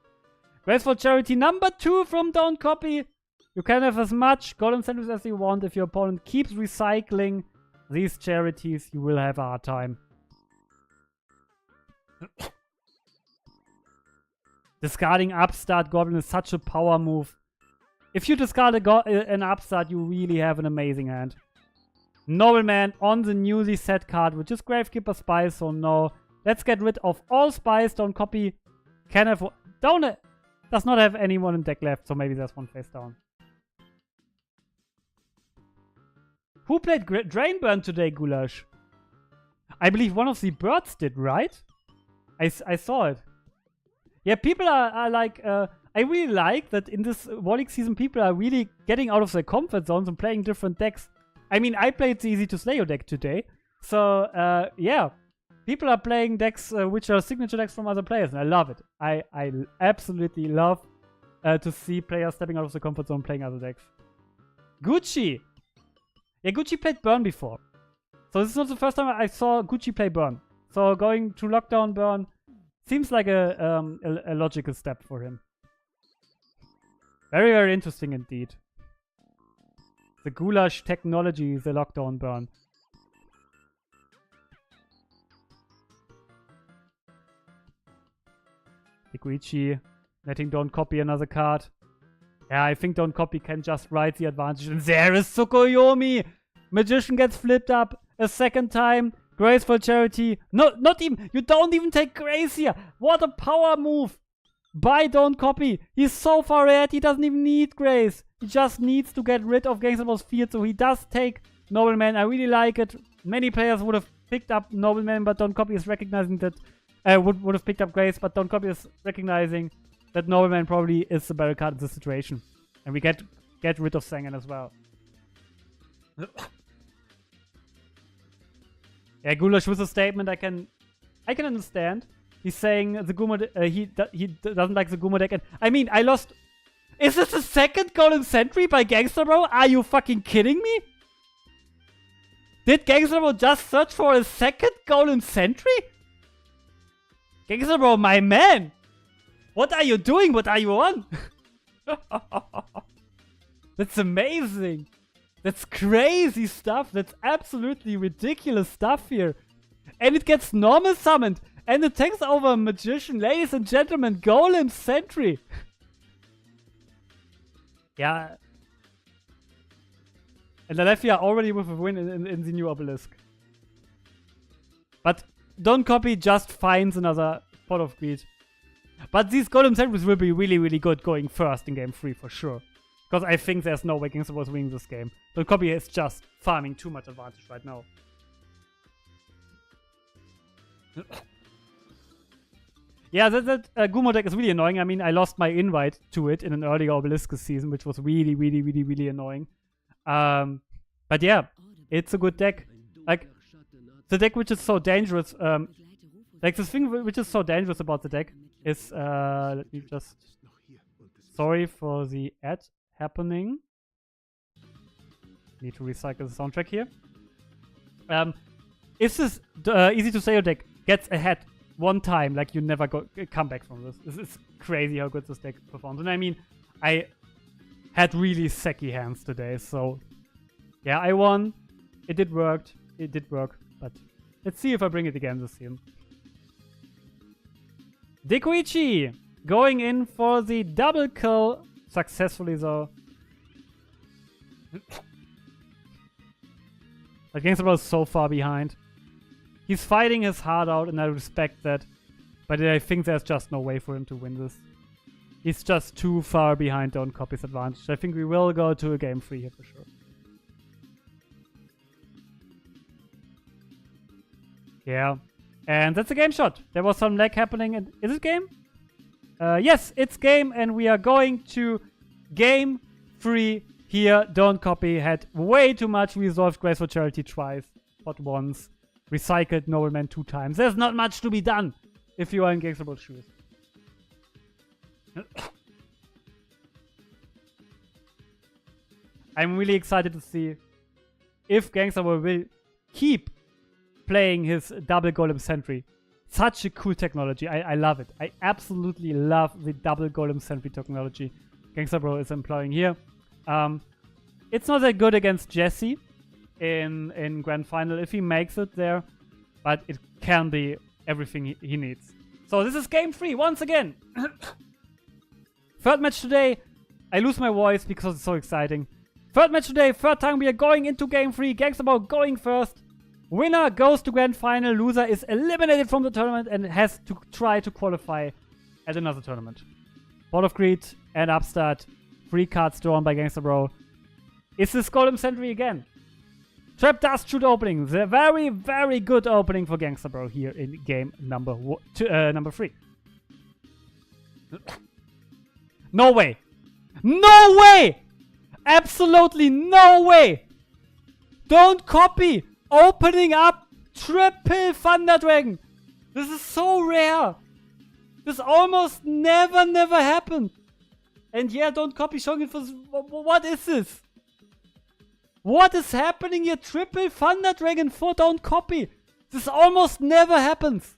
Graceful Charity number 2 from Don't Copy. You can have as much golden centuries as you want. If your opponent keeps recycling these charities, you will have a hard time. Discarding Upstart Goblin is such a power move. If you discard an Upstart, you really have an amazing hand. Nobleman on the newly set card, which is Gravekeeper Spies, so no. Let's get rid of all spies. Don't Copy. Can have... does not have anyone in deck left, so maybe there's one face down. Who played Drainburn today, Gulash? I believe one of the birds did, right? I saw it. Yeah, people are like... I really like that in this Warlick season, people are really getting out of their comfort zones and playing different decks. I mean, I played the Easy to Slay Your deck today. So, yeah. People are playing decks which are signature decks from other players, and I love it. I absolutely love to see players stepping out of the comfort zone playing other decks. Gucci! Yeah, Gucci played Burn before. So this is not the first time I saw Gucci play Burn. So going to Lockdown Burn seems like a logical step for him. Very, very interesting indeed. The Goulash technology, the Lockdown Burn. Iguchi letting Don't Copy another card. Yeah, I think Don't Copy can just ride the advantage. And there is Tsukuyomi! Magician gets flipped up a second time. Graceful Charity. No, not even. You don't even take Grace here. What a power move by Don't Copy. He's so far ahead, he doesn't even need Grace. He just needs to get rid of Gangsterboss Field, so he does take Nobleman. I really like it. Many players would have picked up Nobleman, but Don't Copy is recognizing that would have picked up Grace, but Don't Copy is recognizing that Nobleman probably is the better card in this situation. And we get rid of Sangan as well. Yeah, Goulash with a statement I can understand. He's saying the Gumo he doesn't like the Gumo deck, and I mean I lost. Is this the second Golden Sentry by Gangster Bro? Are you fucking kidding me? Did Gangster Bro just search for a second Golden Sentry? Gangster Bro, my man! What are you doing? What are you on? That's amazing. That's crazy stuff. That's absolutely ridiculous stuff here. And it gets normal summoned. And it takes over a Magician. Ladies and gentlemen, Golem Sentry. Yeah. And Alethea already with a win in the new Obelisk. But Don't Copy just finds another Pot of Greed. But these Golem Sentries will be really, really good going first in game 3 for sure. Because I think there's no way Gangster was winning this game. Don't Copy is just farming too much advantage right now. Yeah, that Gumo deck is really annoying. I mean, I lost my invite to it in an earlier Obelisk season, which was really, really, really, really annoying. But yeah, it's a good deck. Like, the deck which is so dangerous, like this thing which is so dangerous about the deck is, let me just, sorry for the ad happening. Need to recycle the soundtrack here. If this Easy to Say Your deck gets ahead one time, like you never come back from this. This is crazy how good this deck performs. And I mean, I had really sacky hands today, so yeah, I won. It did work. It did work, but let's see if I bring it again this season. Dekuichi going in for the double kill successfully though. But Gangster Bro is so far behind. He's fighting his heart out, and I respect that. But I think there's just no way for him to win this. He's just too far behind Don't Copy's advantage. I think we will go to a game 3 here for sure. Yeah. And that's a game shot. There was some lag happening. And is it game? Yes, it's game. And we are going to game 3 here. Don't Copy had way too much. Resolved Graceful Charity twice. But once. Recycled Nobleman 2 times. There's not much to be done if you are in Gangster Bro's shoes. I'm really excited to see if Gangster Bro will keep playing his double Golem Sentry. Such a cool technology. I love it. I absolutely love the double Golem Sentry technology Gangster Bro is employing here. It's not that good against Jesse in Grand Final if he makes it there, but it can be everything he needs. So this is game 3 once again. Third match today. I lose my voice because it's so exciting. Third match today, third time we are going into game 3. Gangster Bro going first. Winner goes to Grand Final. Loser is eliminated from the tournament and has to try to qualify at another tournament. Board of Greed and Upstart. 3 cards drawn by Gangster Bro. Is this Golem Sentry again? Trap Dust Shoot opening. The very, very good opening for Gangster Bro here in game number 3. No way. No way! Absolutely no way! Don't copy! Opening up triple Thunder Dragon! This is so rare! This almost never happened! And yeah, don't copy showing it for... What is this? What is happening here? Triple Thunder Dragon for don't copy! This almost never happens!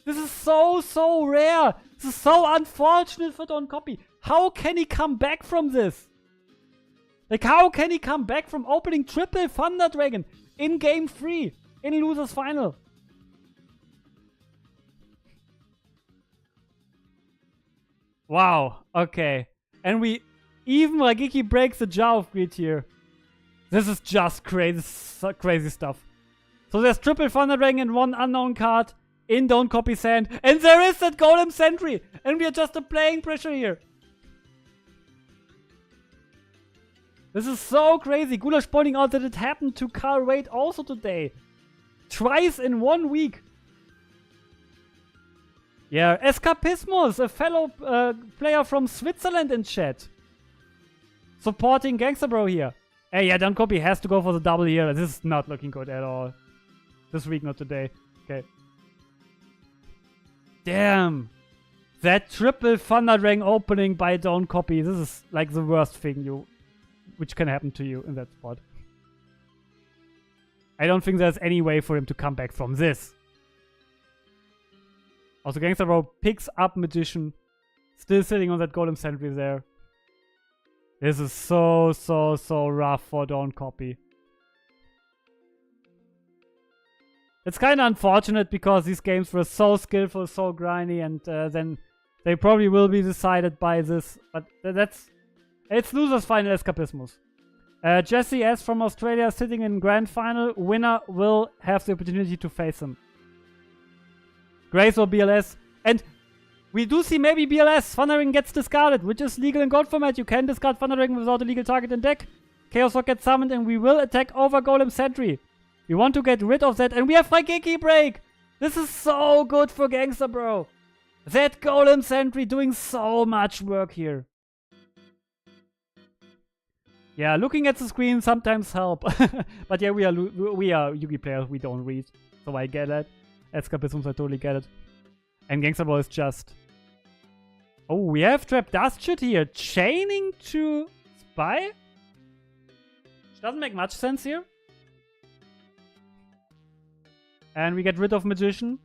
This is so rare! This is so unfortunate for don't copy! How can he come back from this? Like, how can he come back from opening triple Thunder Dragon in game 3 in Losers Final? Wow, okay. And we even Ragiki breaks the Jar of Greed here. This is just crazy stuff. So there's triple Thunder Dragon and 1 unknown card in Don't Copy's hand. And there is that Golem Sentry! And we are just applying pressure here. This is so crazy. Gulash pointing out that it happened to Carl Wade also today. Twice in 1 week. Yeah, Escapismus, a fellow player from Switzerland in chat. Supporting Gangster Bro here. Hey, yeah, Don't Copy has to go for the double here. This is not looking good at all. This week, not today. Okay. Damn. That triple Thunder Dragon opening by Don't Copy. This is like the worst thing which can happen to you in that spot. I don't think there's any way for him to come back from this. Also, Gangster Bro picks up Magician. Still sitting on that Golem Sentry there. This is so rough for Don't Copy. It's kind of unfortunate because these games were so skillful, so grindy, and then they probably will be decided by this. But it's Losers Final Escapismus. Jesse S. from Australia sitting in Grand Final. Winner will have the opportunity to face him. Grace or BLS. And we do see maybe BLS. Thundering gets discarded, which is legal in Gold format. You can discard Thundering without a legal target in deck. Chaos Rock gets summoned and we will attack over Golem Sentry. We want to get rid of that and we have Raigeki Break. This is so good for Gangster Bro. That Golem Sentry doing so much work here. Yeah, looking at the screen sometimes help. But yeah, we are Yugi players, we don't read. So I get it. Escapisms, I totally get it. And Gangster Bro is just... Oh, we have Trap Dust Shit here. Chaining to Spy? Which doesn't make much sense here. And we get rid of Magician.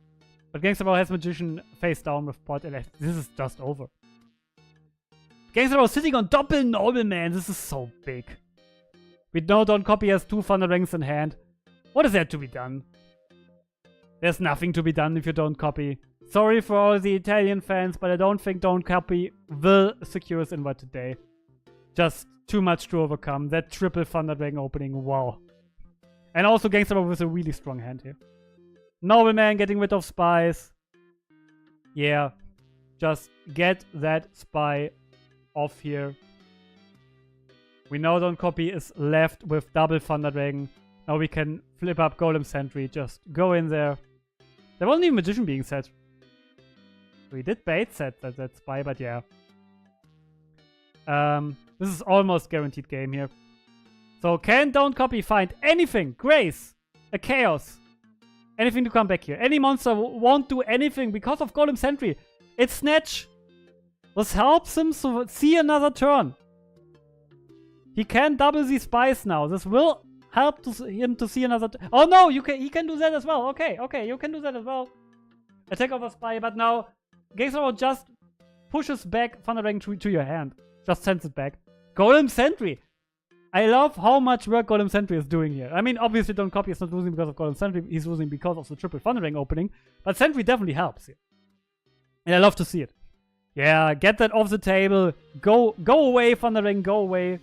But Gangster Bro has Magician face down with Pot. And this is just over. Gangster Bro sitting on Doppel Nobleman. This is so big. We know Don't Copy has 2 Thunder Dragons in hand. What is there to be done? There's nothing to be done if you don't copy. Sorry for all the Italian fans, but I don't think Don't Copy will secure his invite today. Just too much to overcome. That triple Thunder Dragon opening, wow. And also Gangster Bro with a really strong hand here. Nobleman getting rid of spies. Yeah, just get that spy off here. We know Don't Copy is left with double Thunder Dragon. Now we can flip up Golem Sentry. Just go in there. There wasn't even Magician being set. We did bait set that spy, but yeah. This is almost guaranteed game here. So can Don't Copy find anything? Grace, a Chaos, anything to come back here. Any monster won't do anything because of Golem Sentry. It's Snatch. This helps him to see another turn. He can double the spice now. This will help him to see another... Oh no, he can do that as well. Okay, you can do that as well. Attack over spy, but now Gangster just pushes back Thunder Dragon to your hand. Just sends it back. Golem Sentry. I love how much work Golem Sentry is doing here. I mean, obviously Don't Copy is not losing because of Golem Sentry. He's losing because of the triple Thunder Dragon opening. But Sentry definitely helps here. And I love to see it. Yeah, get that off the table. Go away, Thunder Dragon, go away.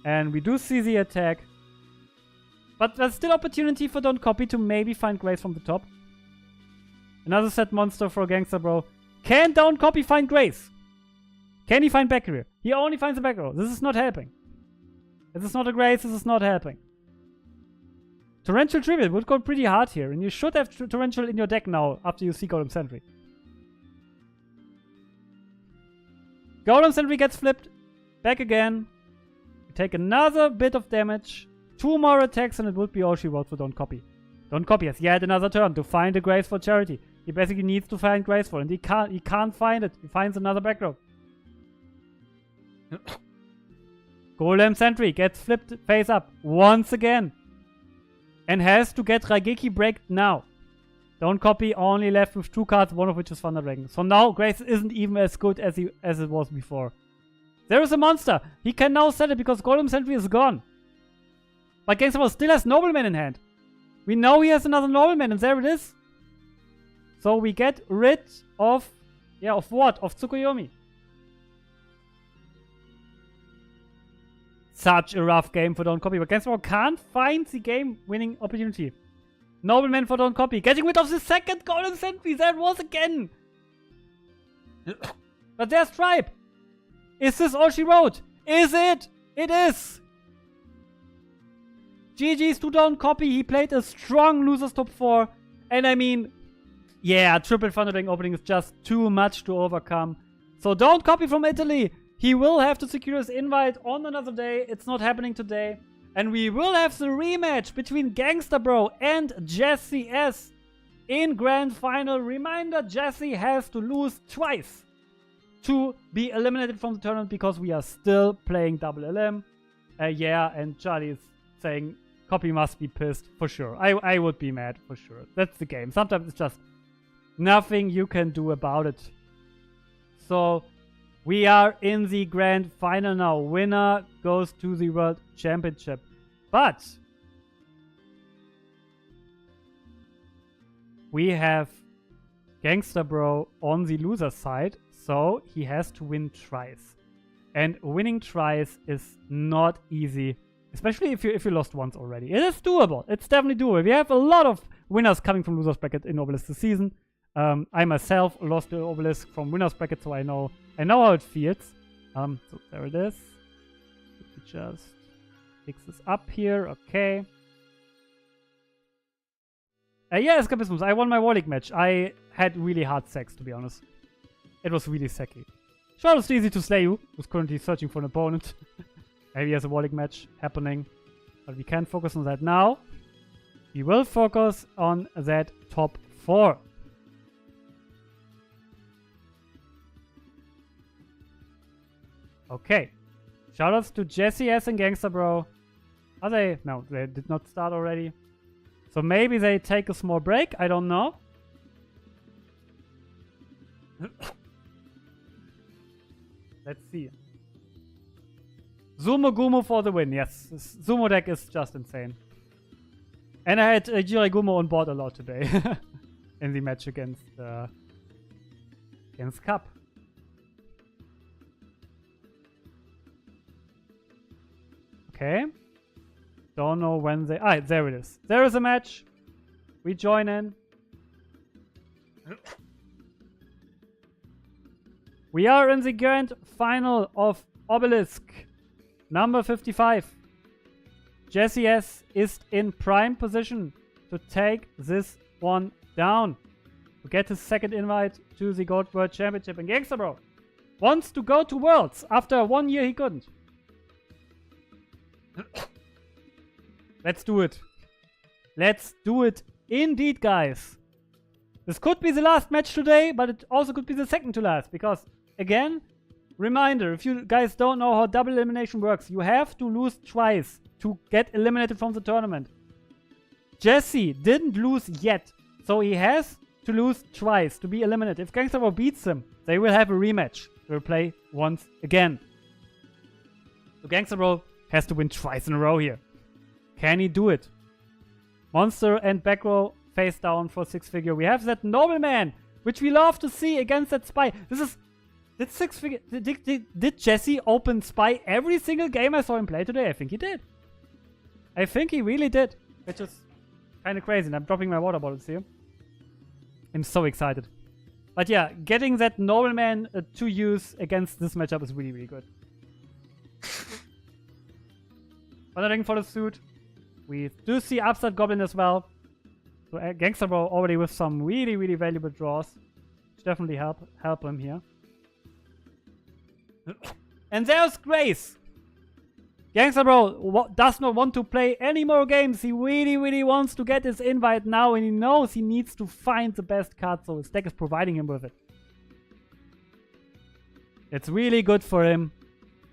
And we do see the attack. But there's still opportunity for Don't Copy to maybe find Grace from the top. Another set monster for Gangster Bro. Can Don't Copy find Grace? Can he find back here? He only finds the back row. This is not helping. This is not a Grace. This is not helping. Torrential Trivial would go pretty hard here. And you should have Torrential in your deck now after you see Golem Sentry. Golem Sentry gets flipped. Back again. We take another bit of damage. 2 more attacks and it would be all she wrote for Don't Copy. Don't Copy has yet another turn to find a Grace for Charity. He basically needs to find Graceful and he can't find it. He finds another back row. Golem Sentry gets flipped face up once again. And has to get Raigeki Break now. Don't Copy only left with 2 cards, one of which is Thunder Dragon. So now Grace isn't even as good as it was before. There is a monster. He can now set it because Golem Sentry is gone. But Gangster still has Nobleman in hand. We know he has another Nobleman and there it is. So we get rid of... Yeah, of what? Of Tsukuyomi. Such a rough game for Don't Copy. But Gangster can't find the game-winning opportunity. Nobleman for Don't Copy. Getting rid of the second Golem Sentry. There it was again. But there's Tribe. Is this all she wrote? Is it? It is. GG's to Don't Copy. He played a strong losers top 4. And I mean, yeah, triple Thunder Dragon opening is just too much to overcome. So Don't Copy from Italy. He will have to secure his invite on another day. It's not happening today. And we will have the rematch between Gangster Bro and Jesse S in Grand Final. Reminder, Jesse has to lose twice to be eliminated from the tournament because we are still playing double LM. Yeah, and Charlie is saying Copy must be pissed for sure. I would be mad for sure. That's the game. Sometimes it's just nothing you can do about it. So we are in the Grand Final now. Winner goes to the World Championship. But we have Gangster Bro on the loser side. So he has to win tries. And winning tries is not easy. Especially if you lost once already. It is doable. It's definitely doable. We have a lot of winners coming from losers bracket in Obelisk this season. I myself lost the Obelisk from winners bracket, so I know how it feels. So there it is. Just fix this up here. Okay. Yeah, Escapismus. I won my War League match. I had really hard sex, to be honest. It was really sacky. Sure, it's easy to slay you. Who's currently searching for an opponent. Maybe he has a War League match happening. But we can't focus on that now. We will focus on that top 4. Okay. Shoutouts to Jesse S and Gangster Bro. Are they? No, they did not start already. So maybe they take a small break. I don't know. Let's see. Zumo Gumo for the win. Yes, this Zumo deck is just insane. And I had Jirai Gumo on board a lot today. In the match against Cup. Okay. Don't know when they... Ah, there it is. There is a match. We join in. We are in the Grand Final of Obelisk. Number 55. Jesse S is in prime position to take this one down. To get his second invite to the Gold World Championship. And Gangster Bro wants to go to Worlds. After 1 year he couldn't. Let's do it. Let's do it indeed, guys. This could be the last match today, but it also could be the second to last. Because, again, Reminder, if you guys don't know how double elimination works, you have to lose twice to get eliminated from the tournament. Jesse didn't lose yet, so he has to lose twice to be eliminated. If Gangster Bro beats him, they will have a rematch. They will play once again. So Gangster Bro has to win twice in a row here. Can he do it? Monster and back row face down for 6-figure. We have that Nobleman, which we love to see against that Spy. This is... Did 6-figure... Did Jesse open Spy every single game I saw him play today? I think he did. I think he really did. Which is kind of crazy. And I'm dropping my water bottles here. I'm so excited. But yeah, getting that Nobleman to use against this matchup is really, really good. Wondering for the suit. We do see Upstart Goblin as well. So Gangster Bro already with some really, really valuable draws. Which definitely help him here. And there's Grace. Gangster Bro does not want to play any more games. He really, really wants to get his invite now, and he knows he needs to find the best card, so his deck is providing him with it. It's really good for him.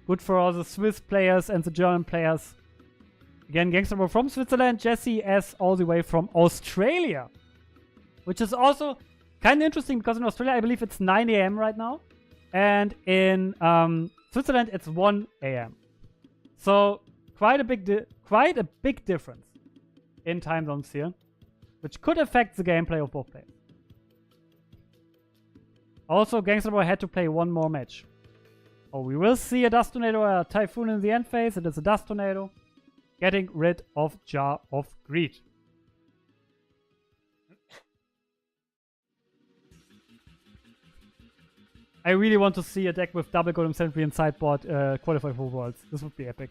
Good for all the Swiss players and the German players. Again, Gangster Bro from Switzerland, Jesse S all the way from Australia. Which is also kind of interesting, because in Australia, I believe it's 9 AM right now. And in Switzerland, it's 1 AM. So quite a big difference in time zones here, which could affect the gameplay of both players. Also, Gangster Bro had to play one more match. Oh, we will see a Dust Tornado or a Typhoon in the end phase. It is a Dust Tornado, getting rid of Jar of Greed. I really want to see a deck with double Golem Sentry and sideboard qualify for Worlds. This would be epic.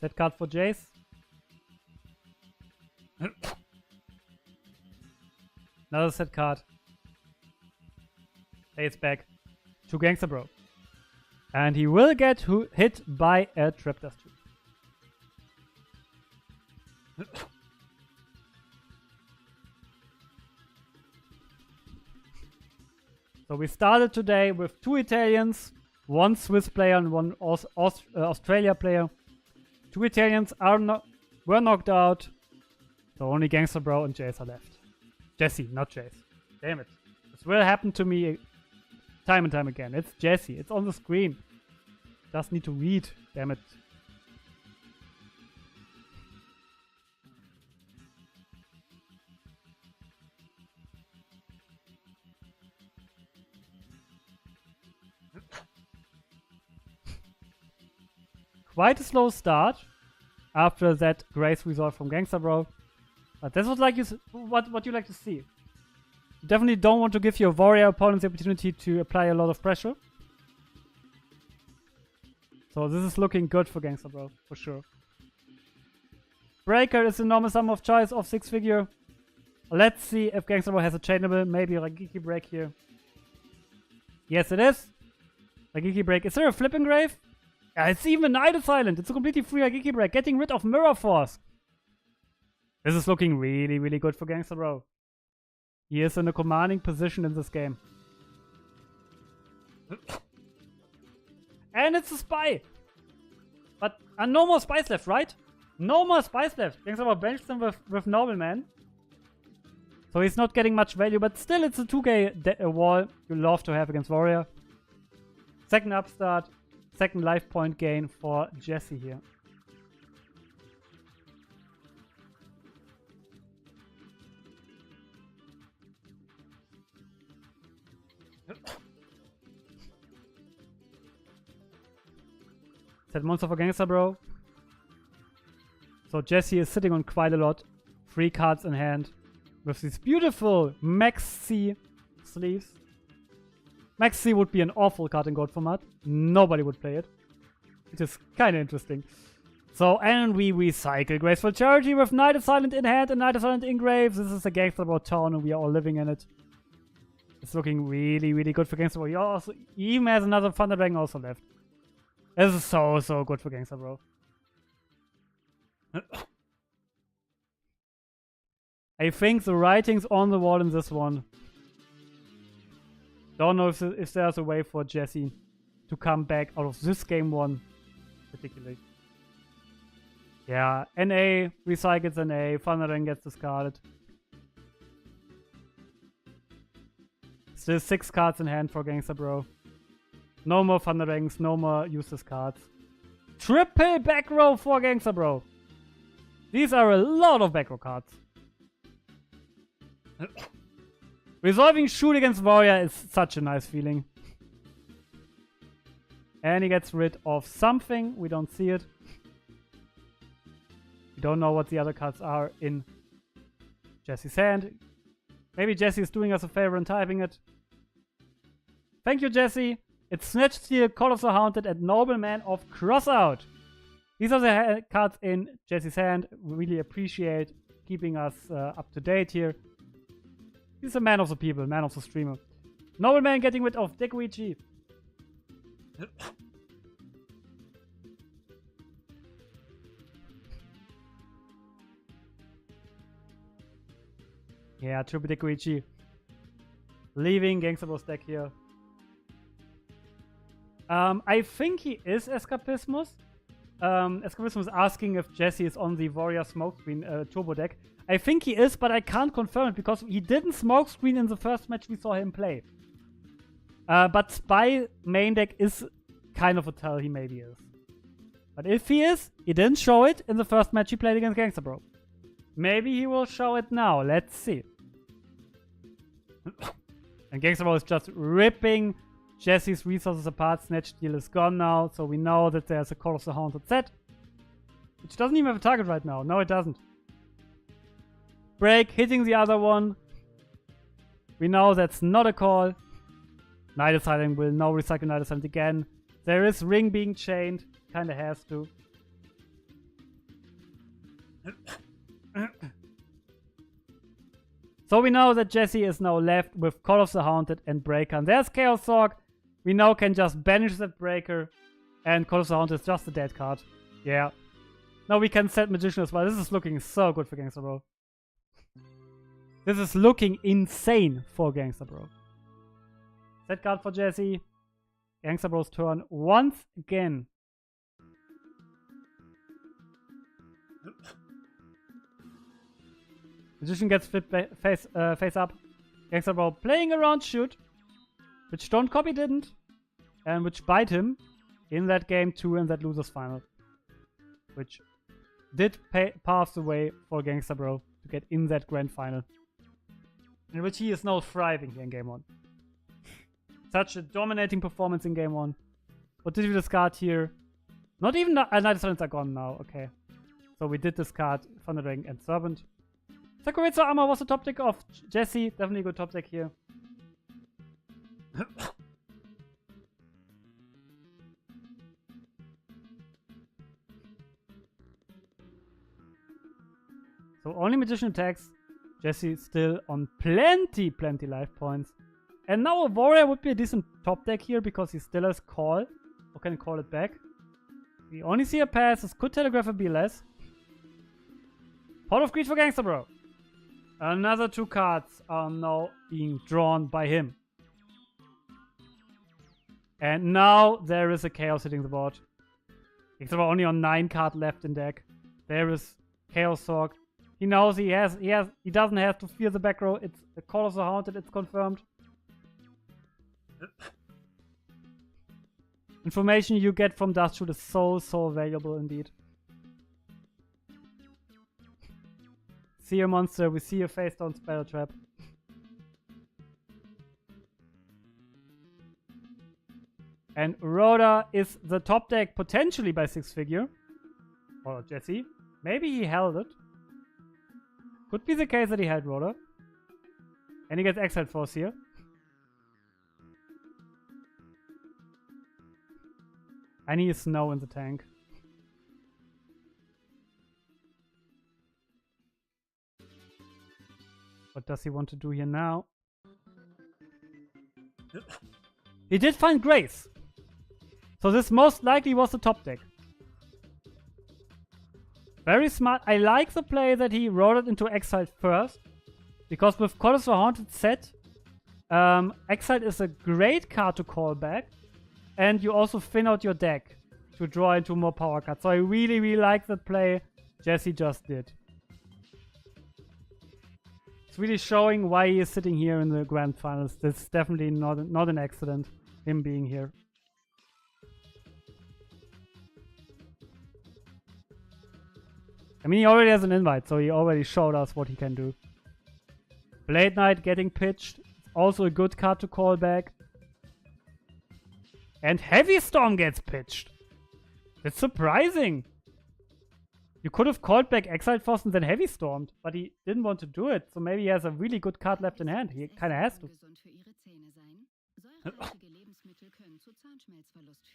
Set card for Jace. Another set card. Play it back to Gangster Bro. And he will get hit by a Trap Dust. So we started today with 2 Italians, 1 Swiss player and 1 Australia player. 2 Italians were knocked out. So only Gangster Bro and Jace are left. Jesse, not Jace. Damn it. This will happen to me time and time again. It's Jesse. It's on the screen. Just need to read. Damn it. Quite a slow start after that Grace resolve from Gangster Bro. But that's what you like to see. You definitely don't want to give your warrior opponents the opportunity to apply a lot of pressure. So this is looking good for Gangster Bro, for sure. Breaker is the normal sum of choice of 6-figure. Let's see if Gangster Bro has a chainable, maybe a Ragiki Break here. Yes, it is. Ragiki Break. Is there a Flip Engrave? Yeah, it's even Night Silent. It's a completely free Ragiki Break, getting rid of Mirror Force. This is looking really, really good for Gangster Bro. He is in a commanding position in this game. And it's a Spy. But no more Spies left, right? No more Spies left. Gangster Bro benched them with Nobleman. So he's not getting much value, but still it's a 2K wall you love to have against Warrior. Second upstart. Second life point gain for Jesse here. Set monster for Gangster Bro. So Jesse is sitting on quite a lot. 3 cards in hand. With these beautiful Max C sleeves. Max C would be an awful card in gold format. Nobody would play it. Which is kind of interesting. So, and we recycle Graceful Charity with Night is Silent in hand and Night is Silent engrave. This is a Gangster Bro town and we are all living in it. It's looking really, really good for Gangster Bro. He even has another Thunder Dragon also left. This is so, so good for Gangster Bro. I think the writing's on the wall in this one. Don't know if there's a way for Jesse to come back out of this game one, particularly. Yeah, NA recycles NA, Thundering gets discarded. Still 6 cards in hand for Gangsta Bro. No more Thunderings, no more useless cards. Triple back row for Gangsta Bro. These are a lot of back row cards. Resolving Shoot against Warrior is such a nice feeling. And he gets rid of something. We don't see it. We don't know what the other cards are in Jesse's hand. Maybe Jesse is doing us a favor and typing it. Thank you, Jesse. It's Snatch Steal, Call of the Haunted, and Nobleman of Crossout. These are the cards in Jesse's hand. We really appreciate keeping us up to date here. He's a man of the people, man of the streamer. Nobleman getting rid of Dekuichi. Yeah, triple Dekuichi. Leaving Gangsta Bro's deck here. I think he is Escapismus. Escapismus is asking if Jesse is on the Warrior Smokescreen Turbo deck. I think he is, but I can't confirm it because he didn't smokescreen in the first match we saw him play. But Spy main deck is kind of a tell he maybe is. But if he is, he didn't show it in the first match he played against Gangsta Bro. Maybe he will show it now. Let's see. And Gangsta Bro is just ripping Jesse's resources apart. Snatch Steal is gone now, so we know that there's a Call of the Haunted set. Which doesn't even have a target right now. No, it doesn't. Break, hitting the other one. We know that's not a call. Night Asylum will now recycle Night Asylum again. There is Ring being chained. Kinda has to. So we know that Jesse is now left with Call of the Haunted and Breaker. And there's Chaos Sorg. We now can just banish that Breaker. And Call of the Haunted is just a dead card. Yeah. Now we can set Magician as well. This is looking so good for Gangsta Bro. This is looking insane for Gangsta Bro. Set card for Jesse. Gangsta Bro's turn once again. Magician gets flipped face up. Gangsta Bro playing around shoot. Which Don't Copy didn't. And which bite him in that game too in that losers final. Which did pass the way for Gangsta Bro to get in that grand final. In which he is now thriving here in game 1. Such a dominating performance in game 1. What did we discard here? Not even Night Assailants are gone now. Okay. So we did discard Thundering and Serpent. Sakuretsu Armor was the top deck of Jesse. Definitely a good top deck here. So only Magician attacks. Jesse still on plenty life points. And now a Warrior would be a decent top deck here because he still has Call. Or can call it back. We only see a pass. This could telegraph a BLS. Pot of Greed for Gangsta Bro. Another 2 cards are now being drawn by him. And now there is a Chaos hitting the board. Gangsta Bro only on 9 cards left in deck. There is Chaos Sorg. He knows he doesn't have to fear the back row. It's the Call of the Haunted, it's confirmed. Information you get from Dust Shoot is so valuable indeed. See a monster, we see a face down Spell Trap. And Rhoda is the top deck potentially by 6 figure. Or Jesse. Maybe he held it. Could be the case that he held Rhoda. And he gets Exiled Force here. I need Snow in the tank. What does he want to do here now? He did find Grace. So this most likely was the top deck. Very smart. I like the play that he wrote it into Exiled first. Because with Call of the Haunted set, Exiled is a great card to call back. And you also thin out your deck to draw into more power cards. So I really, really like the play Jesse just did. It's really showing why he is sitting here in the grand finals. This is definitely not an accident, him being here. I mean, he already has an invite, so he already showed us what he can do. Blade Knight getting pitched. Also a good card to call back. And Heavy Storm gets pitched. It's surprising. You could have called back Exiled Force and then Heavy Stormed, but he didn't want to do it. So maybe he has a really good card left in hand. He kind of has to.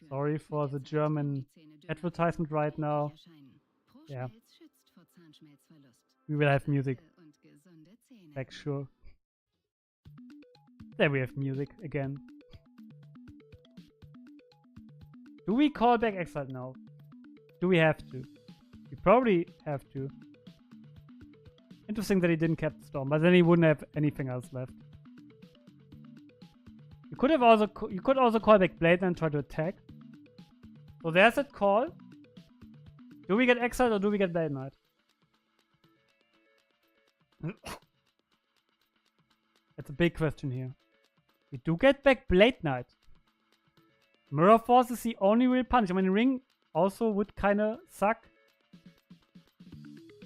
Sorry for the German advertisement right now. Yeah. We will have music. Like, sure. There we have music again. Do we call back Exiled now? Do we have to? We probably have to. Interesting that he didn't cap Storm, but then he wouldn't have anything else left. You could also call back Blade and try to attack. So there's that call. Do we get Exiled or do we get Blade Knight? That's a big question here. We do get back Blade Knight. Mirror Force is the only real punch. I mean, Ring also would kind of suck.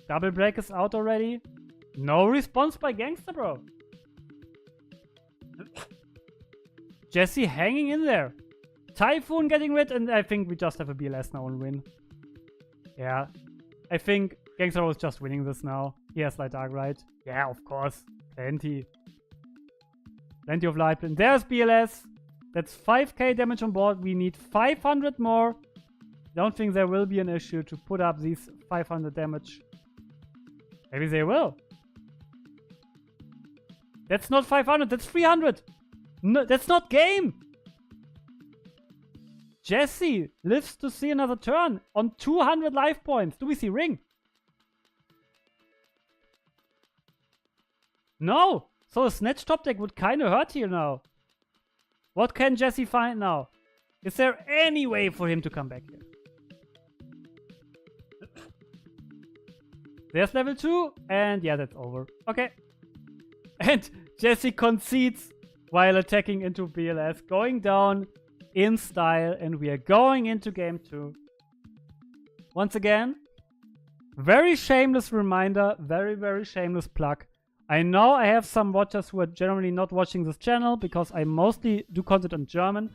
Double Break is out already. No response by Gangster Bro. Jesse hanging in there. Typhoon getting rid, and I think we just have a BLS now and win. Yeah. I think Gangster Bro is just winning this now. He has Light Dark, right? Yeah, of course. Plenty. Plenty of light. And there's BLS. That's 5k damage on board. We need 500 more. Don't think there will be an issue to put up these 500 damage. Maybe they will. That's not 500. That's 300. No, that's not game. Jesse lives to see another turn on 200 life points. Do we see Ring? No. So a Snatch top deck would kind of hurt here now. What can Jesse find now? Is there any way for him to come back here? There's level 2, and yeah, that's over. Okay. And Jesse concedes while attacking into BLS, going down in style, and we are going into game 2. Once again, very shameless reminder, very, very shameless plug. I know I have some watchers who are generally not watching this channel because I mostly do content in German.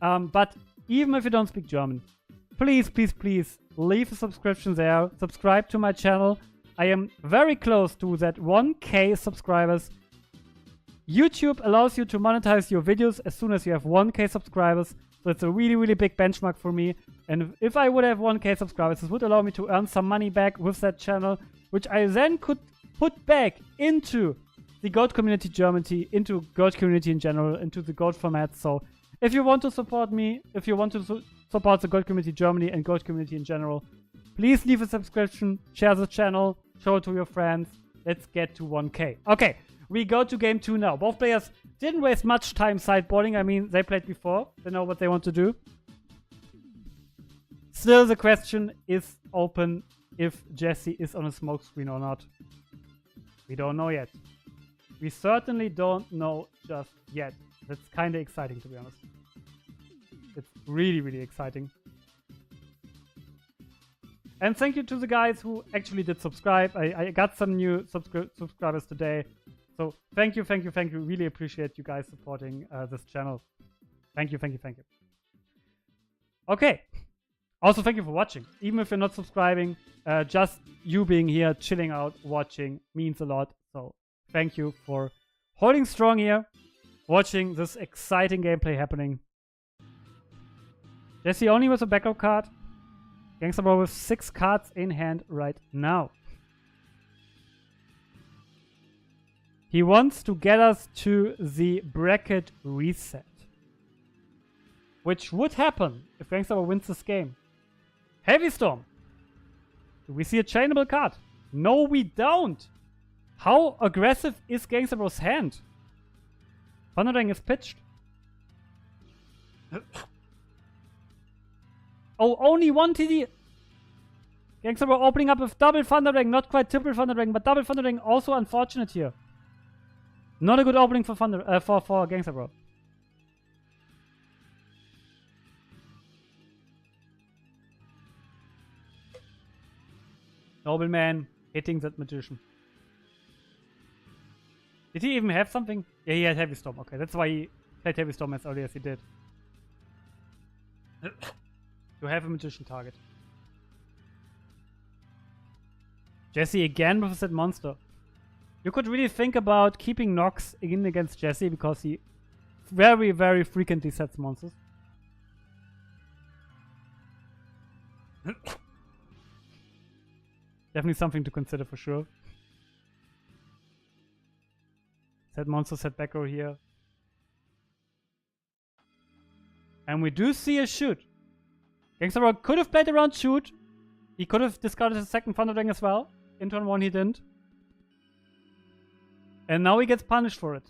But even if you don't speak German, please, please, please leave a subscription there. Subscribe to my channel. I am very close to that 1k subscribers. YouTube allows you to monetize your videos as soon as you have 1k subscribers. So it's a really, really big benchmark for me. And if I would have 1k subscribers, this would allow me to earn some money back with that channel, which I then could put back into the GOAT community Germany, into GOAT community in general, into the GOAT format. So if you want to support me, if you want to support the GOAT community Germany and GOAT community in general, please leave a subscription, share the channel, show it to your friends. Let's get to 1k. Okay, we go to game 2 now. Both players didn't waste much time sideboarding. I mean, they played before. They know what they want to do. Still, the question is open if Jesse is on a smoke screen or not. We don't know yet. We certainly don't know just yet. That's kind of exciting, to be honest. It's really, really exciting. And thank you to the guys who actually did subscribe. I got some new subscribers today. So thank you, thank you, thank you. Really appreciate you guys supporting this channel. Thank you, thank you, thank you. Okay. Also, thank you for watching. Even if you're not subscribing, just you being here, chilling out, watching means a lot. So thank you for holding strong here, watching this exciting gameplay happening. Jesse only with a backup card. Gangster Bro with 6 cards in hand right now. He wants to get us to the bracket reset, which would happen if Gangster Bro wins this game. Heavy Storm. Do we see a chainable card? No, we don't! How aggressive is Gangsta Bro's hand? Thundering is pitched. Oh, only one TD. Gangsta Bro opening up with double Thundering, not quite triple Thundering, but double Thundering also unfortunate here. Not a good opening for for Gangsta Bro. Nobleman hitting that magician. Did he even have something? Yeah, he had Heavy Storm. Okay, that's why he played Heavy Storm as early as he did. You have a magician target. Jesse again with that monster. You could really think about keeping Nox in against Jesse because he very, very frequently sets monsters. Definitely something to consider for sure. Set monster, set back row here. And we do see a shoot. Gangsta Bro could have played around shoot. He could have discarded his second Thundering as well. In turn 1 he didn't. And now he gets punished for it.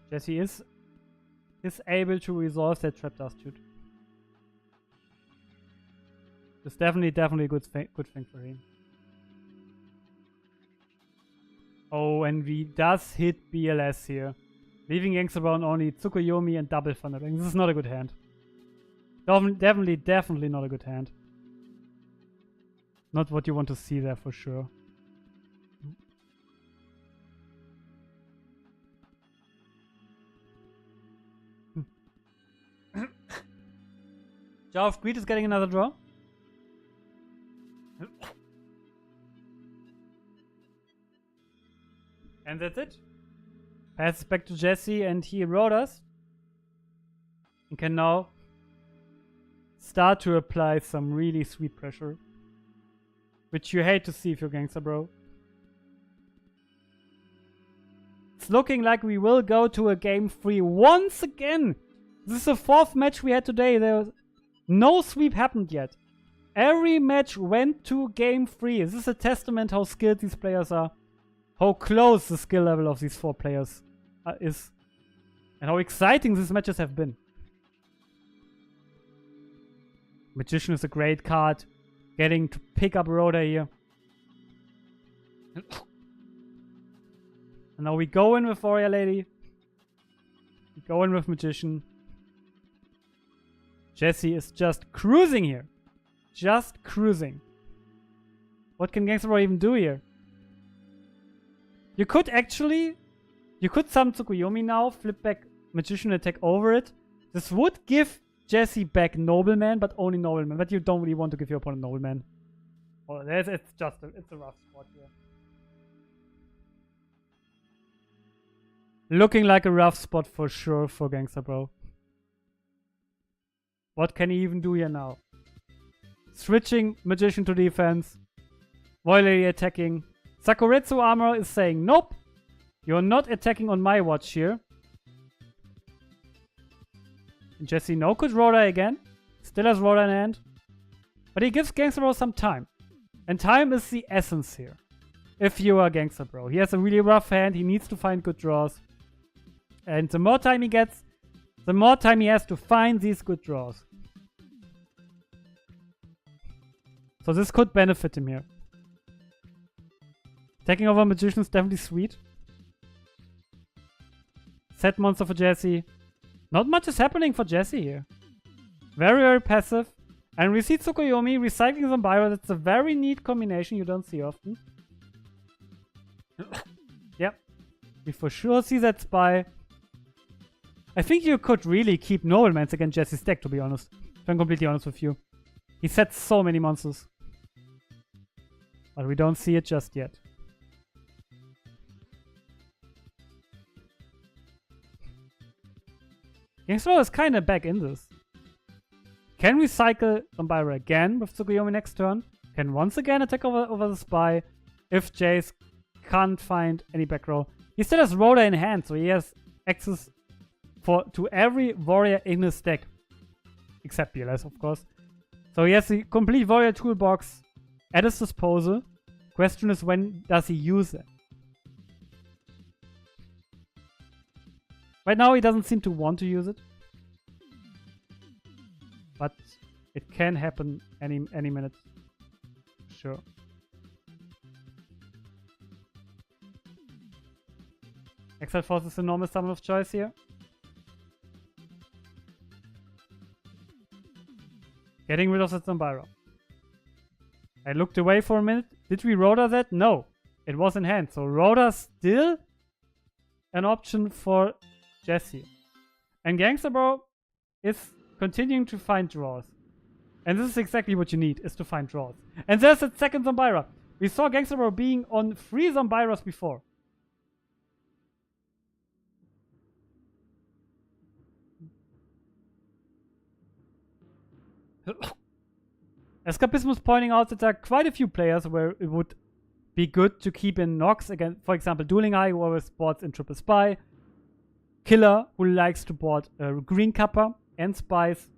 Jesse is able to resolve that trap dust shoot. It's definitely a good thing for him. Oh, and he does hit BLS here. Leaving Gangsta Bro on only Tsukuyomi and double Thundering. This is not a good hand. Definitely not a good hand. Not what you want to see there for sure. Jar of Greed is getting another draw. And that's it. Passes back to Jesse and he wrote us. And can now start to apply some really sweet pressure. Which you hate to see if you're Gangsta Bro. It's looking like we will go to a game 3 once again. This is the 4th match we had today. There was no sweep happened yet. Every match went to game 3. This is a testament how skilled these players are. How close the skill level of these 4 players is. And how exciting these matches have been. Magician is a great card. Getting to pick up Rhoda here. And now we go in with Warrior Lady. We go in with Magician. Jesse is just cruising here. Just cruising. What can Gangsta Bro even do here? You could actually... You could summon Tsukuyomi now, flip back Magician and take over it. This would give Jesse back Nobleman, but only Nobleman. But you don't really want to give your opponent Nobleman. Oh, it's a rough spot here. Looking like a rough spot for sure for Gangsta Bro. What can he even do here now? Switching Magician to defense. Warrior Lady attacking. Sakuretsu Armor is saying, nope. You're not attacking on my watch here. And Jesse no could Rhoda again. Still has Rhoda in hand. But he gives Gangsta Bro some time. And time is the essence here. If you are Gangsta Bro. He has a really rough hand. He needs to find good draws. And the more time he gets, the more time he has to find these good draws. So this could benefit him here. Taking over Magician is definitely sweet. Set monster for Jesse. Not much is happening for Jesse here. Very, very passive. And we see Tsukuyomi recycling Zombiro. That's a very neat combination you don't see often. Yep. We for sure see that spy. I think you could really keep Noblemans against Jesse's deck, to be honest. If I'm completely honest with you. He sets so many monsters. But we don't see it just yet. Gangsta Bro is kind of back in this. Can recycle Zombiro again with Tsukuyomi next turn. Can once again attack over the spy if Jace can't find any back row. He still has Rhoda in hand, so he has access to every warrior in his deck. Except BLS, of course. So he has the complete warrior toolbox at his disposal. Question is, when does he use it? Right now he doesn't seem to want to use it. But it can happen any minute. Sure. Exile forces enormous summon of choice here. Getting rid of the Zombira. I looked away for a minute. Did we Rhoda that? No. It was in hand. So Rhoda still an option for Jesse. And Gangster Bro is continuing to find draws. And this is exactly what you need, is to find draws. And there's that second Zombira. We saw Gangster Bro being on 3 Zombiras before. Escapism is pointing out that there are quite a few players where it would be good to keep in Nox again. For example, Dueling Eye, who always boards in Triple Spy. Killer, who likes to board Green Kappa and Spies.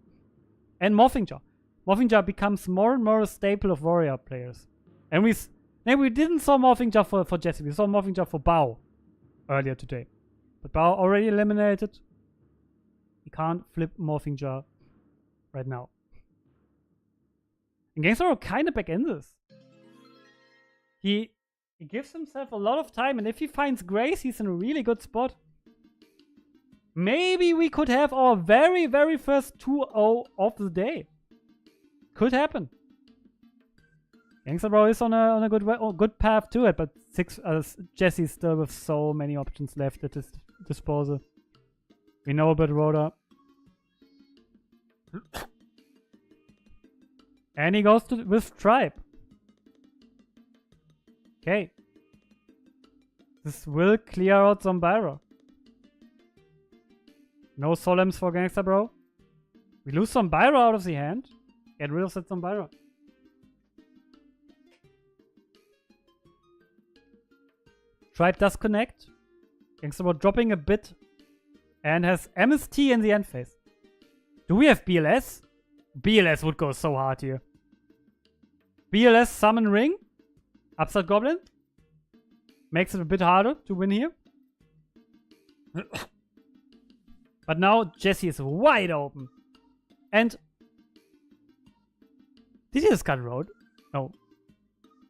And Morphing Jaw. Morphing Jaw becomes more and more a staple of warrior players. And we didn't saw Morphing Jaw for Jesse. We saw Morphing Jaw for Bao earlier today. But Bao already eliminated. He can't flip Morphing Jaw right now. And Gangster kind of back in this. He gives himself a lot of time, and if he finds Grace, he's in a really good spot. Maybe we could have our very, very first 2-0 of the day. Could happen. Gangster Bro is on a good path to it, but Jesse's still with so many options left at his disposal. We know about Rhoda. And he goes with Tribe. Okay. This will clear out Zombira. No Solems for Gangster Bro. We lose Zombira out of the hand. Get rid of that Zombira. Tribe does connect. Gangster Bro dropping a bit. And has MST in the end phase. Do we have BLS? BLS would go so hard here. BLS Summon Ring. Upside Goblin. Makes it a bit harder to win here. But now Jesse is wide open. And did he discard Road? No.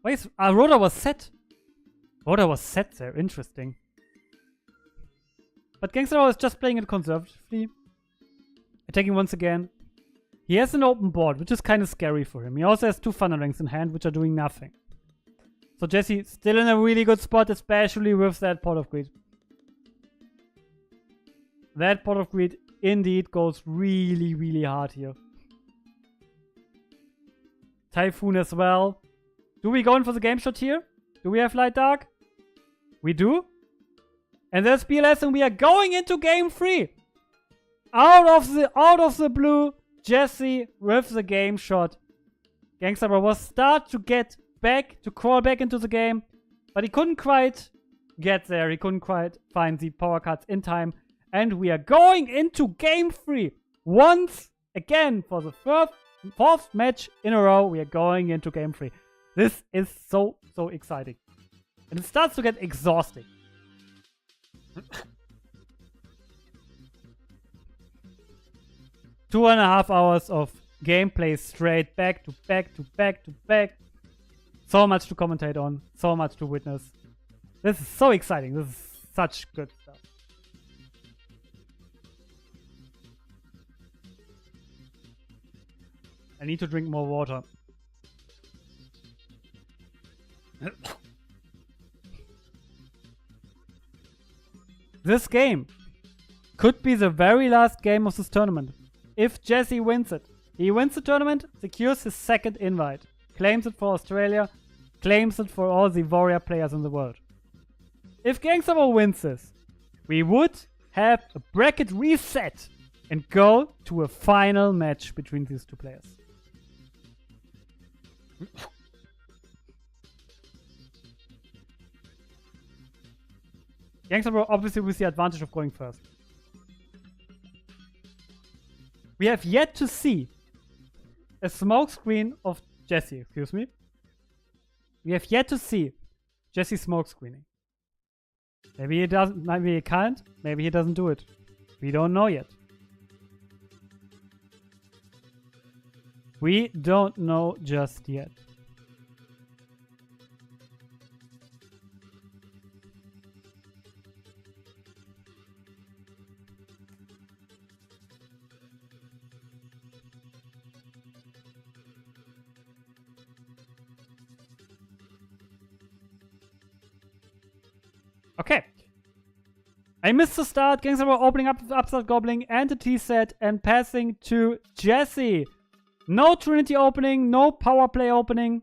Wait, Rhoda was set. Rhoda was set there. Interesting. But Gangster is just playing it conservatively. Attacking once again. He has an open board, which is kind of scary for him. He also has 2 Thunder Rings in hand, which are doing nothing. So Jesse still in a really good spot, especially with that Pot of Greed. That Pot of Greed indeed goes really, really hard here. Typhoon as well. Do we go in for the game shot here? Do we have Light Dark? We do. And there's BLS, and we are going into game 3. Out of the blue, Jesse with the game shot. Gangster Bro was start to get back, to crawl back into the game, but he couldn't quite get there. He couldn't quite find the power cards in time. And we are going into game 3. Once again, for the fourth match in a row, we are going into game 3. This is so exciting. And it starts to get exhausting. 2.5 hours of gameplay straight, back to back to back to back. So much to commentate on, so much to witness. This is so exciting. This is such good stuff. I need to drink more water. This game could be the very last game of this tournament. If Jesse wins it. He wins the tournament, secures his 2nd invite, claims it for Australia, claims it for all the warrior players in the world. If Gangster Bro wins this, we would have a bracket reset and go to a final match between these 2 players. Gangster Bro obviously with the advantage of going first. We have yet to see a smoke screen of Jesse, excuse me. We have yet to see Jesse smoke screening. Maybe he doesn't, maybe he can't, maybe he doesn't do it. We don't know yet. We don't know just yet. Okay. I missed the start. Gangster were opening up upstart gobbling entity set and passing to Jesse. No Trinity opening, no power play opening.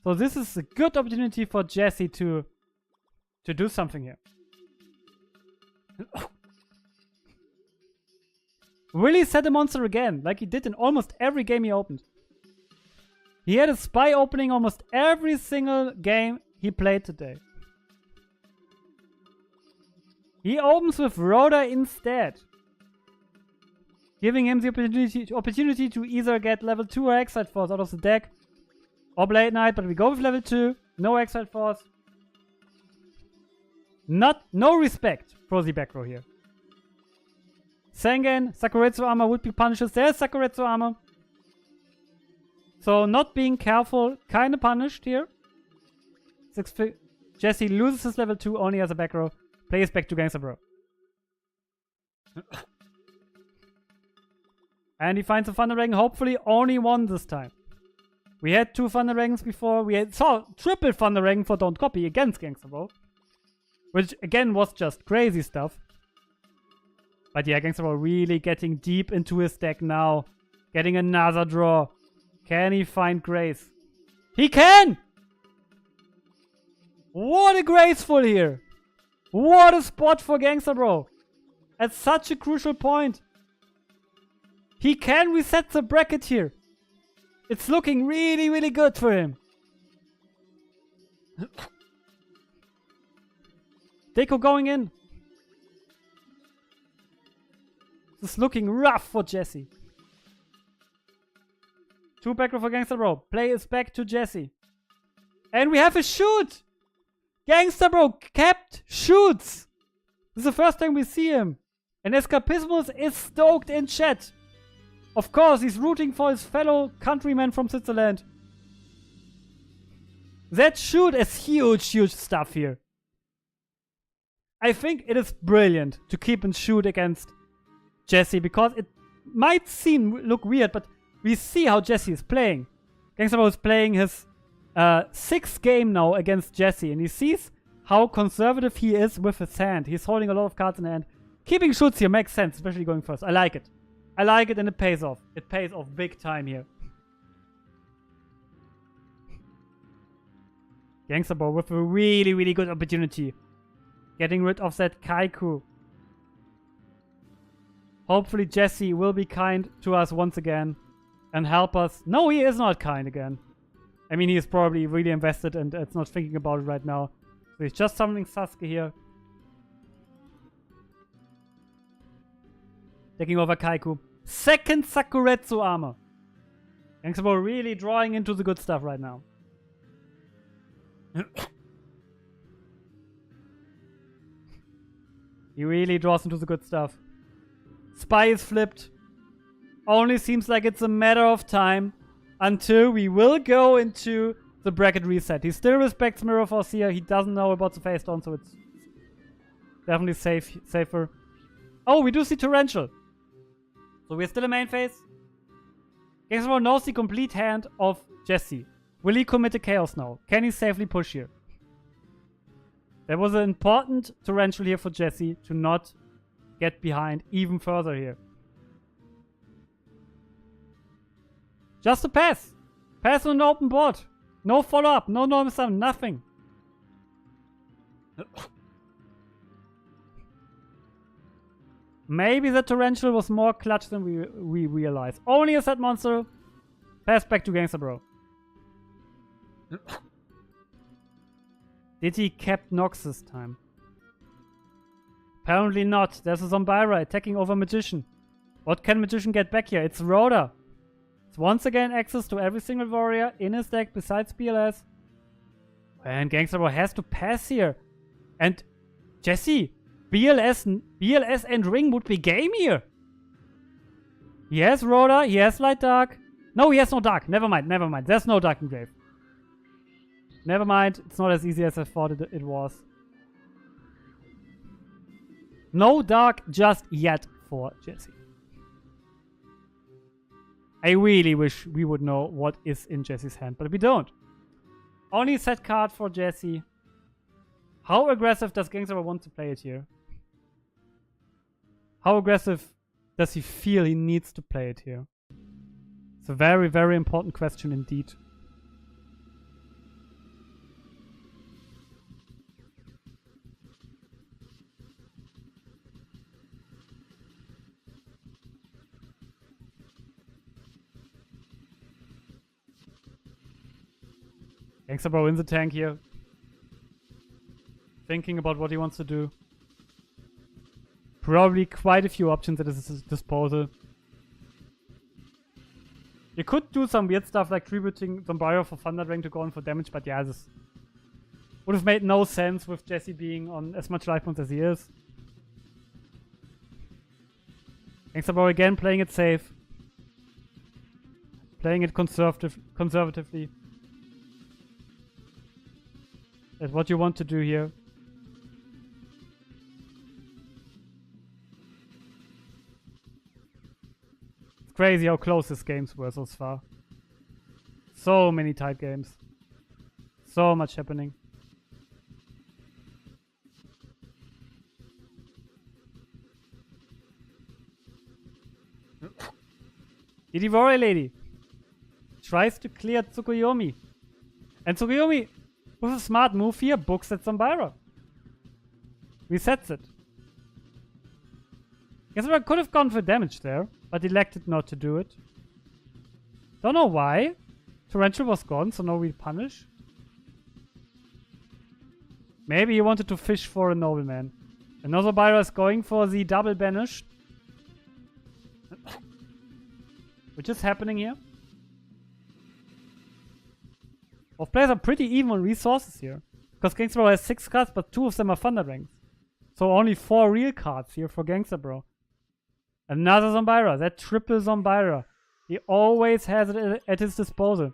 So this is a good opportunity for Jesse to do something here. Really set a monster again, like he did in almost every game he opened. He had a spy opening almost every single game he played today. He opens with Rhoda instead, giving him the opportunity to either get level 2 or Exiled Force out of the deck, or Blade Knight, but we go with level 2, no Exiled Force. No respect for the back row here. Sengen, Sakuretsu armor would be punishes. There's Sakuretsu armor. So not being careful, kinda punished here. Jesse loses his level 2 only as a back row. Plays back to Gangster Bro. And he finds a Thunder Dragon, hopefully only one this time. We had 2 Thunder Dragons before. We saw triple Thunder Dragon for Don't Copy against Gangster Bro. Which again was just crazy stuff. But yeah, Gangster Bro really getting deep into his deck now. Getting another draw. Can he find Grace? He can! What a graceful here! What a spot for Gangster Bro! At such a crucial point. He can reset the bracket here. It's looking really, really good for him. Deco going in. This is looking rough for Jesse. 2 back row for Gangster Bro. Play is back to Jesse. And we have a shoot! Gangster Bro kept shoots! This is the first time we see him. And Escapismus is stoked in chat. Of course, he's rooting for his fellow countryman from Switzerland. That shoot is huge, huge stuff here. I think it is brilliant to keep and shoot against Jesse because it might look weird, but we see how Jesse is playing. Gangster Bro is playing his 6th game now against Jesse, and he sees how conservative he is with his hand. He's holding a lot of cards in the hand. Keeping shoots here makes sense, especially going first. I like it. I like it and it pays off. It pays off big time here. Gangster Bro with a really, really good opportunity. Getting rid of that Kaiku. Hopefully Jesse will be kind to us once again and help us. No, he is not kind again. I mean, he is probably really invested and it's not thinking about it right now. So he's just summoning Sasuke here. Taking over Kaiku. 2nd Sakuretsu armor. Gangster Bro really drawing into the good stuff right now. He really draws into the good stuff. Spy is flipped. Only seems like it's a matter of time until we will go into the bracket reset. He still respects Mirror Force here. He doesn't know about the face down, so it's definitely safer. Oh, we do see Torrential. So we're still in main phase. Gangster Bro knows the complete hand of Jesse. Will he commit a chaos now? Can he safely push here? There was an important Torrential here for Jesse to not get behind even further here. Just a pass. Pass on an open board. No follow-up. No normal summon. Nothing. Maybe the Torrential was more clutch than we realized. Only a set monster. Pass back to Gangster Bro. Did he cap Nox this time? Apparently not. There's a Zombira attacking over Magician. What can Magician get back here? It's Rhoda. It's once again access to every single warrior in his deck besides BLS. And Gangster Bro has to pass here. And Jesse, BLS and Ring would be game here. He has Rhoda, he has Light Dark. No, he has no Dark. Never mind. There's no Dark Engrave. Never mind. It's not as easy as I thought it was. No Dark just yet for Jesse. I really wish we would know what is in Jesse's hand, but we don't. Only set card for Jesse. How aggressive does Gangster want to play it here? How aggressive does he feel he needs to play it here? It's a very, very important question indeed. Gangster Bro in the tank here. Thinking about what he wants to do. Probably quite a few options at his disposal. You could do some weird stuff like tributing Zombaro for Thunder Drain to go on for damage, but yeah, this would have made no sense with Jesse being on as much life points as he is. Gangster Bro again playing it safe. Playing it conservatively. That's what you want to do here. It's crazy how close these games were so far. So many tight games. So much happening. The Devourer Lady tries to clear Tsukuyomi. And Tsukuyomi, with a smart move here, books at Zombara. Resets it. Guess I could have gone for damage there, but elected not to do it. Don't know why. Torrential was gone, so no real punish. Maybe he wanted to fish for a nobleman. And now Zombara is going for the double banish. Which is happening here. Both players are pretty even on resources here. Because Gangster Bro has 6 cards, but 2 of them are Thunder Ranks. So only 4 real cards here for Gangster Bro. Another Zombara. That triple Zombara. He always has it at his disposal.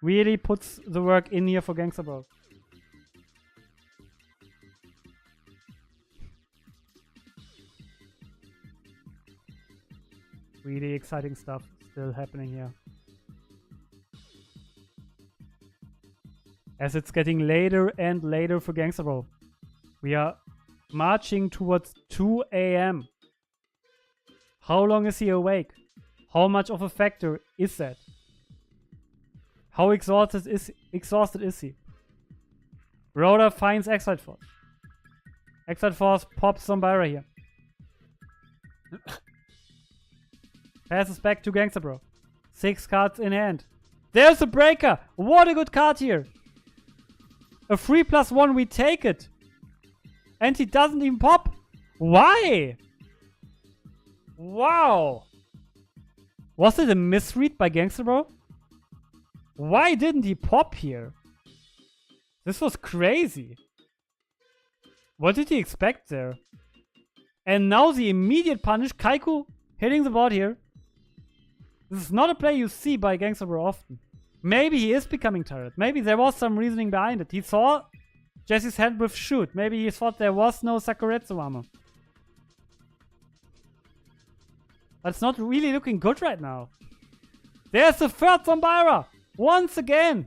Really puts the work in here for Gangster Bro. Really exciting stuff still happening here. As it's getting later and later for Gangster Bro. We are marching towards 2 AM. How long is he awake? How much of a factor is that? How exhausted is he? Rhoda finds Exiled Force. Exiled Force pops Zombara here. Passes back to Gangster Bro. 6 cards in hand. There's a breaker! What a good card here! A 3+1, we take it. And he doesn't even pop. Why? Wow. Was it a misread by Gangster Bro? Why didn't he pop here? This was crazy. What did he expect there? And now the immediate punish. Kaiku hitting the board here. This is not a play you see by Gangster Bro often. Maybe he is becoming tired. Maybe there was some reasoning behind it. He saw Jesse's hand with shoot. Maybe he thought there was no Sakuretsu armor. But it's not really looking good right now. There's the third Zombara! Once again!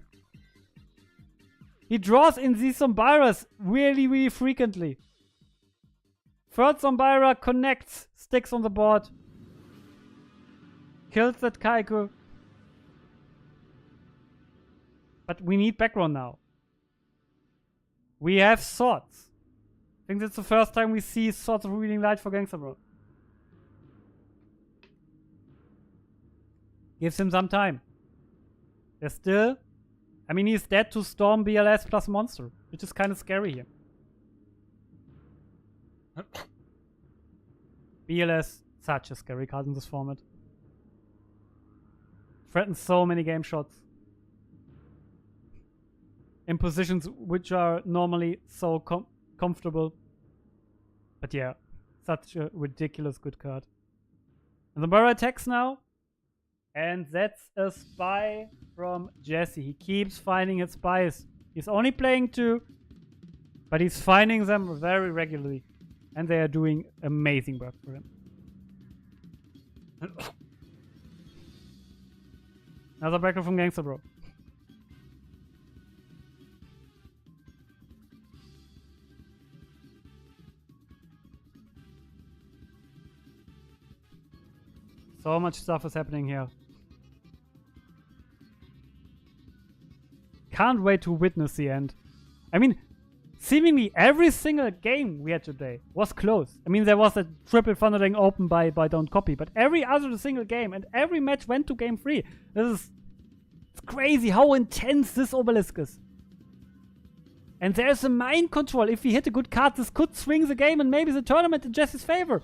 He draws in these Zombaras really, really frequently. Third Zombara connects, sticks on the board. Kills that Kaiku. But we need background now. We have swords. I think that's the first time we see Swords of Revealing Light for Gangster Bro. Gives him some time. There's still... I mean, he's dead to Storm, BLS plus Monster, which is kind of scary here. BLS Such a scary card in this format. Threatens so many game shots. In positions which are normally so comfortable. But yeah, such a ridiculous good card. And the Burrow attacks now. And that's a spy from Jesse. He keeps finding his spies. He's only playing 2, but he's finding them very regularly. And they are doing amazing work for him. Another breaker from Gangster Bro. So much stuff is happening here. Can't wait to witness the end. I mean, seemingly every single game we had today was close. I mean, there was a triple thundering open by Don't Copy, but every other single game and every match went to game 3. It's crazy how intense this Obelisk is. And there's a mind control. If we hit a good card, this could swing the game and maybe the tournament in Jesse's favor.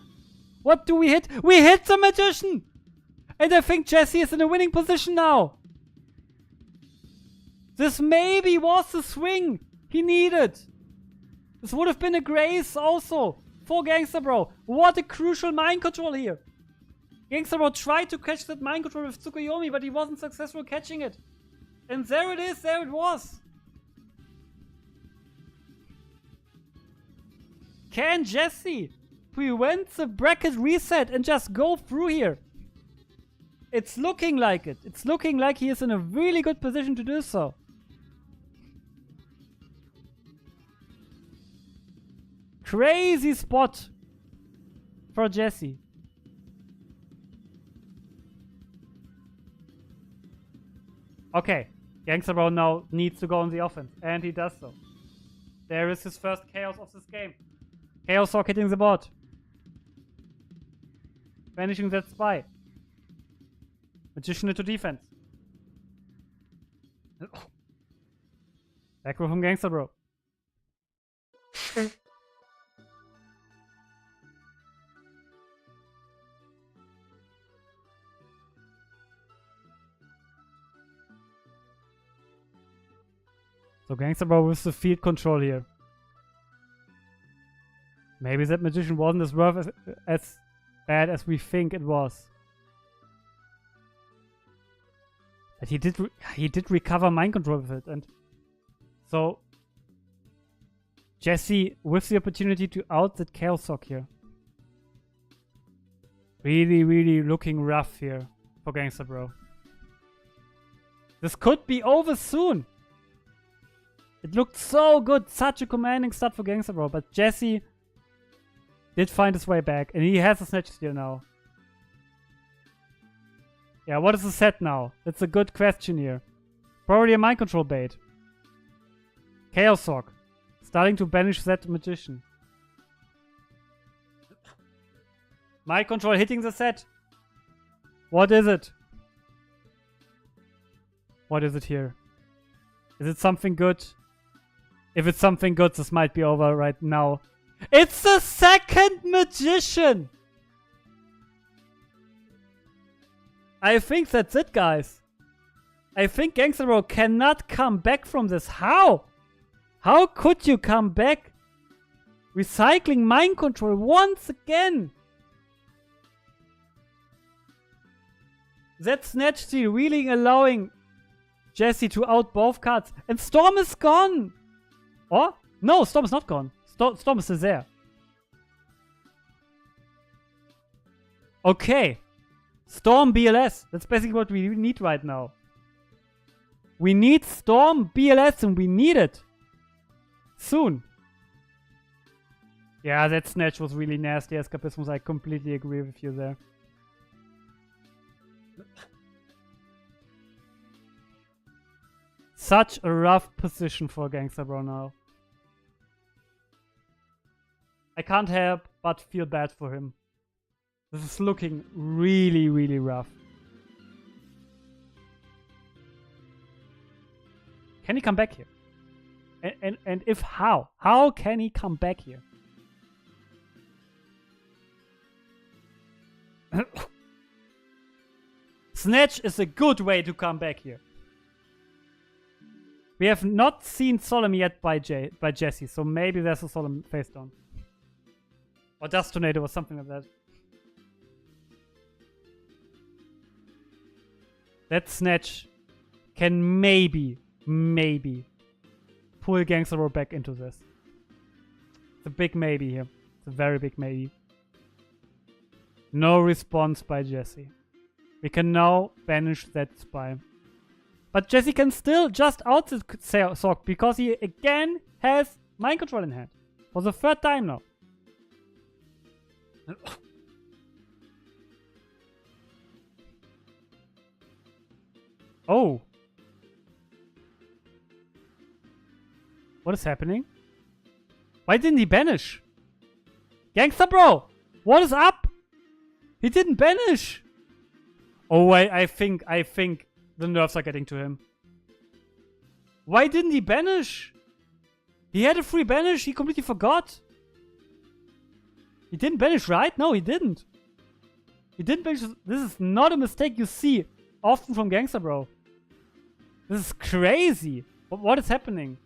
What do we hit? We hit the Magician! And I think Jesse is in a winning position now. This maybe was the swing he needed. This would have been a grace also for Gangster Bro. What a crucial mind control here. Gangster Bro tried to catch that mind control with Tsukuyomi, but he wasn't successful catching it. And there it is, there it was. Can Jesse prevent the bracket reset and just go through here? It's looking like it. It's looking like he is in a really good position to do so. Crazy spot for Jesse. Okay, Gangster Bro now needs to go on the offense, and he does so. There is his first chaos of this game. Chaos Hawk hitting the board. Banishing that spy. Magician into defense. Back row from Gangster Bro. So Gangster Bro with the field control here. Maybe that Magician wasn't as rough as bad as we think it was. But he did recover mind control with it, and so Jesse with the opportunity to out that Chaos Hawk here. Really, really looking rough here for Gangster Bro. This could be over soon. It looked so good, such a commanding start for Gangster Bro, but Jesse did find his way back, and he has a Snatch Steal now. Yeah, what is the set now? That's a good question here. Probably a mind control bait. Chaos Hawk. Starting to banish that Magician. Mind control hitting the set. What is it? What is it here? Is it something good? If it's something good, this might be over right now. It's the second Magician! I think that's it, guys. I think Gangster Bro cannot come back from this. How? How could you come back? Recycling mind control once again. That Snatch Steal really allowing Jesse to out both cards. And Storm is gone. Oh? No, Storm is not gone. Storm is still there. Okay. Storm BLS. That's basically what we need right now. We need Storm BLS and we need it. Soon. Yeah, that Snatch was really nasty, Escapismus. I completely agree with you there. Such a rough position for Gangster Bro now. I can't help but feel bad for him. This is looking really, really rough. Can he come back here? And if how? How can he come back here? Snatch is a good way to come back here. We have not seen Solemn yet by Jesse, so maybe there's a Solemn face down. Or Dust Tornado or something like that. That Snatch can maybe pull Gangster Bro back into this. It's a big maybe here. It's a very big maybe. No response by Jesse. We can now banish that spy. But Jesse can still just out the Sork because he again has mind control in hand. For the third time now. Oh. What is happening? Why didn't he banish? Gangster Bro! What is up? He didn't banish! Oh, I think the nerves are getting to him. Why didn't he banish? He had a free banish, he completely forgot. He didn't banish, right? No, he didn't. He didn't banish. This is not a mistake you see often from Gangster Bro. This is crazy. What is happening?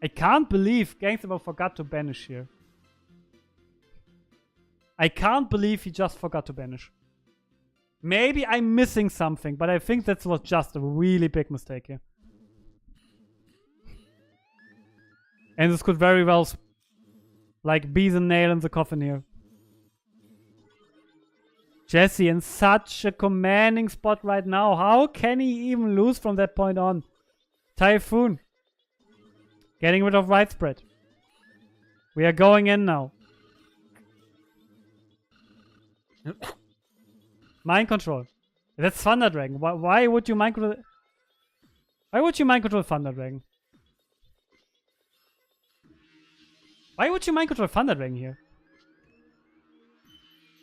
I can't believe Gangster Bro forgot to banish here. I can't believe he just forgot to banish. Maybe I'm missing something, but I think that was just a really big mistake here. And this could very well like be the nail in the coffin here. Jesse in such a commanding spot right now. How can he even lose from that point on? Typhoon. Getting rid of widespread. We are going in now. Mind control. That's Thunder Dragon. Why would you mind control? Why would you mind control Thunder Dragon? Why would you mind control Thunder Dragon here?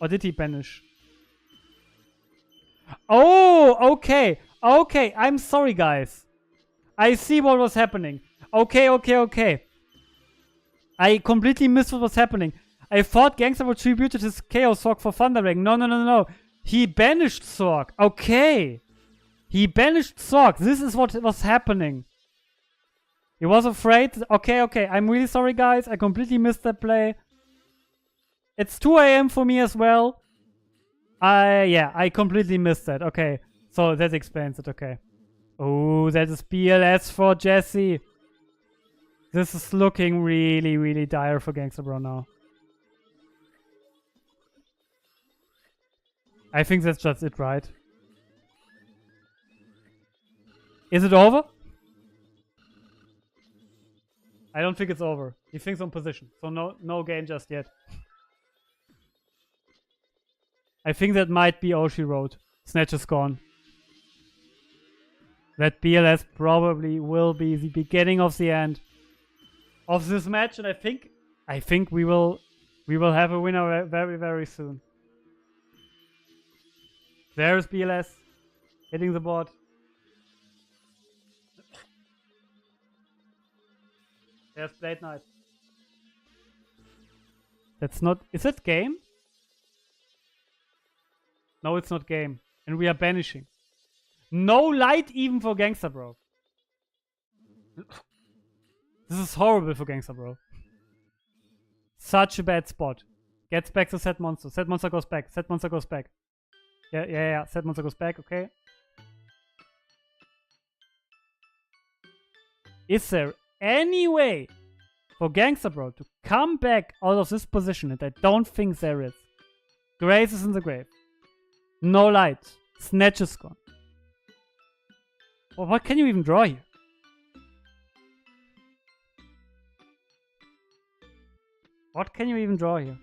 Or did he banish? Oh, okay. Okay, I'm sorry, guys. I see what was happening. Okay. I completely missed what was happening. I thought Gangster Bro tributed his Chaos Sork for Thunder Dragon. No. He banished Sork. Okay. He banished Sork. This is what was happening. He was afraid. Okay. I'm really sorry, guys. I completely missed that play. It's 2 AM for me as well. I completely missed that. Okay. So that explains it. Okay. Oh, that is BLS for Jesse. This is looking really dire for Gangster Bro now. I think that's just it, right? Is it over? I don't think it's over. He thinks on position, so no game just yet. I think that might be all she wrote. Snatch is gone. That BLS probably will be the beginning of the end of this match, and I think we will have a winner very soon. There's BLS hitting the board. There's Blade Knight. That's not... Is that game? No, it's not game. And we are banishing. No light even for Gangster Bro. This is horrible for Gangster Bro. Such a bad spot. Gets back to Set Monster. Set Monster goes back. Set Monster goes back. Yeah. Set Monster goes back, okay. Is there any way for Gangster Bro to come back out of this position? And I don't think there is. Grace is in the grave. No light. Snatch is gone. Well, what can you even draw here? What can you even draw here?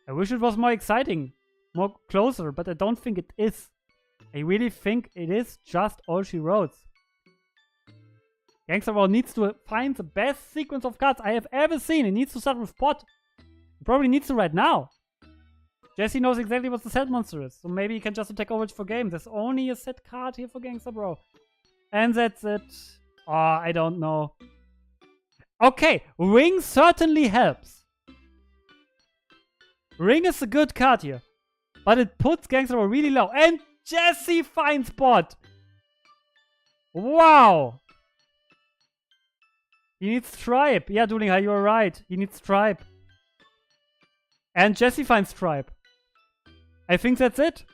I wish it was more exciting, more closer, but I don't think it is. I really think it is just all she wrote. Gangster Bro needs to find the best sequence of cards I have ever seen. He needs to start with Pot. He probably needs to right now. Jesse knows exactly what the set monster is, so maybe he can just attack overage for game. There's only a set card here for Gangster Bro. And that's it. Oh, I don't know. Okay, Ring certainly helps. Ring is a good card here. But it puts Gangster War really low. And Jesse finds bot. Wow. He needs Tribe. Yeah, Dueling High, you're right. He needs Tribe. And Jesse finds Tribe. I think that's it.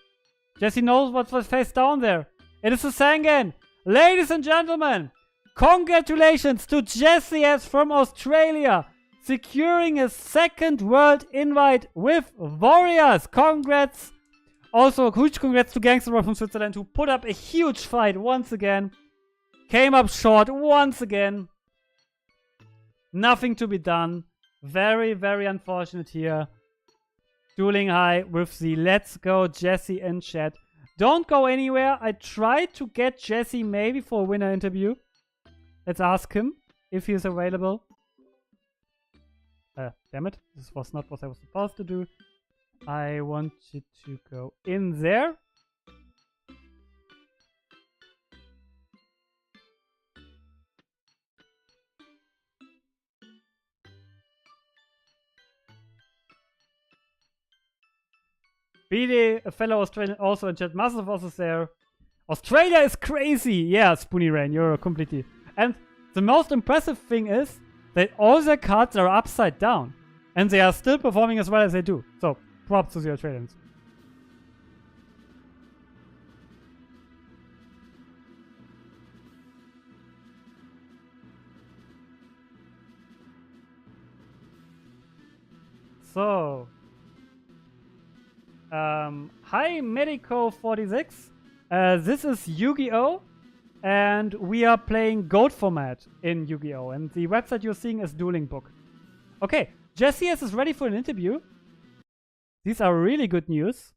Jesse knows what's face down there. It is a Sangan. Ladies and gentlemen, congratulations to Jesse S from Australia, securing his second world invite with Warriors. Congrats. Also, huge congrats to Gangster Rock from Switzerland, who put up a huge fight once again. Came up short once again. Nothing to be done. Very, very unfortunate here. Dueling High with the Let's Go Jesse in chat. Don't go anywhere. I tried to get Jesse maybe for a winner interview. Let's ask him if he is available. Damn it. This was not what I was supposed to do. I wanted to go in there. BD, a fellow Australian, also in chat. Massive also there. Australia is crazy. Yeah, Spoony Rain, you're completely. And the most impressive thing is that all their cards are upside down. And they are still performing as well as they do. So, props to the Australians. So, hi Medico46. This is Yu-Gi-Oh! And we are playing GOAT format in Yu-Gi-Oh! And the website you're seeing is Dueling Book. Okay, Jesse S is ready for an interview. These are really good news.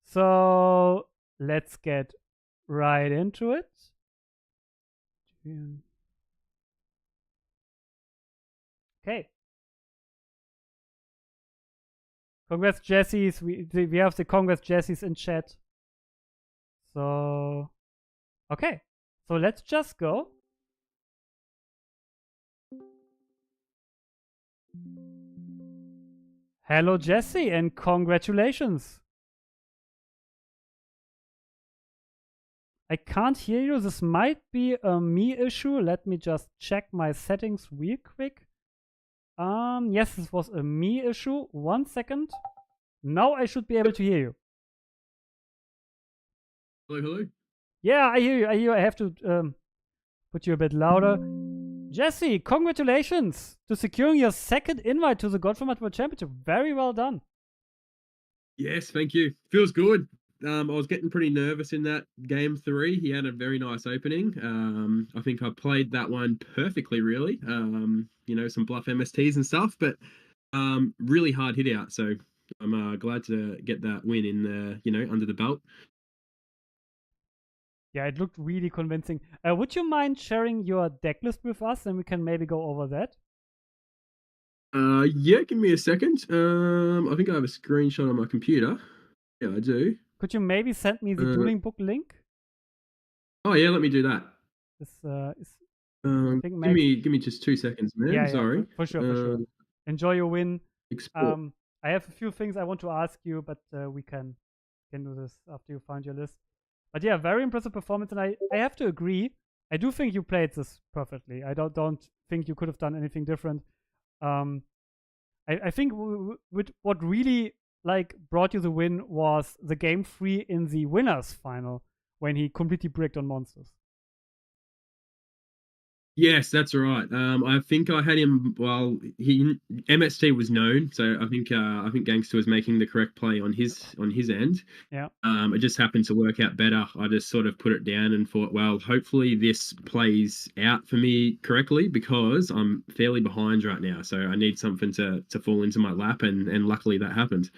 So, let's get right into it. Okay. Congrats, Jessies. We have the congrats, Jessies in chat. So, okay. So let's just go. Hello, Jesse, and congratulations. I can't hear you. This might be a me issue. Let me just check my settings real quick. Yes, this was a me issue. 1 second. Now I should be able to hear you. Hello, hello. Yeah, I hear you. I hear you. I have to put you a bit louder. Jesse, congratulations to securing your second invite to the Godformat World Championship. Very well done. Yes, thank you. Feels good. I was getting pretty nervous in that game 3. He had a very nice opening. I think I played that one perfectly, really. You know, some bluff MSTs and stuff, but really hard hit out. So I'm glad to get that win in the, you know, under the belt. Yeah, it looked really convincing. Would you mind sharing your deck list with us, and we can maybe go over that? Yeah, give me a second. I think I have a screenshot on my computer. Yeah, I do. Could you maybe send me the Dueling Book link? Oh yeah, let me do that. This is. Give me just 2 seconds, man. Yeah, Sorry. For sure. Enjoy your win. Export. I have a few things I want to ask you, but we can do this after you find your list. But yeah, very impressive performance, and I have to agree. I do think you played this perfectly. I don't think you could have done anything different. I think what really like brought you the win was the game 3 in the winners final when he completely bricked on monsters. Yes, that's right. I think I had him. Well, MST was known, so I think Gangster was making the correct play on his end. Yeah. It just happened to work out better. I just sort of put it down and thought, well, hopefully this plays out for me correctly because I'm fairly behind right now. So I need something to fall into my lap, and luckily that happened.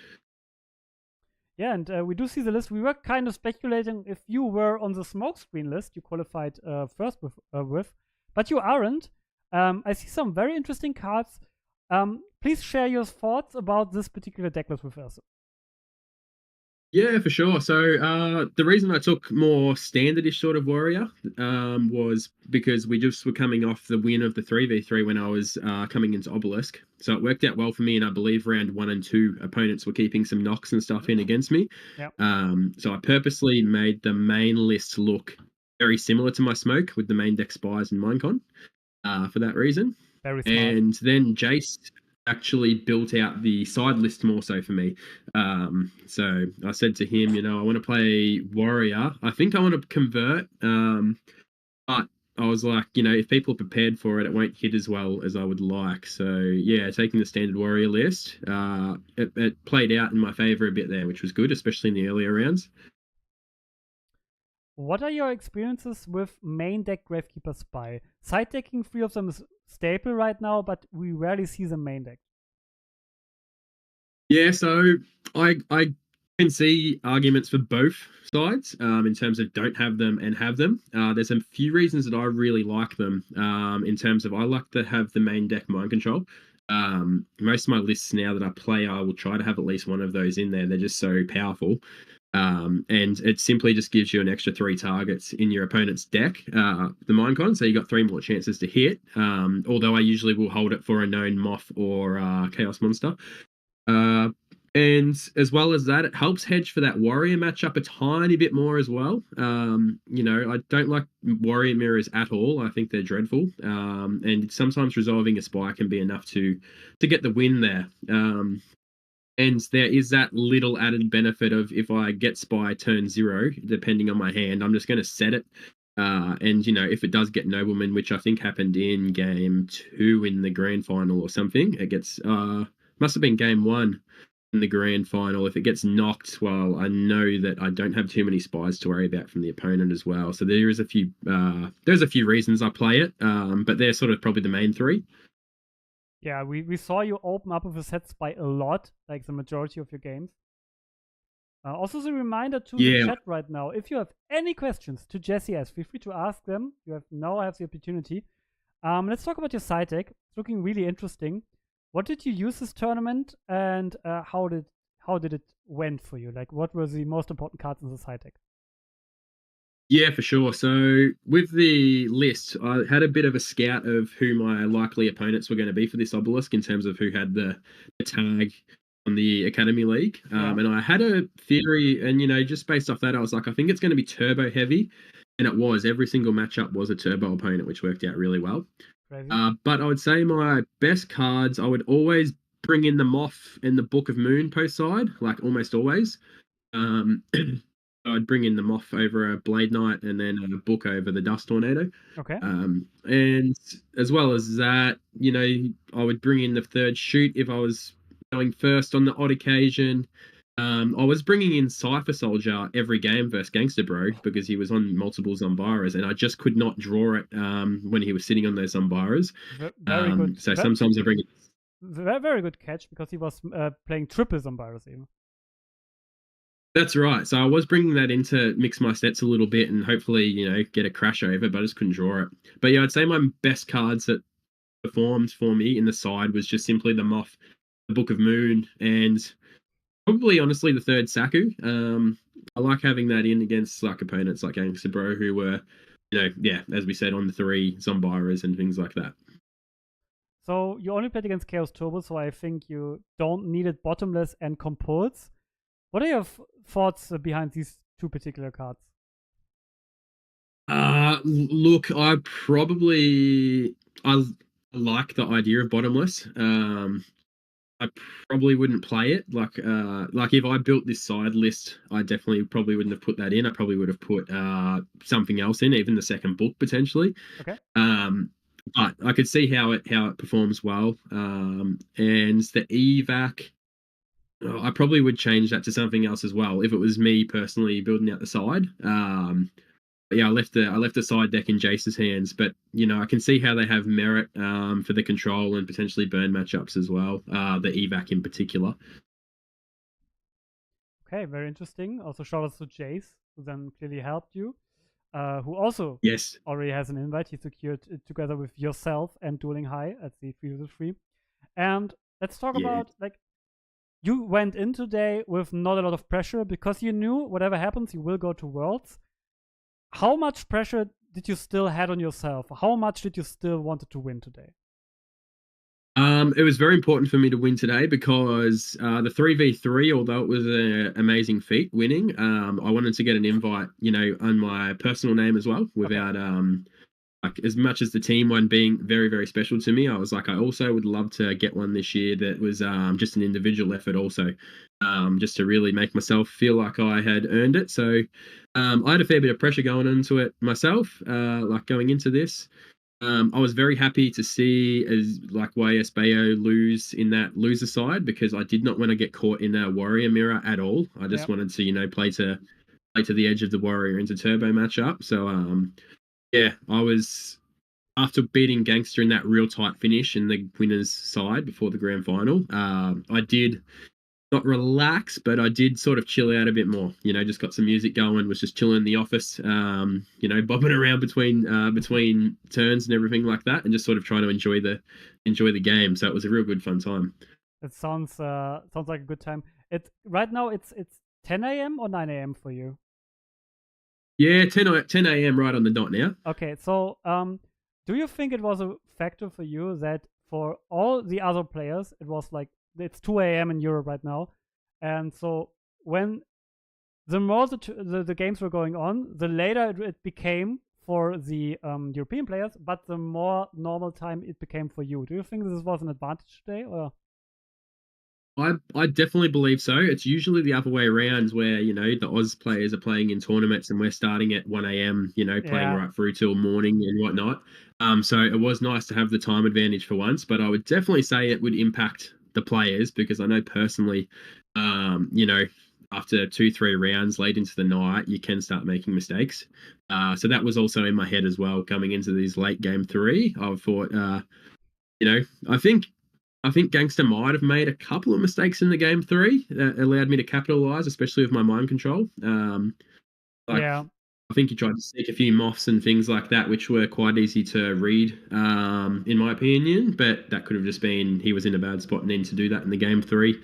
Yeah, and we do see the list. We were kind of speculating if you were on the smokescreen list you qualified first with. But you aren't. I see some very interesting cards. Please share your thoughts about this particular deck list with us. Yeah, for sure. So the reason I took more standardish sort of warrior was because we just were coming off the win of the 3v3 when I was coming into Obelisk. So it worked out well for me, and I believe round 1 and 2 opponents were keeping some knocks and stuff in against me. Yeah, So I purposely made the main list look very similar to my smoke with the main deck spies and minecon for that reason. very smart. And then Jace actually built out the side list more so for me. So I said to him, I want to play warrior. I think I want to convert. But I was like, if people are prepared for it, it won't hit as well as I would like. So yeah, taking the standard warrior list, it played out in my favor a bit there, which was good, especially in the earlier rounds. What are your experiences with main deck Gravekeeper Spy? Side decking 3 of them is staple right now, but we rarely see them main deck. Yeah, so I can see arguments for both sides in terms of don't have them and have them. There's a few reasons that I really like them in terms of I like to have the main deck mind control. Most of my lists now that I play, I will try to have at least one of those in there. They're just so powerful. And it simply just gives you an extra 3 targets in your opponent's deck, the Minecon, so you got 3 more chances to hit. Although I usually will hold it for a known Moth or Chaos Monster. Uh, and as well as that, it helps hedge for that warrior matchup a tiny bit more as well. I don't like warrior mirrors at all. I think they're dreadful. And sometimes resolving a spy can be enough to get the win there. And there is that little added benefit of if I get spy turn 0, depending on my hand, I'm just going to set it. And if it does get nobleman, which I think happened in game 2 in the grand final or something, it gets must have been game 1 in the grand final. If it gets knocked, well, I know that I don't have too many spies to worry about from the opponent as well. So there's a few reasons I play it, but they're sort of probably the main 3. Yeah, we saw you open up with a set spy a lot, like the majority of your games. Also, as a reminder to the Yeah, chat right now, if you have any questions to Jesse S, feel free to ask them. You have now have the opportunity. Let's talk about your side deck. It's looking really interesting. What did you use this tournament, and how did it went for you? Like, what were the most important cards in the side deck? Yeah, for sure. So with the list, I had a bit of a scout of who my likely opponents were going to be for this Obelisk in terms of who had the tag on the Academy League. Yeah. And I had a theory, and just based off that, I was like, I think it's going to be turbo heavy. And it was. Every single matchup was a turbo opponent, which worked out really well. Crazy. But I would say my best cards, I would always bring in the Moth and the Book of Moon post side, like almost always. Um, I'd bring in the Moth over a Blade Knight and then a Book over the Dust Tornado. Okay. And as well as that, I would bring in the third shoot if I was going first on the odd occasion. I was bringing in Cypher Soldier every game versus Gangster Bro because he was on multiple Zombiras and I just could not draw it when he was sitting on those Zombiras. Very good. So sometimes I bring it. Very good catch because he was playing triple Zombiras even. That's right. So I was bringing that in to mix my sets a little bit and hopefully, get a crash over, but I just couldn't draw it. But yeah, I'd say my best cards that performed for me in the side was just simply the Moth, the Book of Moon, and probably honestly the third Saku. I like having that in against like opponents like Gangster Bro who were, as we said, on the 3 Zombiras and things like that. So you only played against Chaos Turbo, so I think you don't need it Bottomless and Compulse. What are your thoughts behind these 2 particular cards? Look, I like the idea of Bottomless. I probably wouldn't play it. Like if I built this side list, I definitely probably wouldn't have put that in. I probably would have put something else in, even the second book potentially. Okay. But I could see how it performs well. And the evac, I probably would change that to something else as well if it was me personally building out the side. But yeah, I left the side deck in Jace's hands, but I can see how they have merit for the control and potentially burn matchups as well. The evac in particular. Okay, very interesting. Also, shout out to Jace, who then clearly helped you, who also Yes. already has an invite. He secured it together with yourself and Dueling High at the 3v3. And let's talk Yeah. about like you went in today with not a lot of pressure because you knew whatever happens, you will go to Worlds. How much pressure did you still had on yourself? How much did you still wanted to win today? It was very important for me to win today because the 3v3, although it was an amazing feat winning, I wanted to get an invite, on my personal name as well, without like as much as the team one being very, very special to me. I was like, I also would love to get one this year that was just an individual effort also, just to really make myself feel like I had earned it. So I had a fair bit of pressure going into it myself, like going into this. I was very happy to see as like YS Bayo lose in that loser side because I did not want to get caught in a warrior mirror at all. I just wanted to, play to the edge of the warrior into turbo matchup. So yeah, I was after beating Gangster in that real tight finish in the winners side before the grand final. I did not relax, but I did sort of chill out a bit more. Just got some music going, was just chilling in the office, bobbing around between turns and everything like that, and just sort of trying to enjoy the game. So it was a real good fun time. It sounds like a good time. It right now it's 10 a.m. or 9 a.m. for you. Yeah, 10 a.m. right on the dot now. Okay, so do you think it was a factor for you that for all the other players it was like it's 2 a.m. in Europe right now, and so when the more the games were going on, the later it became for the European players, but the more normal time it became for you. Do you think this was an advantage today, or? I definitely believe so. It's usually the other way around where, the Oz players are playing in tournaments and we're starting at 1 a.m., playing right through till morning and whatnot. So it was nice to have the time advantage for once, but I would definitely say it would impact the players because I know personally, after 2-3 rounds late into the night, you can start making mistakes. So that was also in my head as well coming into these late game 3. I thought, I think Gangster might have made a couple of mistakes in the game 3 that allowed me to capitalize, especially with my mind control. Like Yeah. I think he tried to sneak a few moths and things like that, which were quite easy to read, in my opinion. But that could have just been he was in a bad spot and needed to do that in the game 3.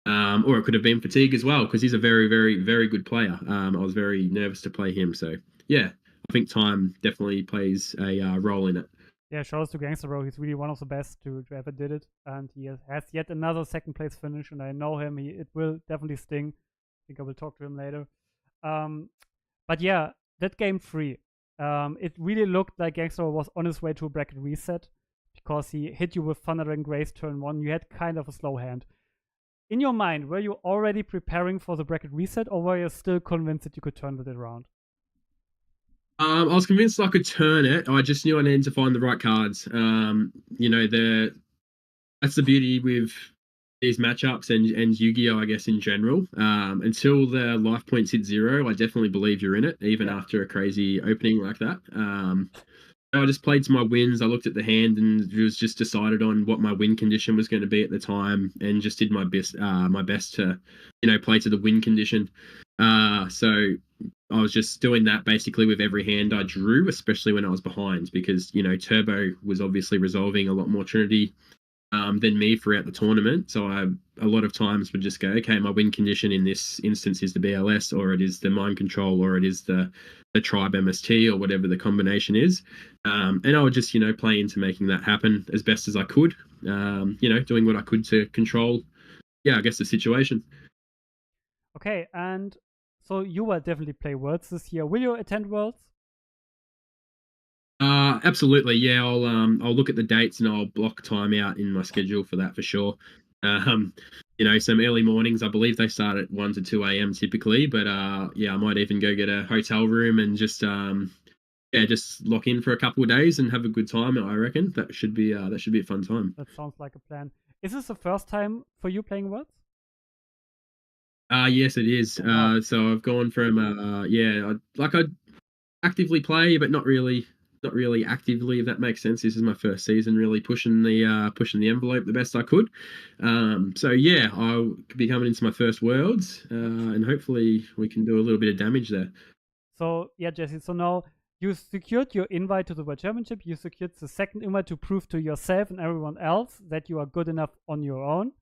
Or it could have been fatigue as well, because he's a very, very, very good player. I was very nervous to play him. So yeah, I think time definitely plays a role in it. Yeah, shout out to Gangster Bro. He's really one of the best to ever did it, and he has yet another second place finish. And I know him. It will definitely sting. I think I will talk to him later. But yeah, that game 3, it really looked like Gangster Bro was on his way to a bracket reset because he hit you with Thunder and Grace turn 1. You had kind of a slow hand. In your mind, were you already preparing for the bracket reset, or were you still convinced that you could turn it around? I was convinced I could turn it. I just knew I needed to find the right cards. That's the beauty with these matchups and Yu-Gi-Oh, I guess, in general. Until the life points hit 0, I definitely believe you're in it, even after a crazy opening like that. I just played to my wins. I looked at the hand and was just decided on what my win condition was going to be at the time, and just did my best to, play to the win condition. So I was just doing that basically with every hand I drew, especially when I was behind, because Turbo was obviously resolving a lot more Trinity than me throughout the tournament. So I a lot of times would just go, okay, my win condition in this instance is the BLS, or it is the mind control, or it is the tribe MST, or whatever the combination is. And I would just, play into making that happen as best as I could, doing what I could to control, I guess, the situation. Okay, and so you will definitely play Worlds this year. Will you attend Worlds? Absolutely. Yeah, I'll look at the dates and I'll block time out in my schedule for that for sure. Um, some early mornings, I believe they start at 1 to 2 a.m. typically, but I might even go get a hotel room and just just lock in for a couple of days and have a good time. I reckon that should be a fun time. That sounds like a plan. Is this the first time for you playing Worlds? Yes, it is. Wow. So I've gone from I actively play, but not really actively, if that makes sense. This is my first season really pushing the envelope the best I could. So yeah, I'll be coming into my first Worlds, and hopefully we can do a little bit of damage there. So yeah, Jesse. So now you secured your invite to the World Championship. You secured the second invite to prove to yourself and everyone else that you are good enough on your own.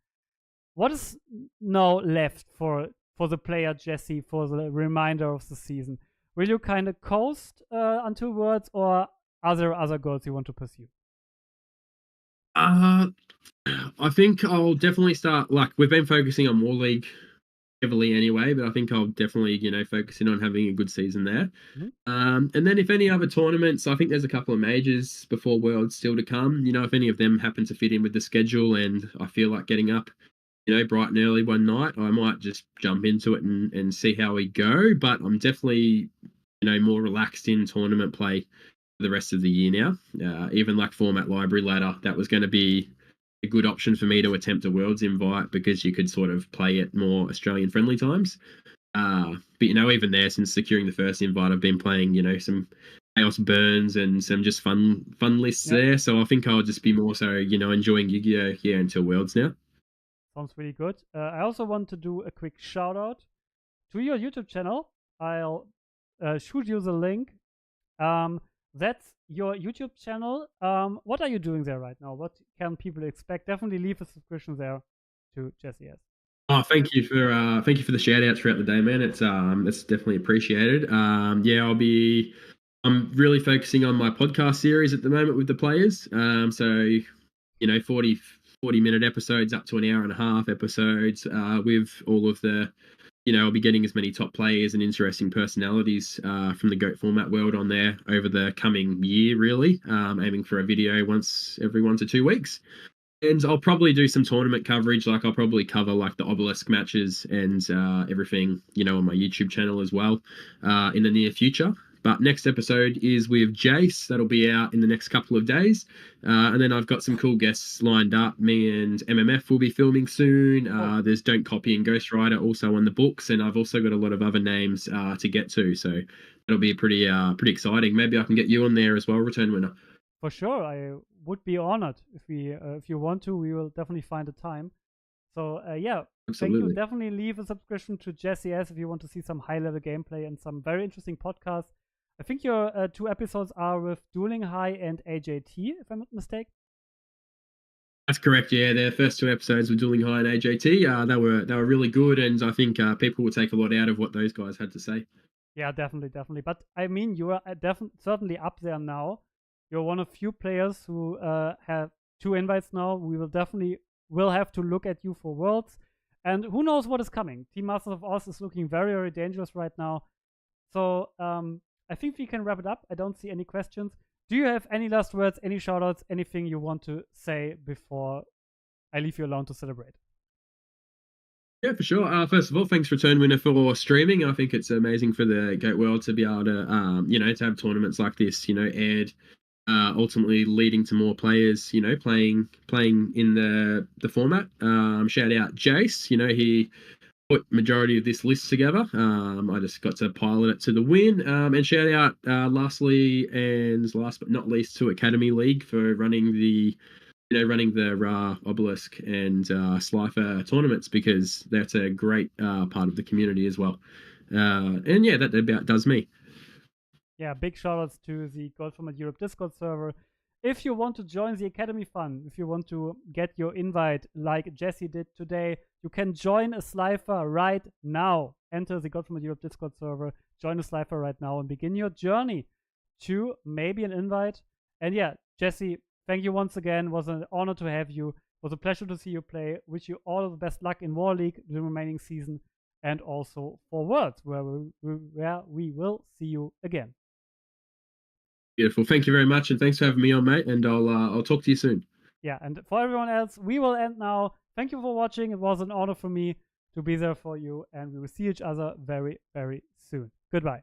what is now left for the player Jesse for the remainder of the season? Will you kind of coast until Worlds, or are there other goals you want to pursue? I think I'll definitely start. Like, we've been focusing on War League heavily anyway, but I think I'll definitely, focus in on having a good season there. And then if any other tournaments, I think there's a couple of majors before Worlds still to come. If any of them happen to fit in with the schedule and I feel like getting up, bright and early one night, I might just jump into it and see how we go. But I'm definitely, more relaxed in tournament play for the rest of the year now. Even like format library ladder, that was going to be a good option for me to attempt a Worlds invite because you could sort of play at more Australian friendly times. But even there, since securing the first invite, I've been playing, some Chaos Burns and some just fun lists there. So I think I'll just be more so, enjoying Yu-Gi-Oh! Here until Worlds now. Sounds really good. I also want to do a quick shout out to your YouTube channel. I'll shoot you the link. That's your YouTube channel. What are you doing there right now? What can people expect? Definitely leave a subscription there to Jesse S. Oh, thank you for the shout outs throughout the day, man. It's definitely appreciated. I'm really focusing on my podcast series at the moment with the players. So 40-minute episodes up to an hour and a half episodes with all of the, I'll be getting as many top players and interesting personalities from the GOAT format world on there over the coming year, really. Aiming for a video once every 1 to 2 weeks. And I'll probably do some tournament coverage. Like, I'll probably cover like the Obelisk matches and everything, on my YouTube channel as well in the near future. But next episode is with Jace. That'll be out in the next couple of days. And then I've got some cool guests lined up. Me and MMF will be filming soon. There's Don't Copy and Ghost Rider also on the books. And I've also got a lot of other names to get to. So that'll be pretty exciting. Maybe I can get you on there as well, return winner. For sure. I would be honored if you want to. We will definitely find a time. So yeah, absolutely. Thank you. Definitely leave a subscription to Jesse S if you want to see some high-level gameplay and some very interesting podcasts. I think your 2 episodes are with Dueling High and AJT, if I'm not mistaken. That's correct. Yeah, their first 2 episodes with Dueling High and AJT, they were really good, and I think people will take a lot out of what those guys had to say. Yeah, definitely. But I mean, you are certainly up there now. You're one of few players who have 2 invites now. We will have to look at you for Worlds, and who knows what is coming. Team Masters of Oz is looking very, very dangerous right now. So I think we can wrap it up. I don't see any questions. Do you have any last words, any shoutouts, anything you want to say before I leave you alone to celebrate? Yeah, for sure. First of all, thanks Return Winner for streaming. I think it's amazing for the GOAT world to be able to, to have tournaments like this, aired, ultimately leading to more players, playing in the format. Shout out Jace. He put majority of this list together. I just got to pilot it to the win. And shout out lastly and last but not least to Academy League for running the Obelisk and Slifer tournaments, because that's a great part of the community as well. And yeah, that about does me. Yeah, big shout outs to the Gold Format Europe Discord server. If you want to join the Academy Fun, if you want to get your invite like Jesse did today, you can join a Slifer right now. Enter the Gold Format Europe Discord server, join a Slifer right now, and begin your journey to maybe an invite. And yeah, Jesse, thank you once again. It was an honor to have you. It was a pleasure to see you play. Wish you all of the best luck in War League the remaining season, and also for Worlds, where we will see you again. Beautiful. Thank you very much, and thanks for having me on, mate. And I'll talk to you soon. Yeah, and for everyone else, we will end now. Thank you for watching. It was an honor for me to be there for you, and we will see each other very, very soon. Goodbye.